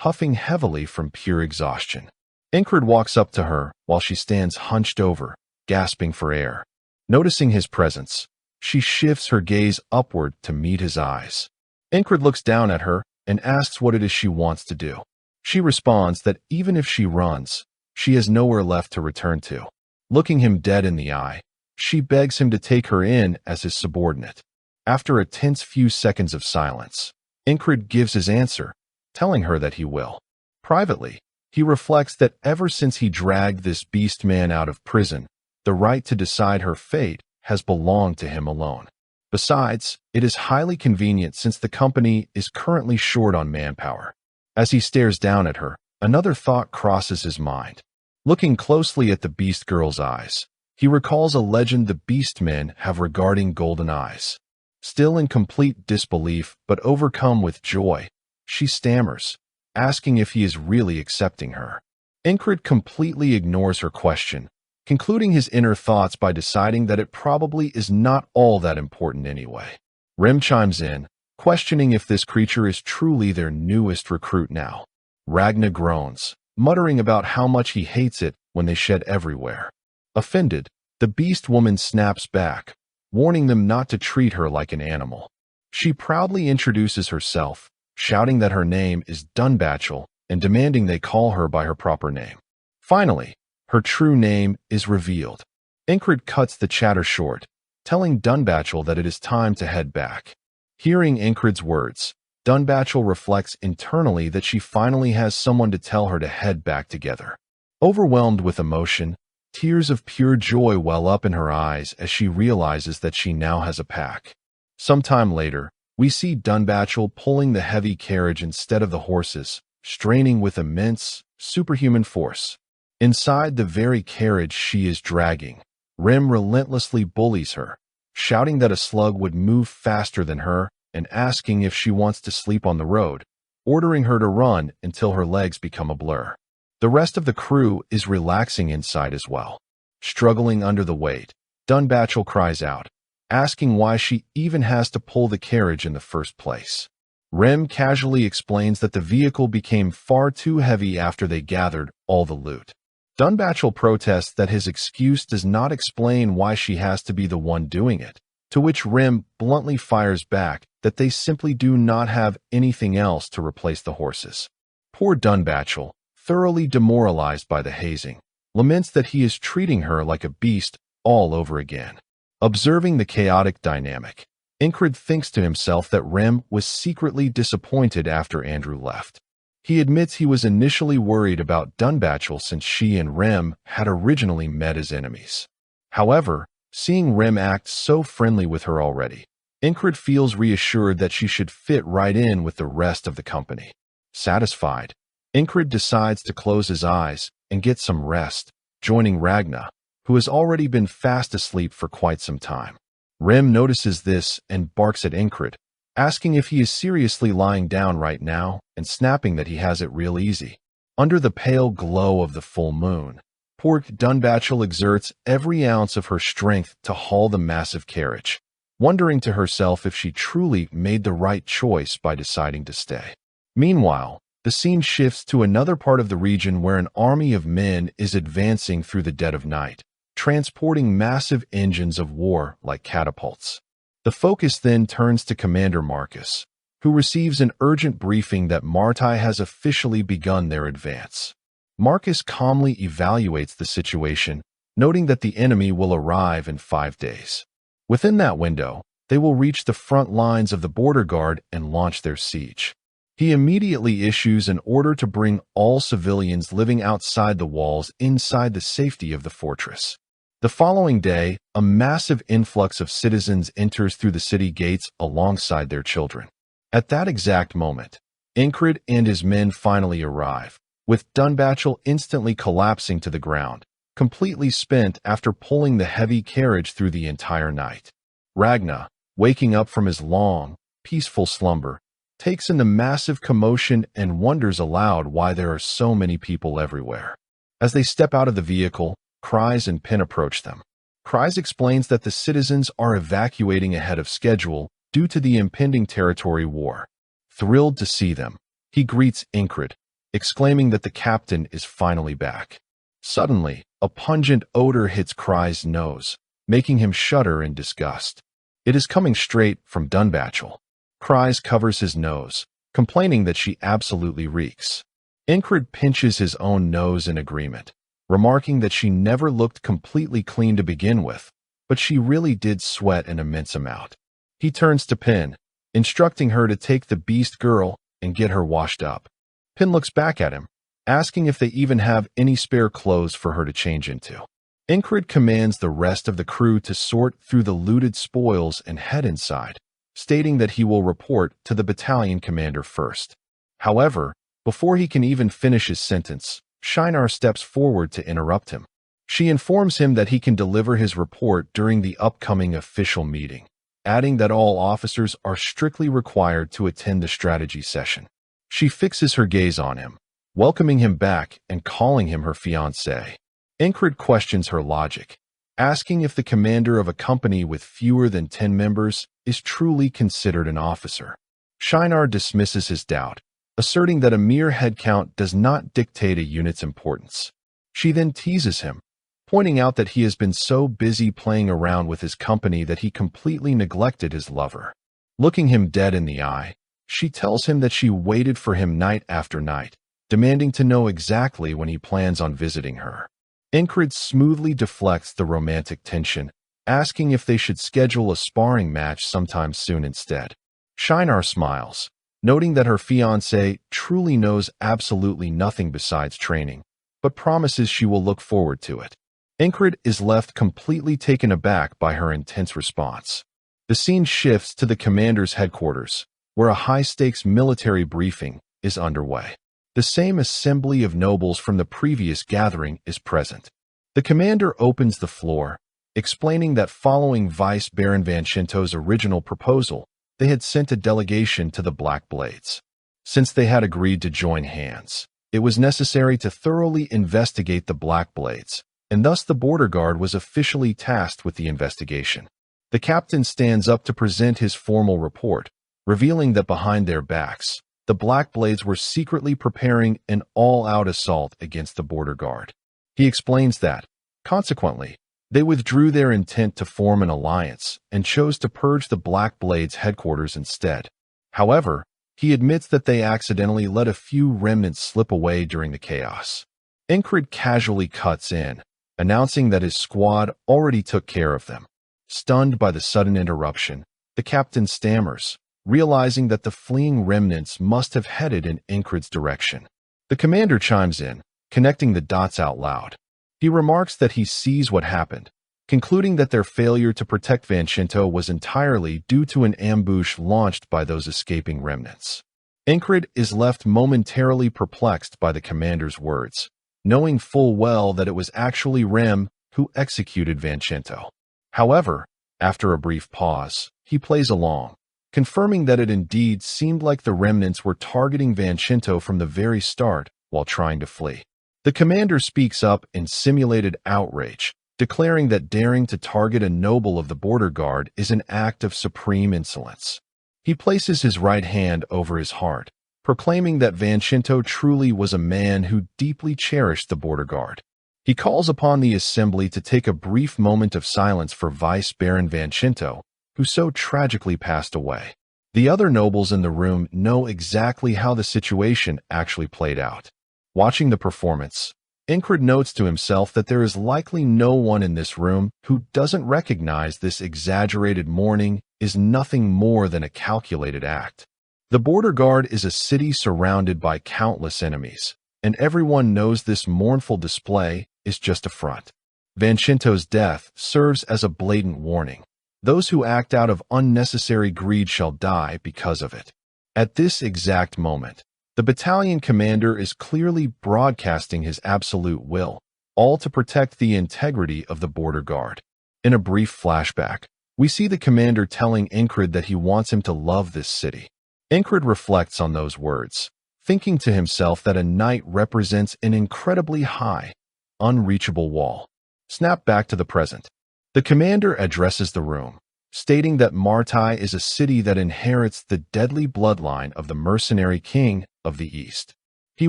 huffing heavily from pure exhaustion. Incred walks up to her while she stands hunched over, gasping for air. Noticing his presence, she shifts her gaze upward to meet his eyes. Incred looks down at her and asks what it is she wants to do. She responds that even if she runs, she has nowhere left to return to. Looking him dead in the eye, she begs him to take her in as his subordinate. After a tense few seconds of silence, Incred gives his answer, telling her that he will. Privately, he reflects that ever since he dragged this beast man out of prison, the right to decide her fate has belonged to him alone. Besides, it is highly convenient since the company is currently short on manpower. As he stares down at her, another thought crosses his mind. Looking closely at the Beast Girl's eyes, he recalls a legend the Beast Men have regarding golden eyes. Still in complete disbelief but overcome with joy, she stammers, asking if he is really accepting her. Incred completely ignores her question, concluding his inner thoughts by deciding that it probably is not all that important anyway. Rim chimes in, questioning if this creature is truly their newest recruit now. Ragna groans, muttering about how much he hates it when they shed everywhere. Offended, the Beast Woman snaps back, warning them not to treat her like an animal. She proudly introduces herself, shouting that her name is Dunbachel and demanding they call her by her proper name. Finally, her true name is revealed. Incred cuts the chatter short, telling Dunbachel that it is time to head back. Hearing Incred's words, Dunbachel reflects internally that she finally has someone to tell her to head back together. Overwhelmed with emotion, tears of pure joy well up in her eyes as she realizes that she now has a pack. Sometime later, we see Dunbachel pulling the heavy carriage instead of the horses, straining with immense, superhuman force. Inside the very carriage she is dragging, Rim relentlessly bullies her, shouting that a slug would move faster than her and asking if she wants to sleep on the road, ordering her to run until her legs become a blur. The rest of the crew is relaxing inside as well. Struggling under the weight, Dunbachel cries out, asking why she even has to pull the carriage in the first place. Rim casually explains that the vehicle became far too heavy after they gathered all the loot. Dunbachel protests that his excuse does not explain why she has to be the one doing it, to which Rim bluntly fires back that they simply do not have anything else to replace the horses. Poor Dunbachel, thoroughly demoralized by the hazing, laments that he is treating her like a beast all over again. Observing the chaotic dynamic, Incred thinks to himself that Rim was secretly disappointed after Andrew left. He admits he was initially worried about Dunbachel since she and Rim had originally met as enemies. However, seeing Rim act so friendly with her already, Incred feels reassured that she should fit right in with the rest of the company. Satisfied, Incred decides to close his eyes and get some rest, joining Ragna, who has already been fast asleep for quite some time. Rim notices this and barks at Incred, asking if he is seriously lying down right now and snapping that he has it real easy. Under the pale glow of the full moon, poor Dunbachel exerts every ounce of her strength to haul the massive carriage, wondering to herself if she truly made the right choice by deciding to stay. Meanwhile, the scene shifts to another part of the region where an army of men is advancing through the dead of night, transporting massive engines of war like catapults. The focus then turns to Commander Marcus, who receives an urgent briefing that Martai has officially begun their advance. Marcus calmly evaluates the situation, noting that the enemy will arrive in 5 days. Within that window, they will reach the front lines of the border guard and launch their siege. He immediately issues an order to bring all civilians living outside the walls inside the safety of the fortress. The following day, a massive influx of citizens enters through the city gates alongside their children. At that exact moment, Incred and his men finally arrive, with Dunbachel instantly collapsing to the ground, completely spent after pulling the heavy carriage through the entire night. Ragna, waking up from his long, peaceful slumber, takes in the massive commotion and wonders aloud why there are so many people everywhere. As they step out of the vehicle, Kryze and Pin approach them. Kryze explains that the citizens are evacuating ahead of schedule due to the impending territory war. Thrilled to see them, he greets Incred, exclaiming that the captain is finally back. Suddenly, a pungent odor hits Kryze's nose, making him shudder in disgust. It is coming straight from Dunbachel. Kryze covers his nose, complaining that she absolutely reeks. Incred pinches his own nose in agreement, remarking that she never looked completely clean to begin with, but she really did sweat an immense amount. He turns to Pin, instructing her to take the beast girl and get her washed up. Pin looks back at him, asking if they even have any spare clothes for her to change into. Incred commands the rest of the crew to sort through the looted spoils and head inside, stating that he will report to the battalion commander first. However, before he can even finish his sentence, Shinar steps forward to interrupt him. She informs him that he can deliver his report during the upcoming official meeting, adding that all officers are strictly required to attend the strategy session. She fixes her gaze on him, welcoming him back and calling him her fiancé. Incred questions her logic, asking if the commander of a company with fewer than 10 members is truly considered an officer. Shinar dismisses his doubt, asserting that a mere headcount does not dictate a unit's importance. She then teases him, pointing out that he has been so busy playing around with his company that he completely neglected his lover. Looking him dead in the eye, she tells him that she waited for him night after night, demanding to know exactly when he plans on visiting her. Incred smoothly deflects the romantic tension, asking if they should schedule a sparring match sometime soon instead. Shinar smiles, noting that her fiancé truly knows absolutely nothing besides training, but promises she will look forward to it. Ingrid is left completely taken aback by her intense response. The scene shifts to the commander's headquarters, where a high-stakes military briefing is underway. The same assembly of nobles from the previous gathering is present. The commander opens the floor, explaining that following Vice Baron Vanchento's original proposal, they had sent a delegation to the Black Blades. Since they had agreed to join hands, it was necessary to thoroughly investigate the Black Blades, and thus the border guard was officially tasked with the investigation. The captain stands up to present his formal report, revealing that behind their backs, the Black Blades were secretly preparing an all-out assault against the border guard. He explains that, consequently, they withdrew their intent to form an alliance and chose to purge the Black Blades' headquarters instead. However, he admits that they accidentally let a few remnants slip away during the chaos. Ingrid casually cuts in, announcing that his squad already took care of them. Stunned by the sudden interruption, the captain stammers, realizing that the fleeing remnants must have headed in Ingrid's direction. The commander chimes in, connecting the dots out loud. He remarks that he sees what happened, concluding that their failure to protect Vancento was entirely due to an ambush launched by those escaping remnants. Ingrid is left momentarily perplexed by the commander's words, knowing full well that it was actually Rem who executed Vancento. However, after a brief pause, he plays along, confirming that it indeed seemed like the remnants were targeting Vancento from the very start while trying to flee. The commander speaks up in simulated outrage, declaring that daring to target a noble of the border guard is an act of supreme insolence. He places his right hand over his heart, proclaiming that Vancento truly was a man who deeply cherished the border guard. He calls upon the assembly to take a brief moment of silence for Vice Baron Vancento, who so tragically passed away. The other nobles in the room know exactly how the situation actually played out. Watching the performance, Ingrid notes to himself that there is likely no one in this room who doesn't recognize this exaggerated mourning is nothing more than a calculated act. The border guard is a city surrounded by countless enemies, and everyone knows this mournful display is just a front. Vancento's death serves as a blatant warning. Those who act out of unnecessary greed shall die because of it. At this exact moment, the battalion commander is clearly broadcasting his absolute will, all to protect the integrity of the border guard. In a brief flashback, we see the commander telling Ingrid that he wants him to love this city. Ingrid reflects on those words, thinking to himself that a knight represents an incredibly high, unreachable wall. Snap back to the present. The commander addresses the room, stating that Martai is a city that inherits the deadly bloodline of the mercenary king of the East. He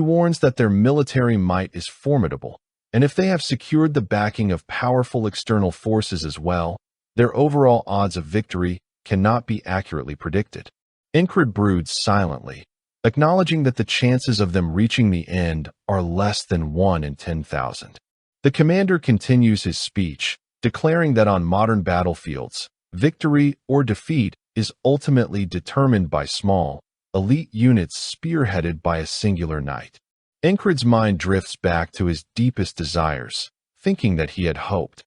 warns that their military might is formidable, and if they have secured the backing of powerful external forces as well, their overall odds of victory cannot be accurately predicted. Ingrid broods silently, acknowledging that the chances of them reaching the end are less than 1 in 10,000. The commander continues his speech, declaring that on modern battlefields, victory or defeat is ultimately determined by small, elite units spearheaded by a singular knight. Ingrid's mind drifts back to his deepest desires, thinking that he had hoped.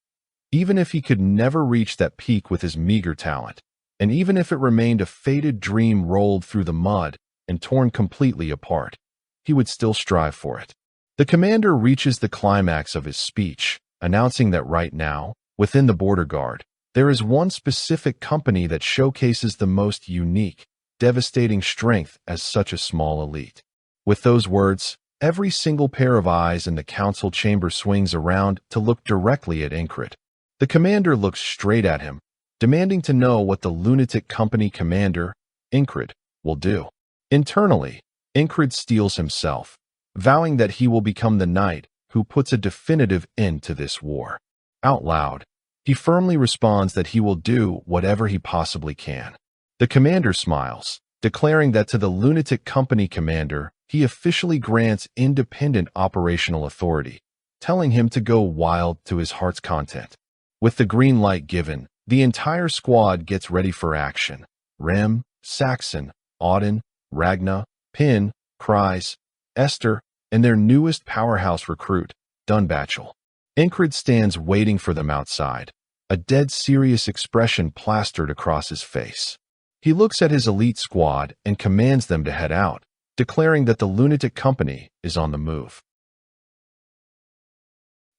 Even if he could never reach that peak with his meager talent, and even if it remained a faded dream rolled through the mud and torn completely apart, he would still strive for it. The commander reaches the climax of his speech, announcing that right now, within the border guard, there is one specific company that showcases the most unique, devastating strength as such a small elite. With those words, every single pair of eyes in the council chamber swings around to look directly at Ingrid. The commander looks straight at him, demanding to know what the lunatic company commander, Ingrid, will do. Internally, Ingrid steels himself, vowing that he will become the knight who puts a definitive end to this war. Out loud, he firmly responds that he will do whatever he possibly can. The commander smiles, declaring that to the lunatic company commander, he officially grants independent operational authority, telling him to go wild to his heart's content. With the green light given, the entire squad gets ready for action. Rem, Saxon, Auden, Ragna, Pin, Kreis, Esther, and their newest powerhouse recruit, Dunbachel. Incred stands waiting for them outside, a dead serious expression plastered across his face. He looks at his elite squad and commands them to head out, declaring that the lunatic company is on the move.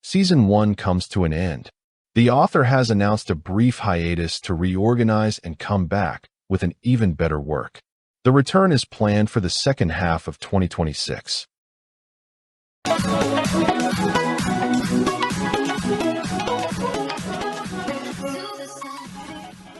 Season 1 comes to an end. The author has announced a brief hiatus to reorganize and come back with an even better work. The return is planned for the second half of 2026.